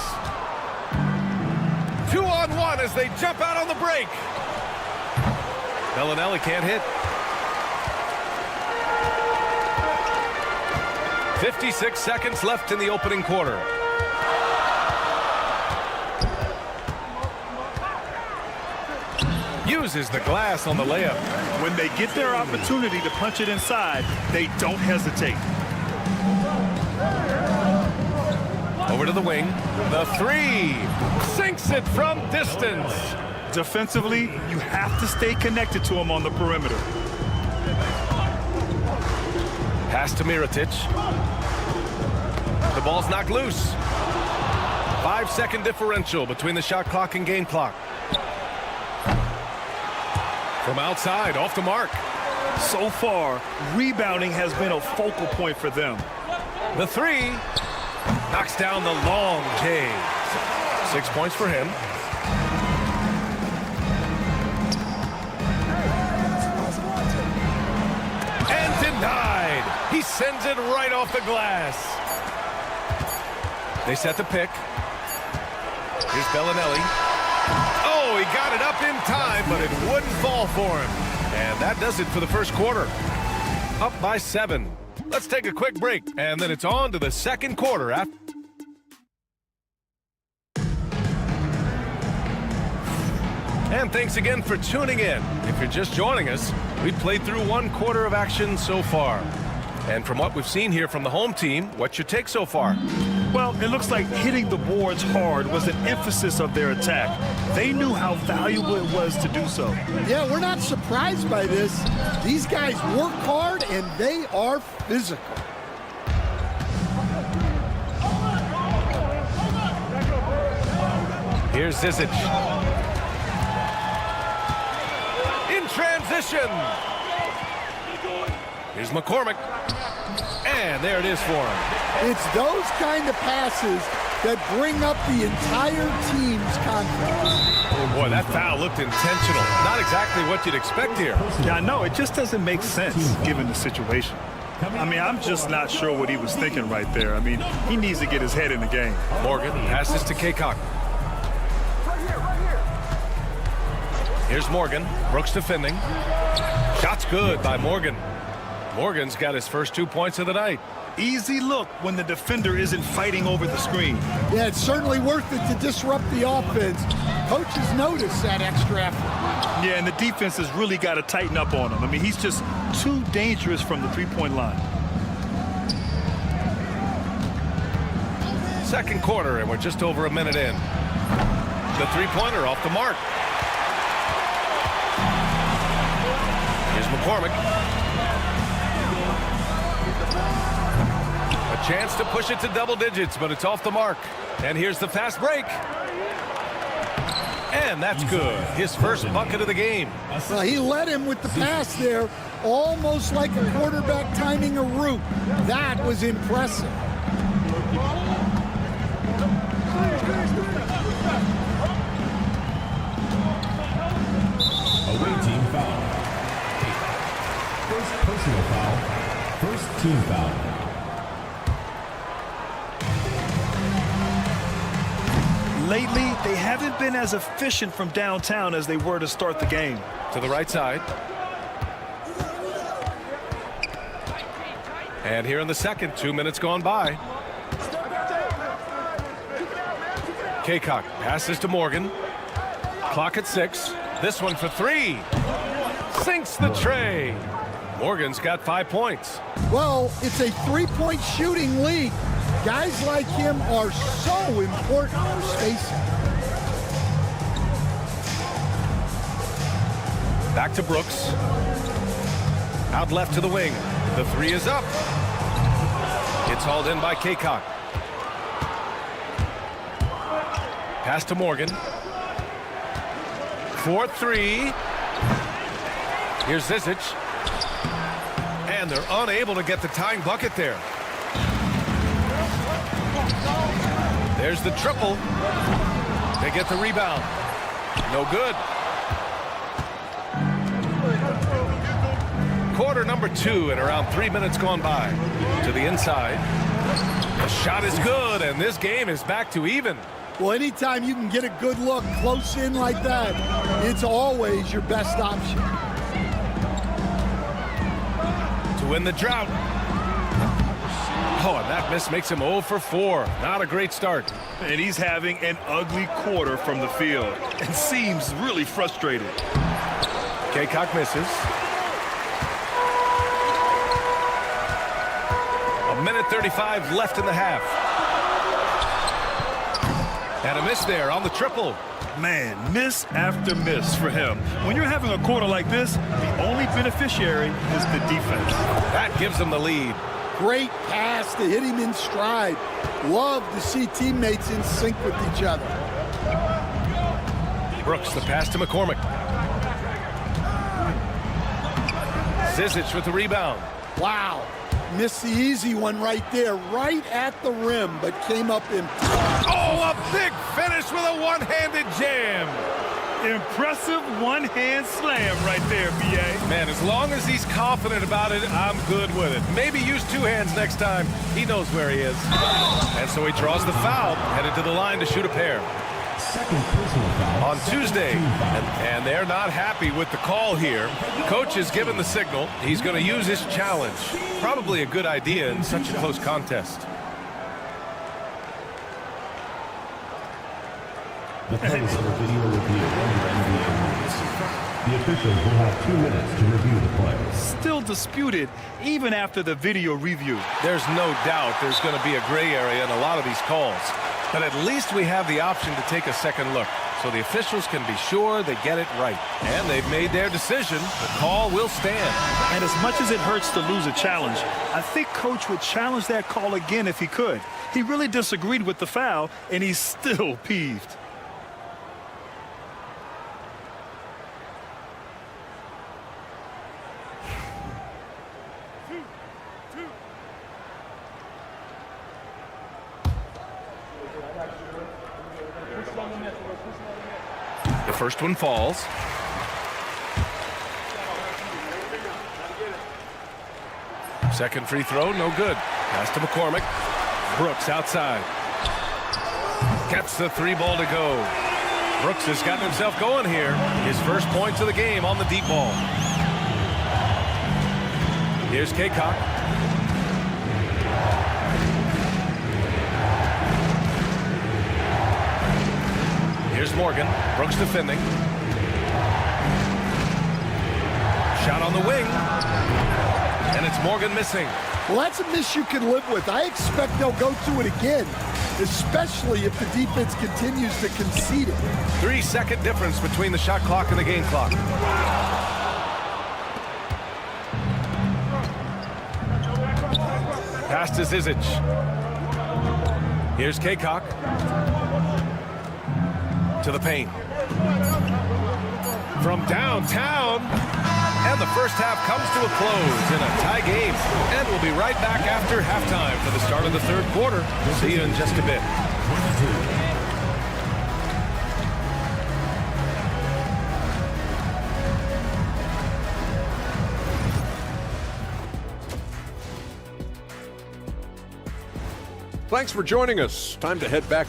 2-on-1 as they jump out on the break. Bellinelli can't hit. 56 seconds left in the opening quarter. Uses the glass on the layup. When they get their opportunity to punch it inside, they don't hesitate. Over to the wing. The three. Sinks it from distance. Defensively, you have to stay connected to him on the perimeter. Pass to Mirotic. The ball's knocked loose. 5-second differential between the shot clock and game clock. From outside, off the mark. So far, rebounding has been a focal point for them. The three. Knocks down the long J. 6 points for him. And denied. He sends it right off the glass. They set the pick. Here's Bellinelli. Oh, he got it up in time, but it wouldn't fall for him. And that does it for the first quarter. Up by 7. Let's take a quick break, and then it's on to the second quarter. And thanks again for tuning in. If you're just joining us, we've played through 1 quarter of action so far. And from what we've seen here from the home team, what's your take so far? Well, it looks like hitting the boards hard was an emphasis of their attack. They knew how valuable it was to do so. Yeah, we're not surprised by this. These guys work hard, and they are physical. Here's Zizic. In transition. Here's McCormick. And there it is for him. It's those kind of passes that bring up the entire team's confidence. Oh boy, that foul looked intentional. Not exactly what you'd expect here. Yeah, I know. It just doesn't make sense given the situation. I mean, I'm just not sure what he was thinking right there. I mean, he needs to get his head in the game. Morgan passes to Kaycock. Here's Morgan. Brooks defending. Shot's good by Morgan. Morgan's got his first 2 points of the night. Easy look when the defender isn't fighting over the screen. Yeah, it's certainly worth it to disrupt the offense. Coaches notice that extra effort. Yeah, and the defense has really got to tighten up on him. I mean, he's just too dangerous from the three-point line. Second quarter, and we're just over a minute in. The three-pointer off the mark. Here's McCormick. A chance to push it to double digits, but it's off the mark. And here's the fast break. And that's good. His first bucket of the game. Well, he led him with the pass there, almost like a quarterback timing a route. That was impressive. Away team foul. First personal foul. First team foul. Lately, they haven't been as efficient from downtown as they were to start the game. To the right side. And here in the second, 2 minutes gone by. Kaycock passes to Morgan. Clock at 6. This one for 3. Sinks the tray. Morgan's got 5 points. Well, it's a three-point shooting league. Guys like him are so important for spacing. Back to Brooks. Out left to the wing. The three is up. It's hauled in by Kaycock. Pass to Morgan. 4-3. Here's Zizic. And they're unable to get the tying bucket there. There's the triple. They get the rebound. No good. Quarter number 2 and around 3 minutes gone by. To the inside. The shot is good, and this game is back to even. Well, anytime you can get a good look close in like that, it's always your best option. To win the drought. Oh, and that miss makes him 0 for 4. Not a great start. And he's having an ugly quarter from the field and seems really frustrated. Kaycock misses. A minute 35 left in the half. And a miss there on the triple. Man, miss after miss for him. When you're having a quarter like this, the only beneficiary is the defense. That gives them the lead. Great pass to hit him in stride. Love to see teammates in sync with each other. Brooks, the pass to McCormick. Zizic with the rebound. Wow. Missed the easy one right there, right at the rim, but came up in. Oh, a big finish with a one-handed jam. Impressive one-hand slam right there, B.A. Man, as long as he's confident about it, I'm good with it. Maybe use 2 hands next time. He knows where he is. And so he draws the foul, headed to the line to shoot a pair. Second personal foul. On Tuesday, and they're not happy with the call here. Coach has given the signal. He's going to use his challenge. Probably a good idea in such a close contest. The place for video review under NBA rules. The officials will have 2 minutes to review the play. Still disputed even after the video review. There's no doubt there's going to be a gray area in a lot of these calls. But at least we have the option to take a second look, so the officials can be sure they get it right. And they've made their decision. The call will stand. And as much as it hurts to lose a challenge, I think Coach would challenge that call again if he could. He really disagreed with the foul, and he's still peeved. The first one falls. Second free throw, no good. Pass to McCormick. Brooks outside. Gets the 3 ball to go. Brooks has gotten himself going here. His first points of the game on the deep ball. Here's Kaycock. Here's Morgan. Brooks defending. Shot on the wing. And it's Morgan missing. Well, that's a miss you can live with. I expect they'll go to it again, especially if the defense continues to concede it. 3-second difference between the shot clock and the game clock. Pass to Zizic. Here's Kaycock. To the paint. From downtown. And the first half comes to a close in a tie game. And we'll be right back after halftime for the start of the third quarter. See you in just a bit. Thanks for joining us. Time to head back.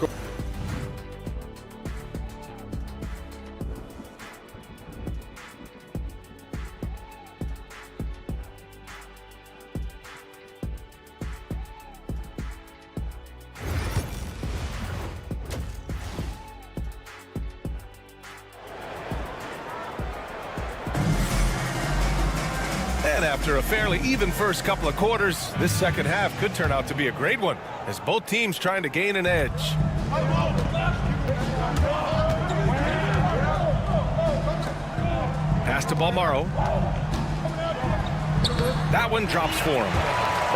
And after a fairly even first couple of quarters, this second half could turn out to be a great one, as both teams trying to gain an edge. Pass to Balmaro. That one drops for him.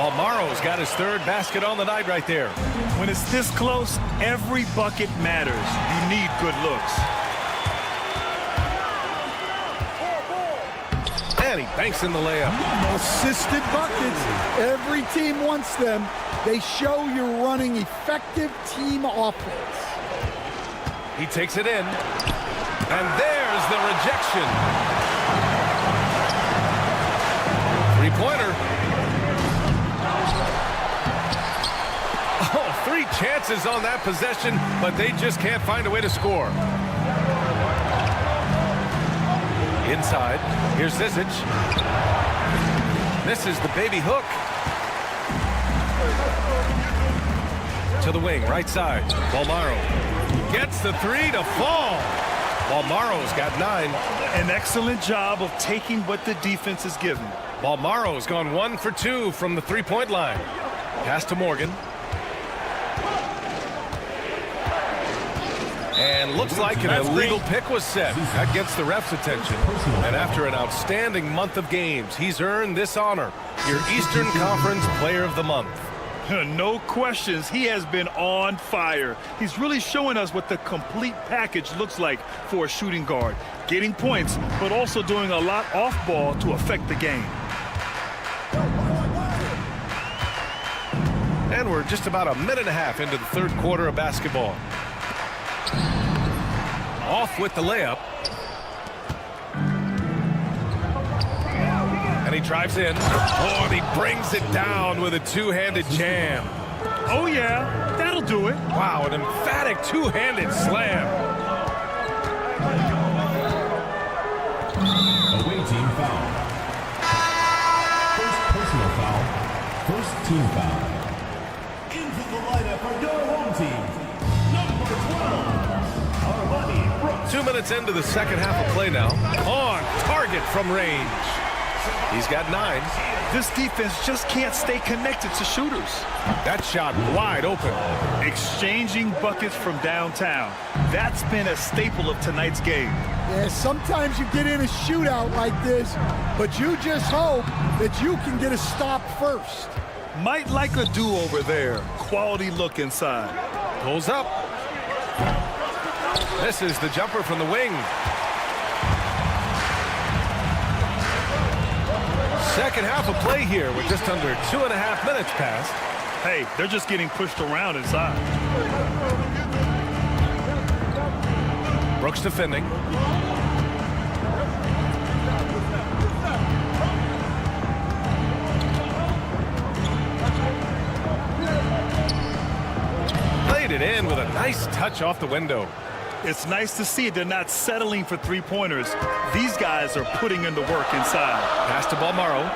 Bolmaro's got his third basket on the night right there. When it's this close, every bucket matters. You need good looks. And he banks in the layup. Assisted buckets. Every team wants them. They show you're running effective team offense. He takes it in. And there's the rejection. Three-pointer. Oh, 3 chances on that possession, but they just can't find a way to score. Inside, here's Zizic. Misses the baby hook. To the wing, right side. Bolmaro gets the 3 to fall. Bolmaro's got 9. An excellent job of taking what the defense is given. Bolmaro's gone 1 for 2 from the three-point line. Pass to Morgan. And looks like an illegal pick was set. That gets the ref's attention. And after an outstanding month of games, he's earned this honor, your Eastern Conference Player of the Month. No questions, he has been on fire. He's really showing us what the complete package looks like for a shooting guard. Getting points, but also doing a lot off ball to affect the game. And we're just about a minute and a half into the third quarter of basketball. Off with the layup. And he drives in. Oh, and he brings it down with a two-handed jam. Oh, yeah, that'll do it. Wow, an emphatic two-handed slam. Away team foul. First personal foul. First team foul. Into the lineup for your home team. Number 12. 2 minutes into the second half of play now. On target from range. He's got 9. This defense just can't stay connected to shooters. That shot wide open. Exchanging buckets from downtown. That's been a staple of tonight's game. Yeah, sometimes you get in a shootout like this, but you just hope that you can get a stop first. Might like a do-over there. Quality look inside. Pulls up. This is the jumper from the wing. Second half of play here with just under 2.5 minutes passed. Hey, they're just getting pushed around inside. Brooks defending. Played it in with a nice touch off the window. It's nice to see they're not settling for three-pointers. These guys are putting in the work inside. Pass to Bolmaro.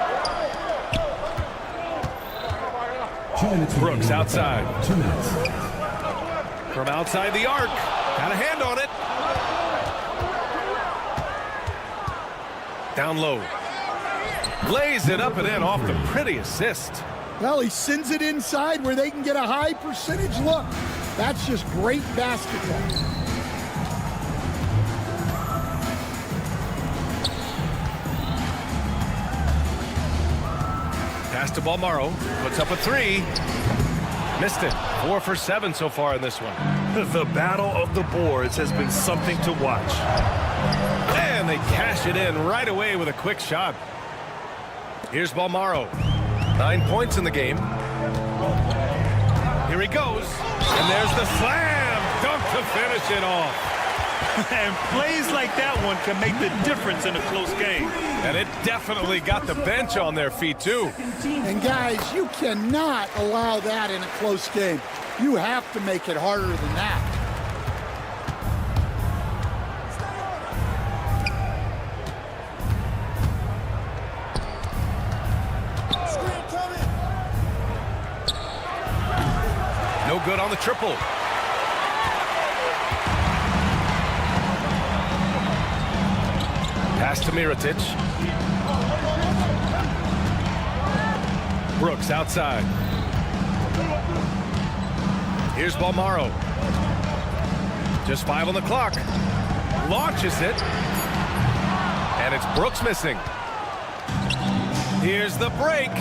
2 minutes. Brooks outside. 2 minutes. From outside the arc. Got a hand on it. Down low. Lays it up and in off the pretty assist. Well, he sends it inside where they can get a high percentage look. That's just great basketball. Pass to Bolmaro. Puts up a 3. Missed it. 4 for 7 so far in this one. The battle of the boards has been something to watch. And they cash it in right away with a quick shot. Here's Bolmaro. 9 points in the game. Here he goes. And there's the slam. Dunk to finish it off. And plays like that one can make the difference in a close game. And it definitely got the bench on their feet, too. And, guys, you cannot allow that in a close game. You have to make it harder than that. No good on the triple. Pass to Mirotic. Brooks outside. Here's Bolmaro. Just 5 on the clock. Launches it. And it's Brooks missing. Here's the break.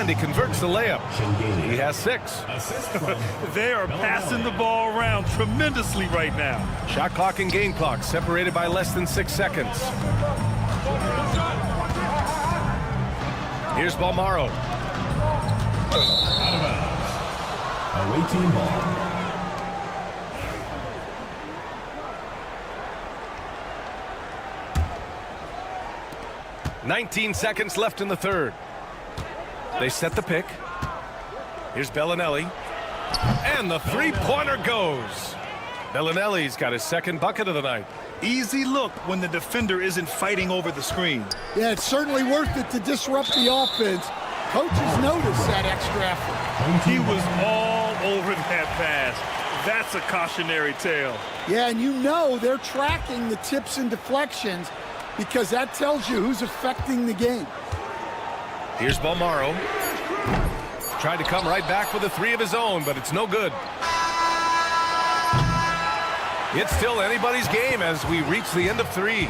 And he converts the layup. He has 6. They are passing the ball around tremendously right now. Shot clock and game clock separated by less than 6 seconds. Here's Balmaro. Out of bounds. Away team ball. "19 seconds left in the third. They set the pick. Here's Bellinelli. And the three-pointer goes. Bellinelli's got his second bucket of the night. Easy look when the defender isn't fighting over the screen. Yeah, it's certainly worth it to disrupt the offense. Coaches notice that extra effort. He was all over that pass. That's a cautionary tale. Yeah, and you know they're tracking the tips and deflections because that tells you who's affecting the game. Here's Balmaro. Tried to come right back with a 3 of his own, but it's no good. It's still anybody's game as we reach the end of 3.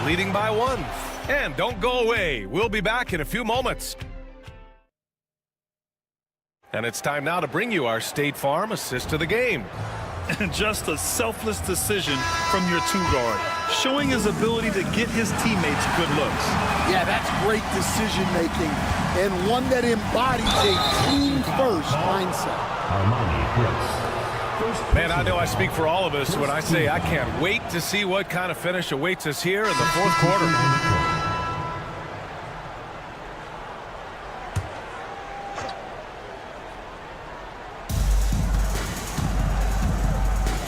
Leading by 1. And don't go away. We'll be back in a few moments. And it's time now to bring you our State Farm assist of the game. And just a selfless decision from your 2-guard, showing his ability to get his teammates good looks. Yeah, that's great decision-making and one that embodies a team-first mindset. Man, I know I speak for all of us when I say I can't wait to see what kind of finish awaits us here in the 4th quarter.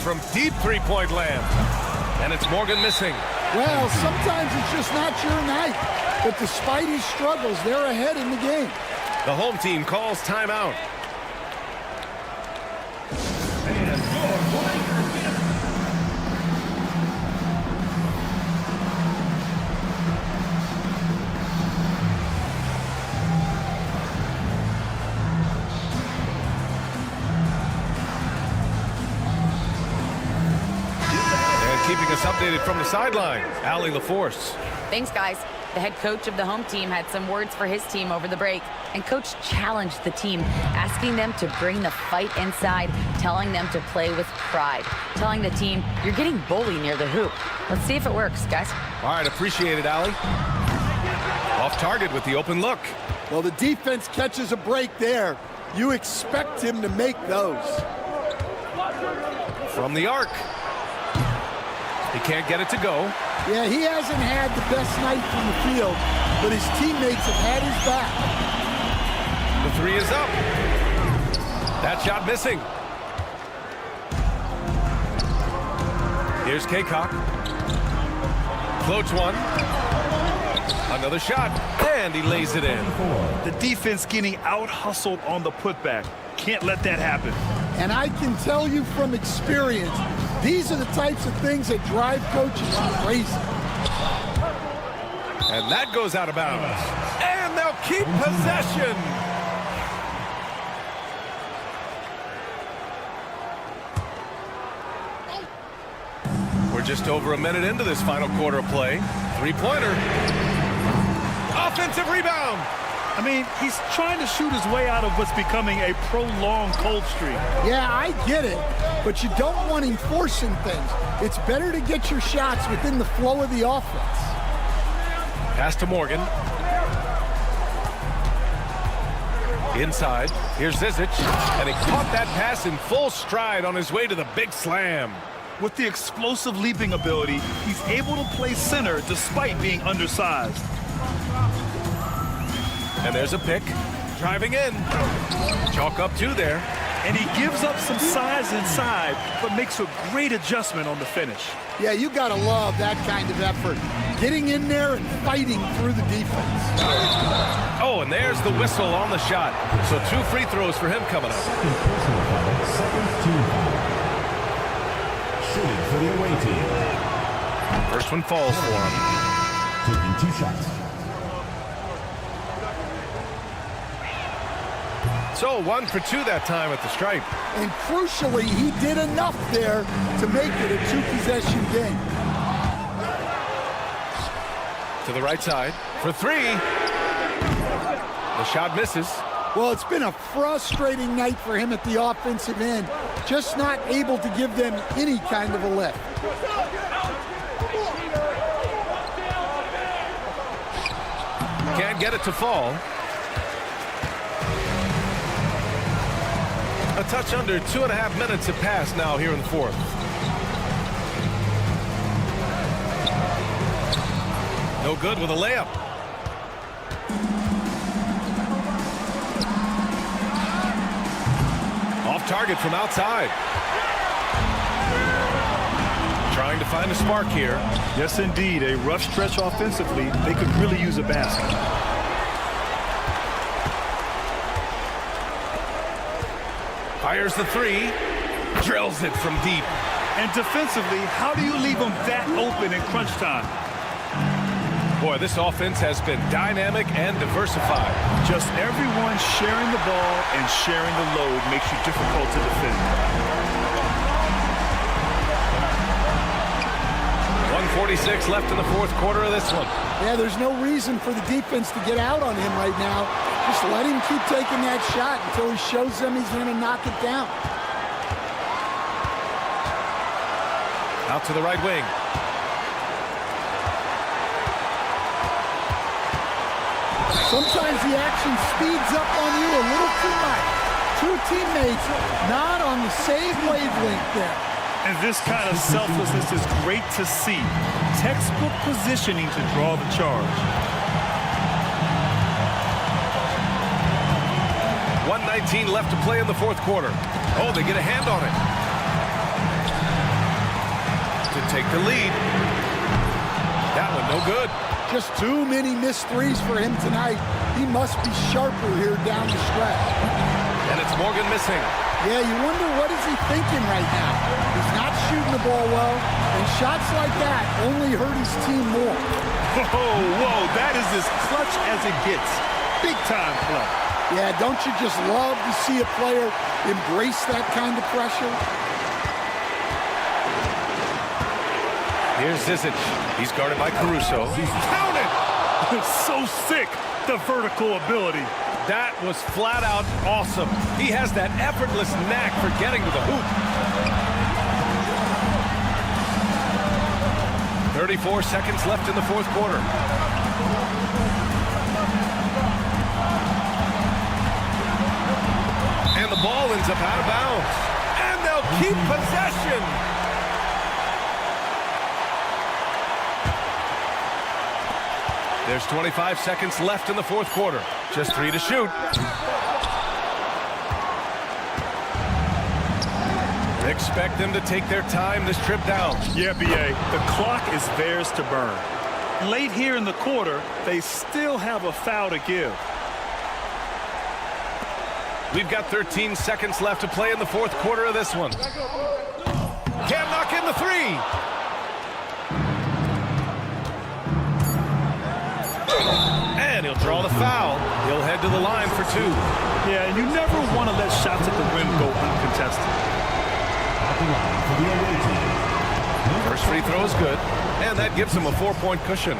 From deep three-point land. And it's Morgan missing. Well, sometimes it's just not your night. But despite his struggles, they're ahead in the game. The home team calls timeout. Keeping us updated from the sideline, Allie LaForce. Thanks, guys. The head coach of the home team had some words for his team over the break, and coach challenged the team, asking them to bring the fight inside, telling them to play with pride, telling the team, you're getting bullied near the hoop. Let's see if it works, guys. All right, appreciate it, Allie. Off target with the open look. Well, the defense catches a break there. You expect him to make those. From the arc. He can't get it to go. Yeah, he hasn't had the best night from the field, but his teammates have had his back. The 3 is up. That shot missing. Here's Kaycock. Floats one. Another shot, and he lays it in. The defense getting out-hustled on the putback. Can't let that happen. And I can tell you from experience, these are the types of things that drive coaches crazy. And that goes out of bounds. And they'll keep possession. We're just over a minute into this final quarter of play. 3-pointer. Offensive rebound. I mean, he's trying to shoot his way out of what's becoming a prolonged cold streak. Yeah, I get it, but you don't want him forcing things. It's better to get your shots within the flow of the offense. Pass to Morgan. Inside, here's Zizic, and he caught that pass in full stride on his way to the big slam. With the explosive leaping ability, he's able to play center despite being undersized. And there's a pick. Driving in. Chalk up 2 there. And he gives up some size inside, but makes a great adjustment on the finish. Yeah, you got to love that kind of effort. Getting in there and fighting through the defense. Oh, and there's the whistle on the shot. So 2 free throws for him coming up. Shooting for the away team. First one falls for him. Taking 2 shots. So 1 for 2 that time at the stripe. And crucially, he did enough there to make it a 2-possession game. To the right side for 3. The shot misses. Well, it's been a frustrating night for him at the offensive end. Just not able to give them any kind of a lift. Can't get it to fall. A touch under 2.5 minutes have passed now here in the fourth. No good with a layup. Off target from outside. Trying to find a spark here. Yes, indeed. A rough stretch offensively. They could really use a basket. Fires the three. Drills it from deep. And defensively, how do you leave them that open in crunch time? Boy, this offense has been dynamic and diversified. Just everyone sharing the ball and sharing the load makes you difficult to defend. 1:46 left in the fourth quarter of this one. Yeah, there's no reason for the defense to get out on him right now. Just let him keep taking that shot until he shows them he's going to knock it down. Out to the right wing. Sometimes the action speeds up on you a little too much. Two teammates not on the same wavelength there. And this kind of selflessness is great to see. Textbook positioning to draw the charge. 1:19 left to play in the fourth quarter. Oh, they get a hand on it. To take the lead. That one no good. Just too many missed threes for him tonight. He must be sharper here down the stretch. And it's Morgan missing. Yeah, you wonder what is he thinking right now. He's not shooting the ball well, and shots like that only hurt his team more. Whoa, that is as clutch as it gets. Big time play. Yeah, don't you just love to see a player embrace that kind of pressure? Here's Zizic. He's guarded by Caruso. Count it! It's so sick, the vertical ability. That was flat out awesome. He has that effortless knack for getting to the hoop. 34 seconds left in the fourth quarter. And the ball ends up out of bounds. And they'll keep possession. There's 25 seconds left in the fourth quarter. Just 3 to shoot. Expect them to take their time this trip down. Yeah, B.A., the clock is theirs to burn. Late here in the quarter, they still have a foul to give. We've got 13 seconds left to play in the fourth quarter of this one. Can't knock in the three. And he'll draw the foul. He'll head to the line for 2. Yeah, and you never want to let shots at the rim go uncontested. First free throw is good, and that gives him a 4-point cushion.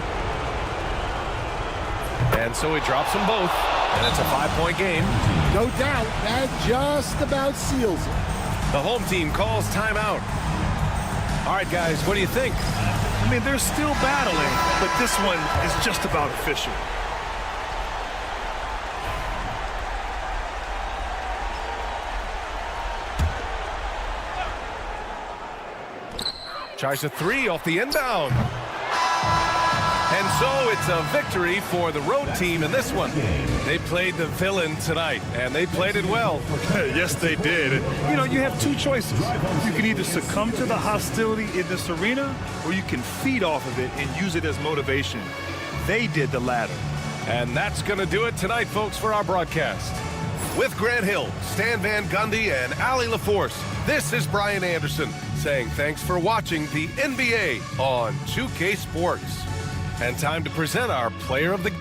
And so he drops them both, and it's a 5-point game. No doubt, that just about seals it. The home team calls timeout. All right, guys, what do you think? I mean, they're still battling, but this one is just about official. Tries a 3 off the inbound. And so it's a victory for the road team in this one. They played the villain tonight, and they played it well. Yes, they did. You know, you have two choices. You can either succumb to the hostility in this arena, or you can feed off of it and use it as motivation. They did the latter. And that's going to do it tonight, folks, for our broadcast. With Grant Hill, Stan Van Gundy, and Allie LaForce, this is Brian Anderson saying thanks for watching the NBA on 2K Sports. And time to present our player of the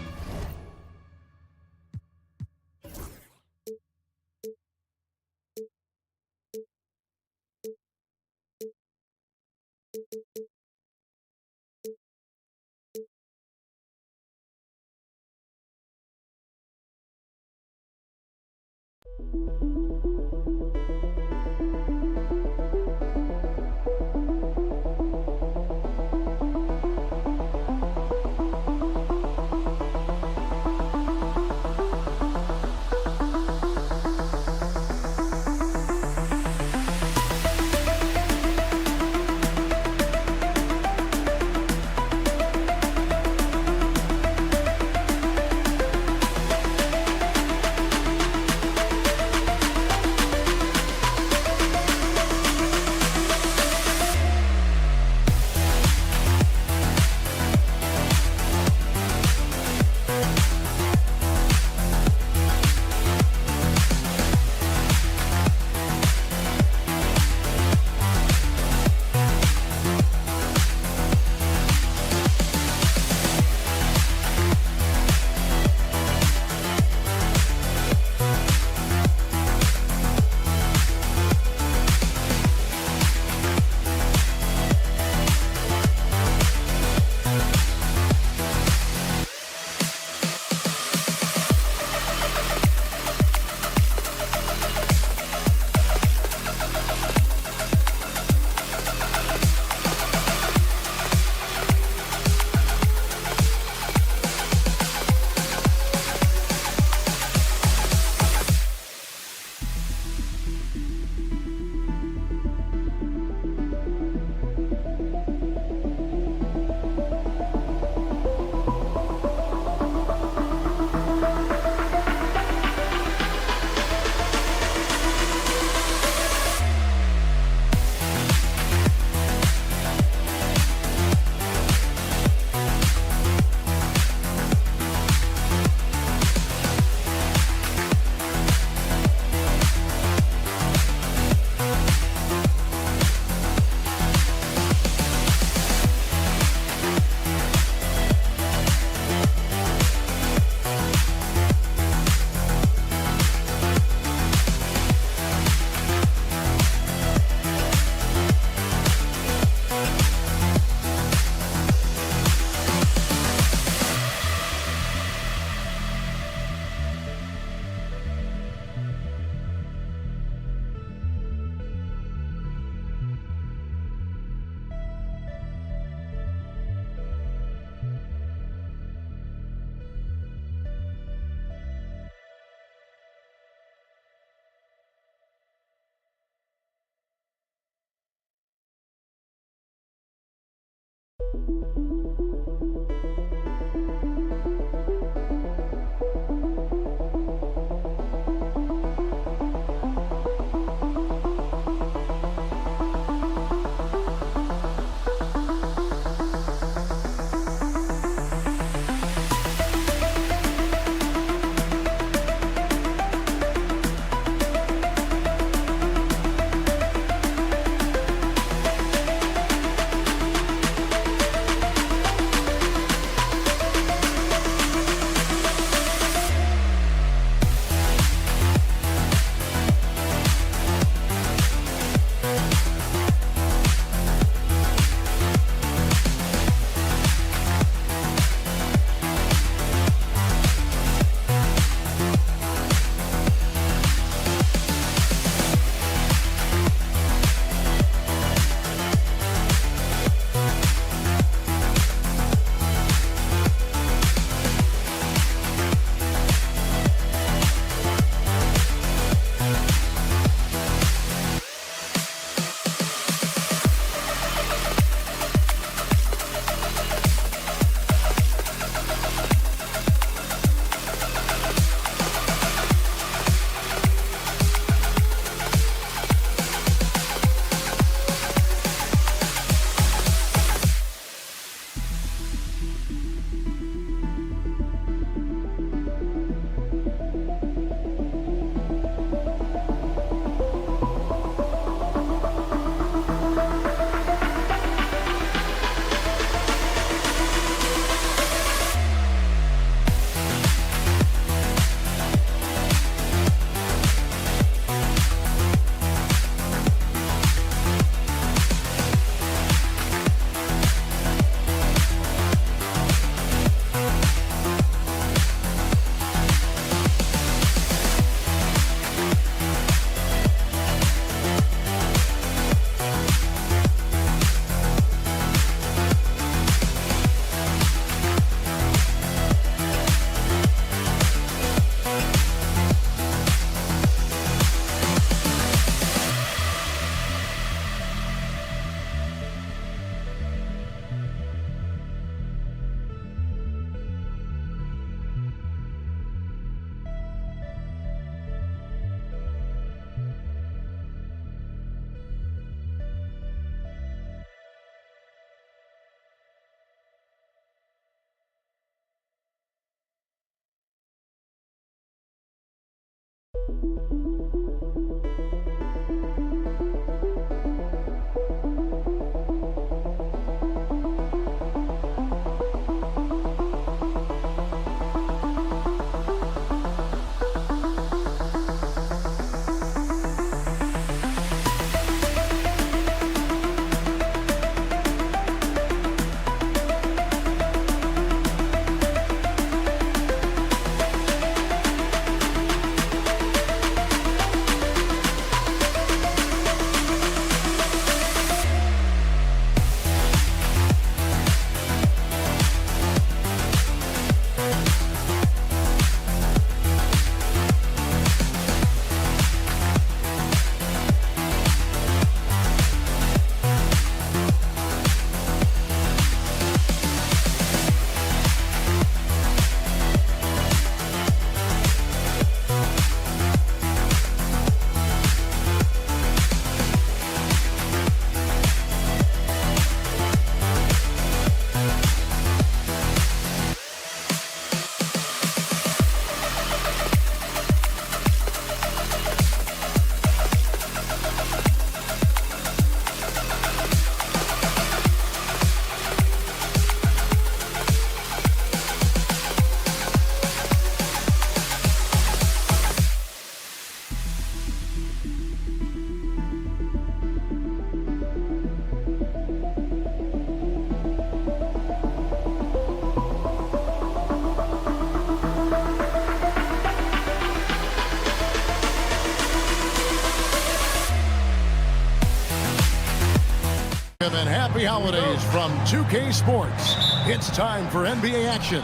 And happy holidays from 2K Sports. It's time for NBA action.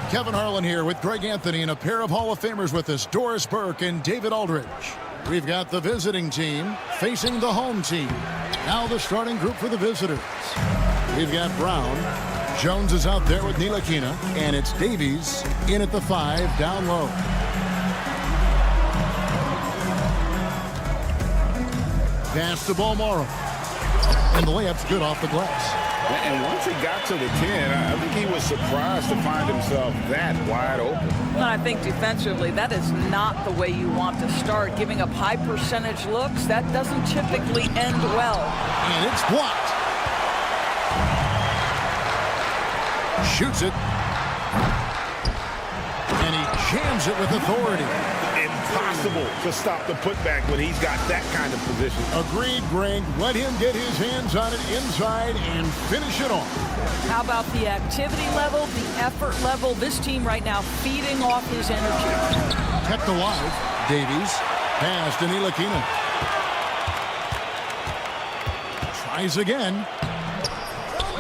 Kevin Harlan here with Greg Anthony and a pair of Hall of Famers with us, Doris Burke and David Aldridge. We've got the visiting team facing the home team. Now the starting group for the visitors. We've got Brown. Jones is out there with Ntilikina, and it's Davies in at the 5 down low. Pass to Bolmaro. And the layup's good off the glass. And once he got to the 10, I think he was surprised to find himself that wide open. And I think defensively, that is not the way you want to start. Giving up high percentage looks, that doesn't typically end well. And it's blocked. Shoots it. And he jams it with authority. Impossible to stop the putback when he's got that kind of position. Agreed, Greg. Let him get his hands on it inside and finish it off. How about the activity level, the effort level? This team right now feeding off his energy. Kept alive. Davies. Pass to Ntilikina. Tries again.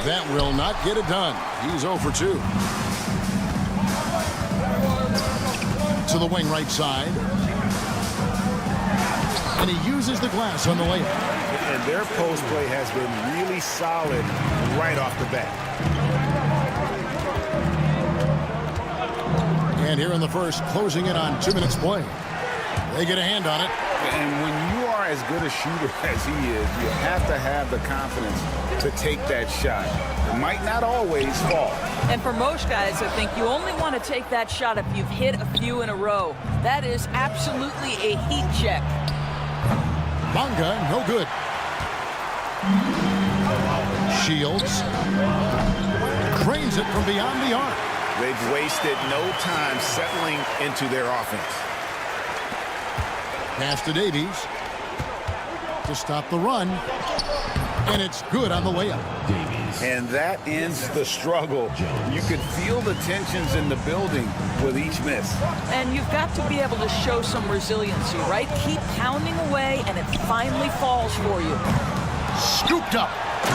That will not get it done. He's 0 for 2. To the wing right side. And he uses the glass on the layup. And their post play has been really solid right off the bat. And here in the first, closing in on 2 minutes play. They get a hand on it. And when you are as good a shooter as he is, you have to have the confidence to take that shot. It might not always fall. And for most guys, I think you only want to take that shot if you've hit a few in a row. That is absolutely a heat check. Bonga, no good. Shields. Cranes it from beyond the arc. They've wasted no time settling into their offense. Pass to Davies to stop the run. And it's good on the layup. And that ends the struggle. You could feel the tensions in the building with each miss. And you've got to be able to show some resiliency, right? Keep pounding away, and it finally falls for you. Scooped up,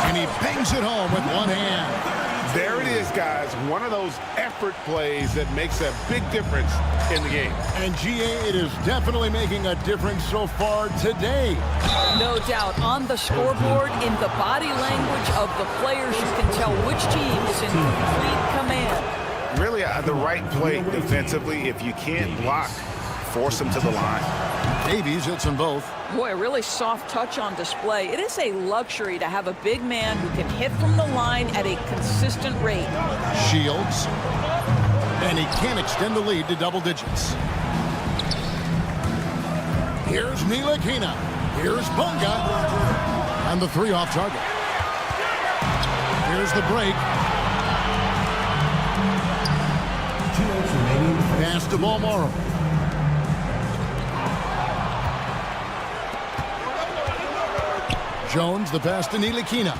and he bangs it home with one hand. There it is, guys. One of those effort plays that makes a big difference in the game. And GA, it is definitely making a difference so far today. No doubt. On the scoreboard, in the body language of the players, you can tell which team is in complete command. Really, the right play defensively. If you can't block, force them to the line. Davies hits them both. Boy, a really soft touch on display. It is a luxury to have a big man who can hit from the line at a consistent rate. Shields. And he can't extend the lead to double digits. Here's Ntilikina. Here's Bunga. And the three off target. Here's the break. Pass to Balmoro. Jones, the pass to Ntilikina.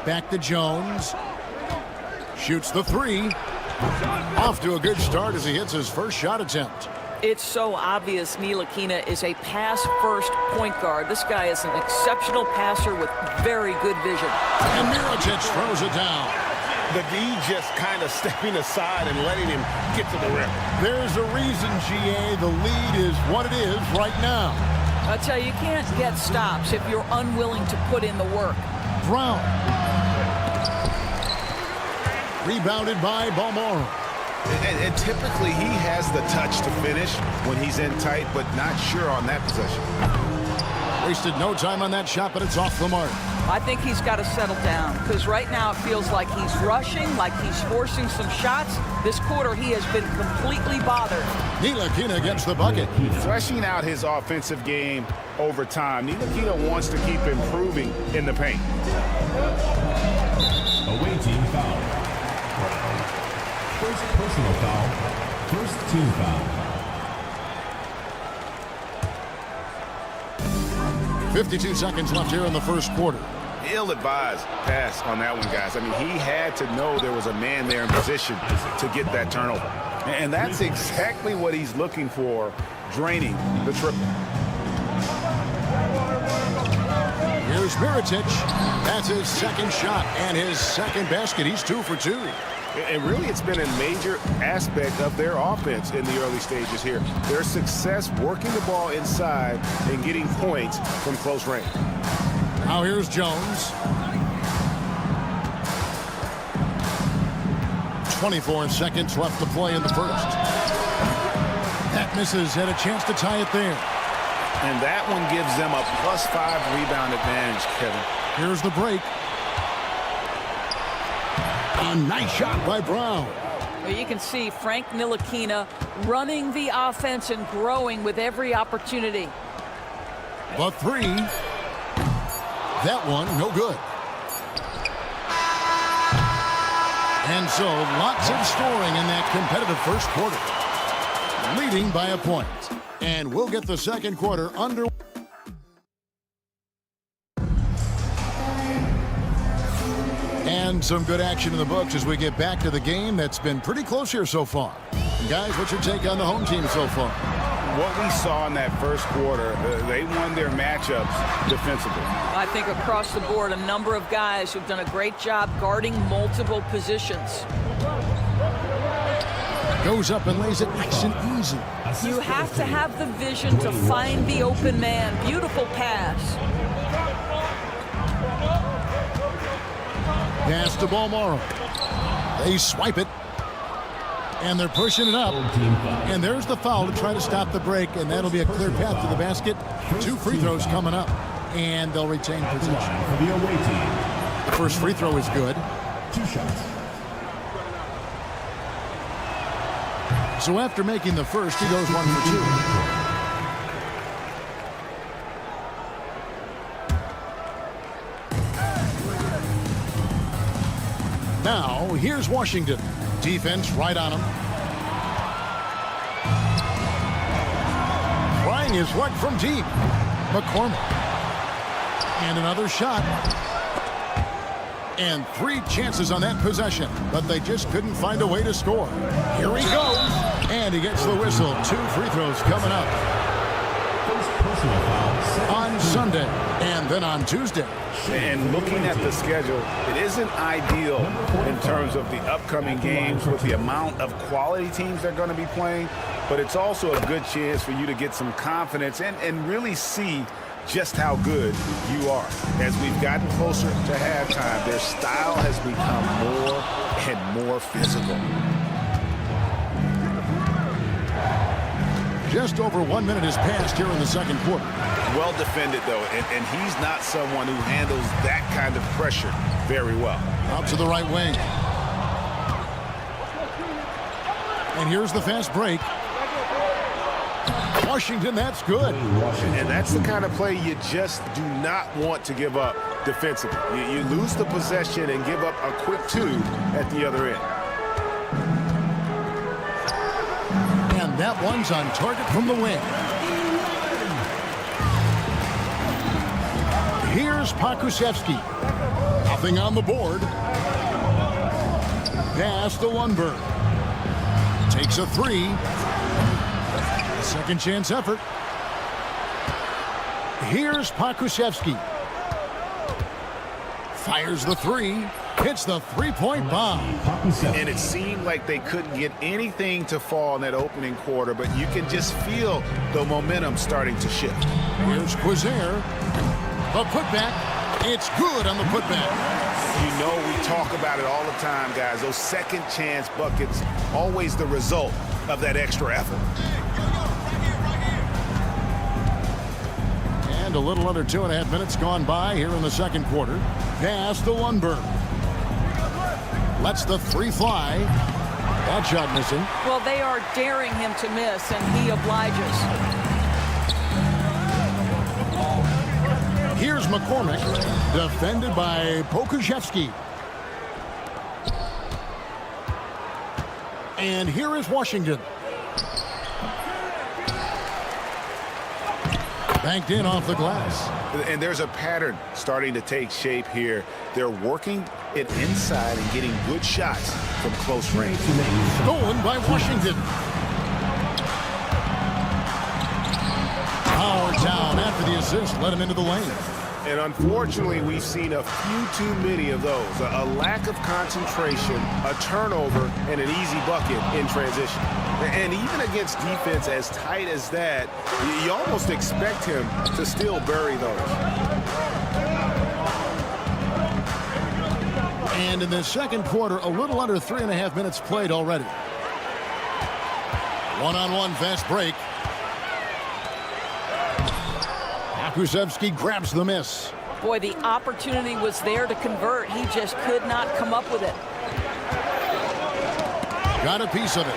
Back to Jones. Shoots the three. Off to a good start as he hits his first shot attempt. It's so obvious Ntilikina is a pass-first point guard. This guy is an exceptional passer with very good vision. And Mirotic throws it down. The D just kind of stepping aside and letting him get to the rim. There's a reason, GA, the lead is what it is right now. I tell you, you can't get stops if you're unwilling to put in the work. Brown. Rebounded by Balmoro. And typically he has the touch to finish when he's in tight, but not sure on that possession. Wasted no time on that shot, but it's off the mark. I think he's got to settle down because right now it feels like he's rushing, like he's forcing some shots. This quarter he has been completely bothered. Ntilikina gets the bucket. Fleshing out his offensive game over time. Ntilikina wants to keep improving in the paint. Away team foul. First personal foul. First team foul. 52 seconds left here in the first quarter. Ill-advised pass on that one, guys. I mean, he had to know there was a man there in position to get that turnover. And that's exactly what he's looking for, draining the triple. Here's Mirotic. That's his second shot and his second basket. He's 2 for 2. And really, it's been a major aspect of their offense in the early stages here. Their success working the ball inside and getting points from close range. Now here's Jones. 24 seconds left to play in the first. That misses. Had a chance to tie it there. And that one gives them a +5 rebound advantage, Kevin. Here's the break. A nice shot by Brown. Well, you can see Frank Ntilikina running the offense and growing with every opportunity. The three. That one, no good. And so, lots of scoring in that competitive first quarter. Leading by a point. And we'll get the second quarter under. And some good action in the books as we get back to the game that's been pretty close here so far. And guys, what's your take on the home team so far? What we saw in that first quarter, they won their matchups defensively. I think across the board, a number of guys who've done a great job guarding multiple positions. Goes up and lays it nice and easy. You have to have the vision to find the open man. Beautiful pass. Pass to Balmoro. They swipe it. And they're pushing it up. And there's the foul to try to stop the break. And that'll be a clear path to the basket. 2 free throws coming up. And they'll retain possession. The first free throw is good. 2 shots. So after making the first, he goes 1 for 2. Now, here's Washington. Defense right on him. Trying his luck from deep. McCormick. And another shot. And 3 chances on that possession, but they just couldn't find a way to score. Here he goes. And he gets the whistle. 2 free throws coming up. On Sunday and then on Tuesday. And looking at the schedule, it isn't ideal in terms of the upcoming games with the amount of quality teams they're going to be playing, but it's also a good chance for you to get some confidence and really see just how good you are. As we've gotten closer to halftime, their style has become more and more physical. Just over 1 minute has passed here in the second quarter. Well defended, though, and he's not someone who handles that kind of pressure very well. Out to the right wing. And here's the fast break. Washington, that's good. And that's the kind of play you just do not want to give up defensively. You lose the possession and give up a quick 2 at the other end. And that one's on target from the wing. Here's Pakusevsky. Nothing on the board. Pass to Lundberg. Takes a 3. Second chance effort. Here's Pakusevsky. Fires the 3. Hits the three-point bomb. And it seemed like they couldn't get anything to fall in that opening quarter, but you can just feel the momentum starting to shift. Here's Quizair. The putback. It's good on the putback. You know we talk about it all the time, guys. Those second chance buckets, always the result of that extra effort. And a little under 2.5 minutes gone by here in the second quarter. Pass to Lundberg. Lets the 3 fly. That shot missing. Well, they are daring him to miss, and he obliges. Here's McCormick, defended by Pokusevsky. And here is Washington. Banked in off the glass. And there's a pattern starting to take shape here. They're working it inside and getting good shots from close range. Stolen by Washington. Howard down after the assist, let him into the lane. And unfortunately, we've seen a few too many of those. A lack of concentration, a turnover, and an easy bucket in transition. And even against defense as tight as that, you almost expect him to still bury those. And in the second quarter, a little under 3.5 minutes played already. One-on-one fast break. Pakusevsky grabs the miss. Boy, the opportunity was there to convert. He just could not come up with it. Got a piece of it.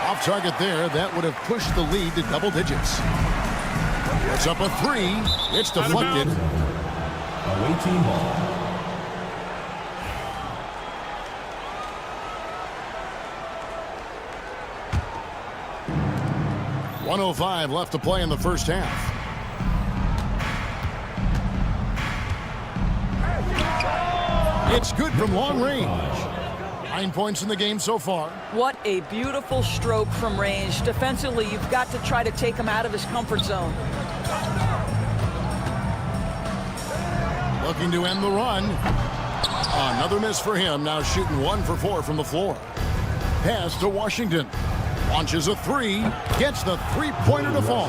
Off target there. That would have pushed the lead to double digits. It's up a 3. It's deflected. Away team ball. .105 left to play in the first half. It's good from long range. 9 points in the game so far. What a beautiful stroke from range. Defensively, you've got to try to take him out of his comfort zone. Looking to end the run. Another miss for him. Now shooting 1 for 4 from the floor. Pass to Washington. Launches a 3. Gets the three-pointer to fall.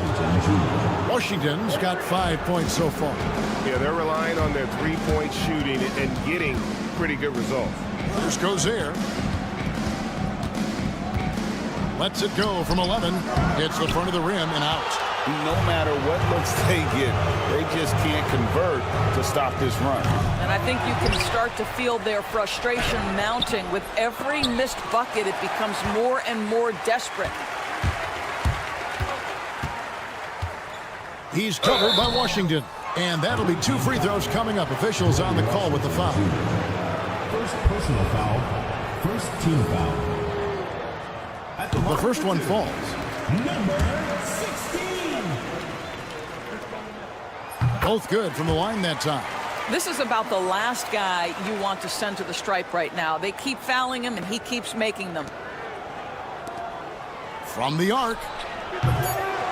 Washington's got 5 points so far. Yeah, they're relying on their three-point shooting and getting pretty good results. Here's Quizair. Lets it go from 11. Hits the front of the rim and out. No matter what looks they get, they just can't convert to stop this run. And I think you can start to feel their frustration mounting. With every missed bucket, it becomes more and more desperate. He's covered by Washington. And that'll be 2 free throws coming up. Officials on the call with the foul. First personal foul. First team foul. The first one falls. Number 16. Both good from the line that time. This is about the last guy you want to send to the stripe right now. They keep fouling him, and he keeps making them. From the arc.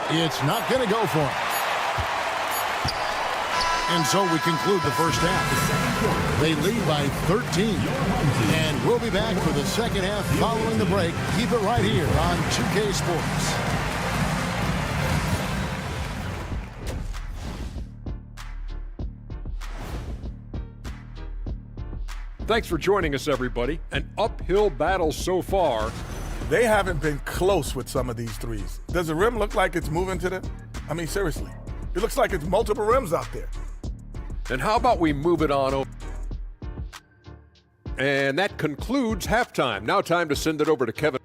It's not going to go for him. And so we conclude the first half. They lead by 13. And we'll be back for the second half following the break. Keep it right here on 2K Sports. Thanks for joining us, everybody. An uphill battle so far. They haven't been close with some of these threes. Does the rim look like it's moving to them? I mean, seriously. It looks like it's multiple rims out there. And how about we move it on over? And that concludes halftime. Now time to send it over to Kevin.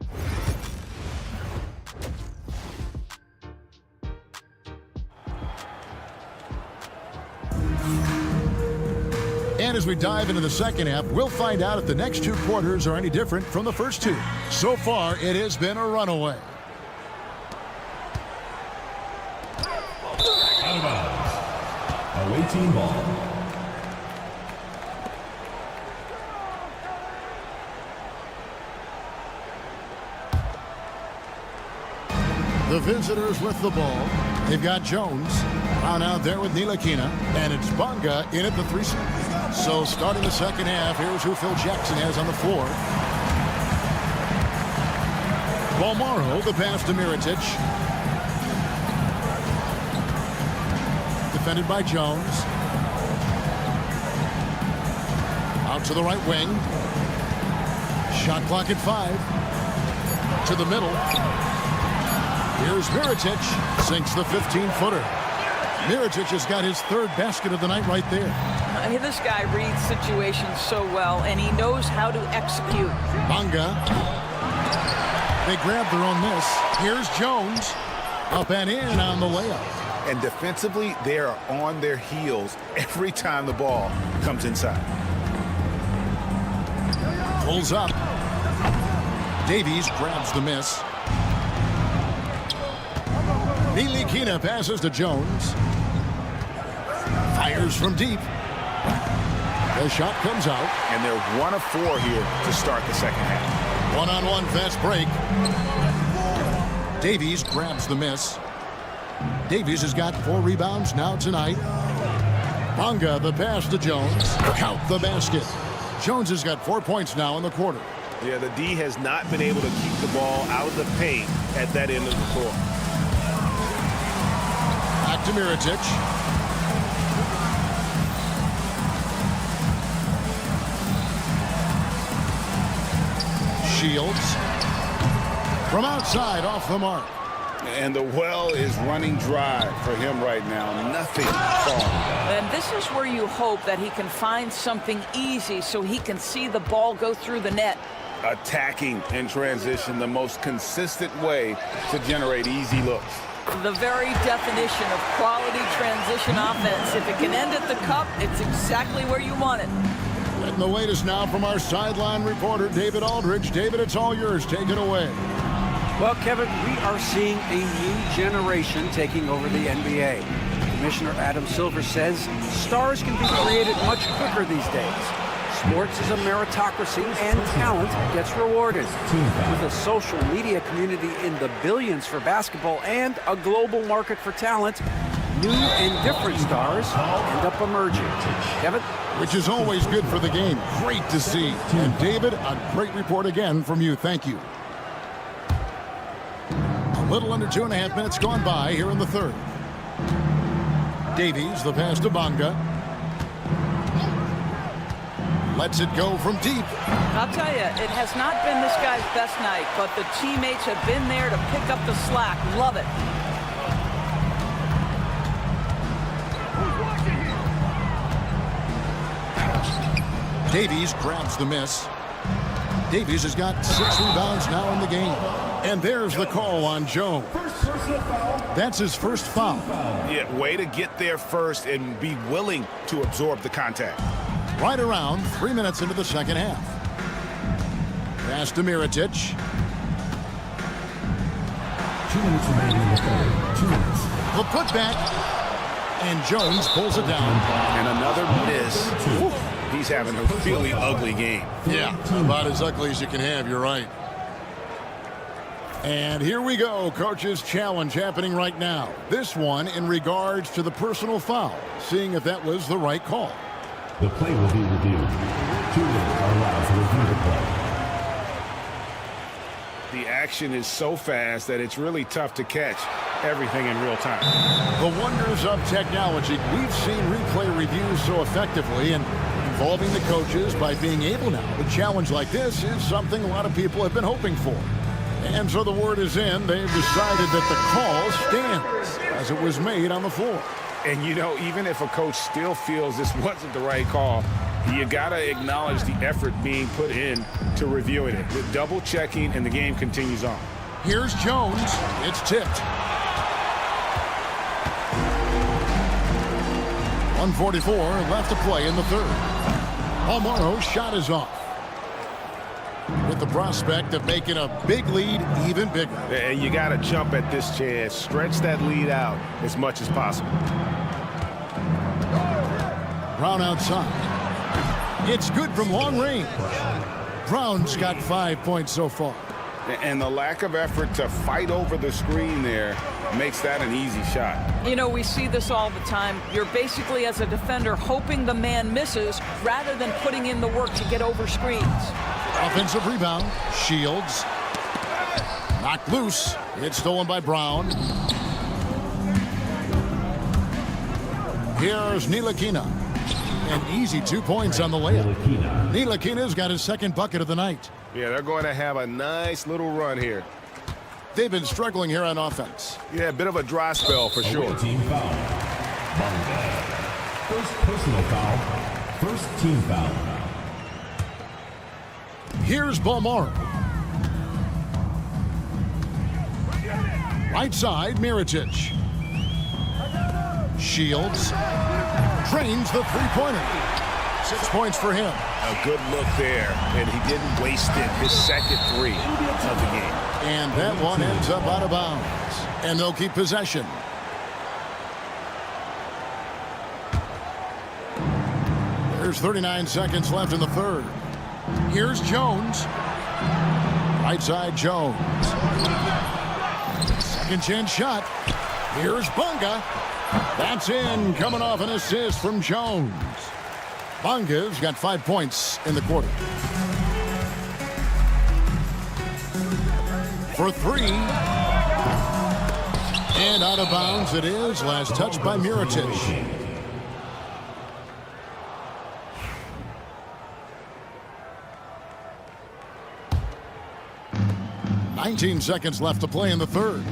And as we dive into the second half, we'll find out if the next 2 quarters are any different from the first 2. So far, it has been a runaway. Out of bounds. Away team ball. The visitors with the ball. They've got Jones on out there with Ntilikina, and it's Bonga in at the 3. So starting the second half, here's who Phil Jackson has on the floor. Bolmaro, the pass to Mirotic. Defended by Jones. Out to the right wing. Shot clock at 5. To the middle. Here's Mirotic, sinks the 15-footer. Mirotic has got his 3rd basket of the night right there. This guy reads situations so well, and he knows how to execute. Bonga. They grab their own miss. Here's Jones. Up and in on the layup. And defensively, they are on their heels every time the ball comes inside. Pulls up. Davies grabs the miss. Ntilikina passes to Jones. Fires from deep. The shot comes out. And they're 1 of 4 here to start the second half. One-on-one fast break. Davies grabs the miss. Davies has got 4 rebounds now tonight. Bonga, the pass to Jones. Count the basket. Jones has got 4 points now in the quarter. Yeah, the D has not been able to keep the ball out of the paint at that end of the court. Back to Mirotic. Shields. From outside, off the mark. And the well is running dry for him right now. Nothing falling. And this is where you hope that he can find something easy so he can see the ball go through the net. Attacking in transition, the most consistent way to generate easy looks. The very definition of quality transition offense. If it can end at the cup, it's exactly where you want it. Getting the latest now from our sideline reporter, David Aldridge. David, it's all yours. Take it away. Well, Kevin, we are seeing a new generation taking over the NBA. Commissioner Adam Silver says stars can be created much quicker these days. Sports is a meritocracy, and talent gets rewarded. With a social media community in the billions for basketball and a global market for talent, new and different stars end up emerging. Kevin? Which is always good for the game. Great to see. And David, a great report again from you. Thank you. A little under 2.5 minutes gone by here in the third. Davies, the pass to Bonga. Lets it go from deep. I'll tell you, it has not been this guy's best night, but the teammates have been there to pick up the slack. Love it. Davies grabs the miss. Davies has got 6 rebounds now in the game. And there's the call on Jones. That's his first foul. Yeah, way to get there first and be willing to absorb the contact. Right around 3 minutes into the second half. Pass to Mirotic. 2 minutes remaining in the third. 2 minutes. The putback. And Jones pulls it down. And another miss. Whew. He's having a really ugly game. Yeah, about as ugly as you can have, you're right. And here we go, coach's challenge happening right now. This one in regards to the personal foul, seeing if that was the right call. The play will be reviewed. 2 minutes are allowed to review the play. The action is so fast that it's really tough to catch everything in real time. The wonders of technology. We've seen replay reviews so effectively, and involving the coaches by being able now to challenge like this is something a lot of people have been hoping for. And so the word is in. They've decided that the call stands as it was made on the floor. And, you know, even if a coach still feels this wasn't the right call, you got to acknowledge the effort being put in to reviewing it. With double checking, and the game continues on. Here's Jones. It's tipped. 1:44 left to play in the third. Almaro's shot is off, with the prospect of making a big lead even bigger. And you got to jump at this chance. Stretch that lead out as much as possible. Brown outside. It's good from long range. Brown's got 5 points so far. And the lack of effort to fight over the screen there makes that an easy shot. You know, we see this all the time. You're basically, as a defender, hoping the man misses rather than putting in the work to get over screens. Offensive rebound. Shields. Knocked loose. It's stolen by Brown. Here's Ntilikina. An easy 2 points on the layup. Ntilikina's got his second bucket of the night. Yeah, they're going to have a nice little run here. They've been struggling here on offense. Yeah, a bit of a dry spell for sure. Team foul. First personal foul. First team foul. Here's Balmaro. Right side, Mirotic. Shields. Drains the three-pointer. 6 points for him. A good look there, and he didn't waste it. His second three of the game. And that one ends up out of bounds. And they'll keep possession. There's 39 seconds left in the third. Here's Jones. Right side, Jones. Second chance shot. Here's Bunga. That's in, coming off an assist from Jones. Bunga's got 5 points in the quarter. For three. And out of bounds it is. Last touch by Mirotic. "19 seconds left to play in the third.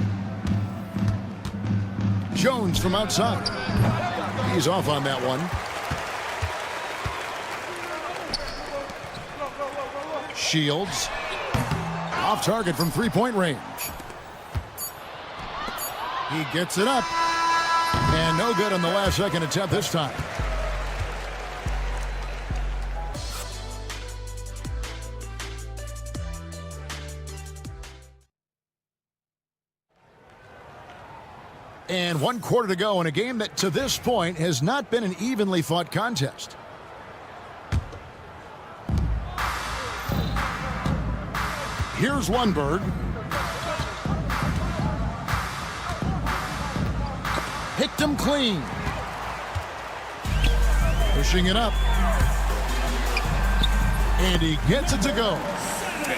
Jones from outside. He's off on that one. Shields. Off target from three-point range. He gets it up. And no good on the last second attempt this time. And 1 quarter to go in a game that to this point has not been an evenly fought contest. Here's Lundberg. Picked him clean. Pushing it up. And he gets it to go.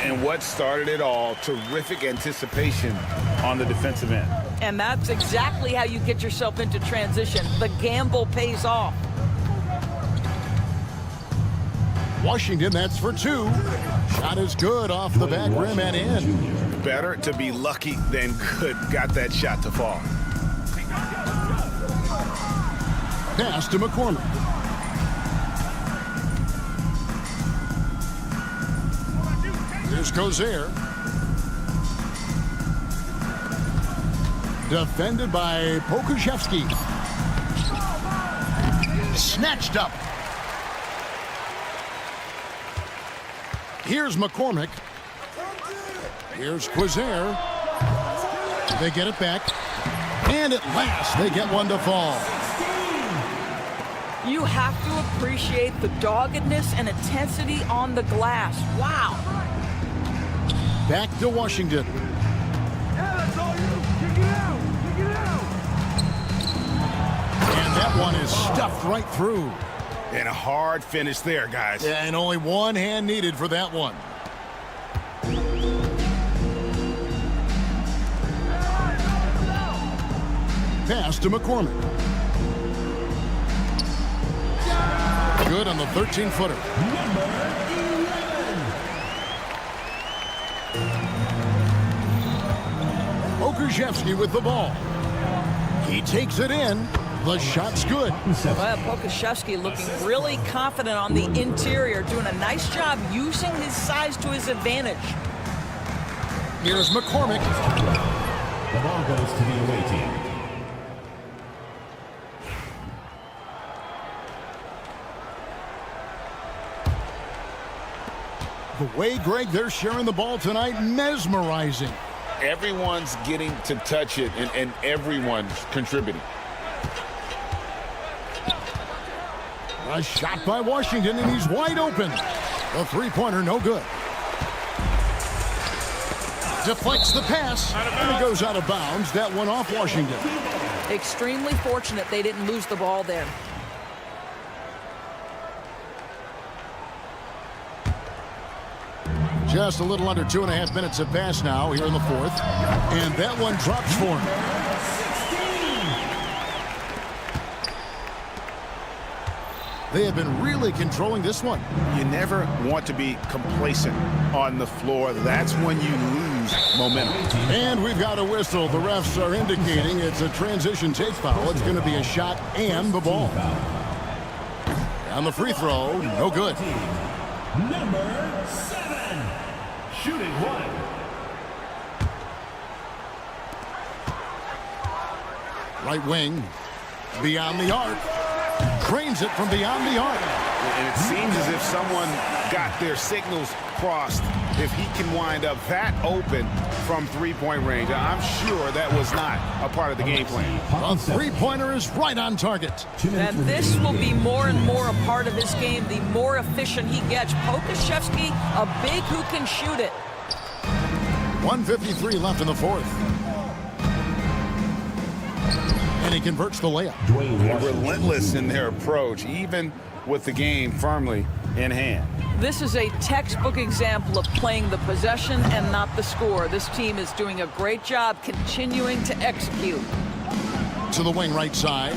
And what started it all, terrific anticipation on the defensive end. And that's exactly how you get yourself into transition. The gamble pays off. Washington, that's for two. Shot is good off the back rim and in. Better to be lucky than good. Got that shot to fall. Pass to McCormick. Here's Kozier. Defended by Pokuševski. Snatched up. Here's McCormick. Here's Kozier. They get it back. And at last, they get one to fall. You have to appreciate the doggedness and intensity on the glass. Wow. Back to Washington. And that one is stuffed right through. And a hard finish there, guys. Yeah, and only one hand needed for that one. Pass to McCormick. Good on the 13-footer. Pokuševski with the ball. He takes it in. The shot's good. Well, Pokuševski looking really confident on the interior, doing a nice job using his size to his advantage. Here's McCormick. The ball goes to the away team. The way, Greg, they're sharing the ball tonight, mesmerizing. Everyone's getting to touch it, and everyone's contributing. A shot by Washington, and he's wide open. The three-pointer, no good. Deflects the pass, and it goes out of bounds. That one off Washington. Extremely fortunate they didn't lose the ball there. Just a little under 2.5 minutes have passed now here in the fourth. And that one drops for him. They have been really controlling this one. You never want to be complacent on the floor. That's when you lose momentum. And we've got a whistle. The refs are indicating it's a transition take foul. It's going to be a shot and the ball. On the free throw, no good. Number 7, shooting one. Right wing, beyond the arc. Trains it from beyond the arc. And it seems as if someone got their signals crossed. If he can wind up that open from three-point range, I'm sure that was not a part of the game plan. The three-pointer is right on target. And this will be more and more a part of his game, the more efficient he gets. Pokashevsky, a big who can shoot it. 1:53 left in the fourth. And he converts the layup. Relentless in their approach, even with the game firmly in hand. This is a textbook example of playing the possession and not the score. This team is doing a great job continuing to execute. To the wing right side.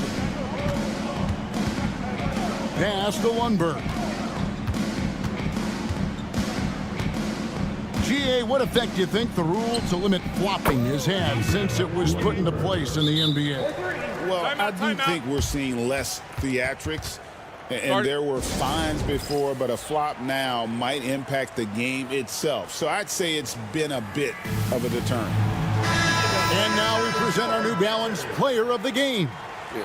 Pass to Lundberg. GA, what effect do you think the rule to limit flopping has had since it was put into place in the NBA? Well, I do think we're seeing less theatrics, and there were fines before, but a flop now might impact the game itself. So I'd say it's been a bit of a deterrent. And now we present our New Balance player of the game.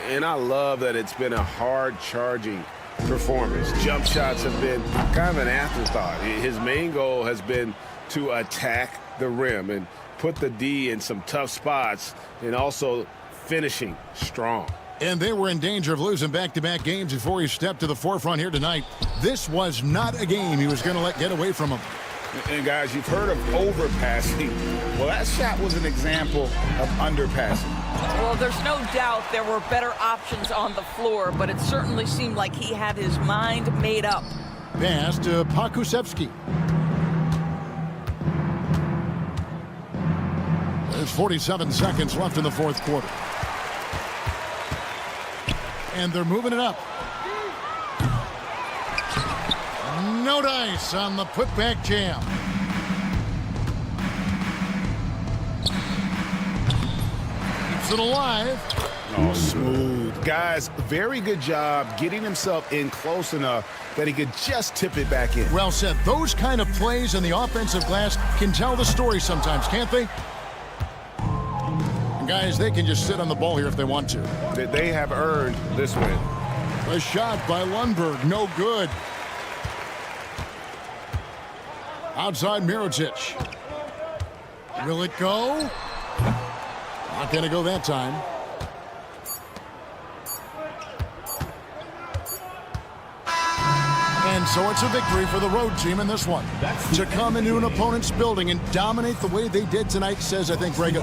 And I love that it's been a hard-charging performance. Jump shots have been kind of an afterthought. His main goal has been to attack the rim and put the D in some tough spots and also finishing strong. And they were in danger of losing back-to-back games before he stepped to the forefront here tonight. This was not a game he was going to let get away from him. And guys, you've heard of overpassing. Well, that shot was an example of underpassing. Well, there's no doubt there were better options on the floor, but it certainly seemed like he had his mind made up. Pass to Pakusevsky. There's 47 seconds left in the fourth quarter. And they're moving it up. No dice on the putback jam. Keeps it alive. Oh, smooth. Guys, very good job getting himself in close enough that he could just tip it back in. Well said. Those kind of plays in the offensive glass can tell the story sometimes, can't they? And guys, they can just sit on the ball here if they want to. They have earned this win. A shot by Lundberg, no good. Outside Mirotic. Will it go? Not going to go that time. And so it's a victory for the road team in this one. To come into an opponent's building and dominate the way they did tonight says, I think, Greg.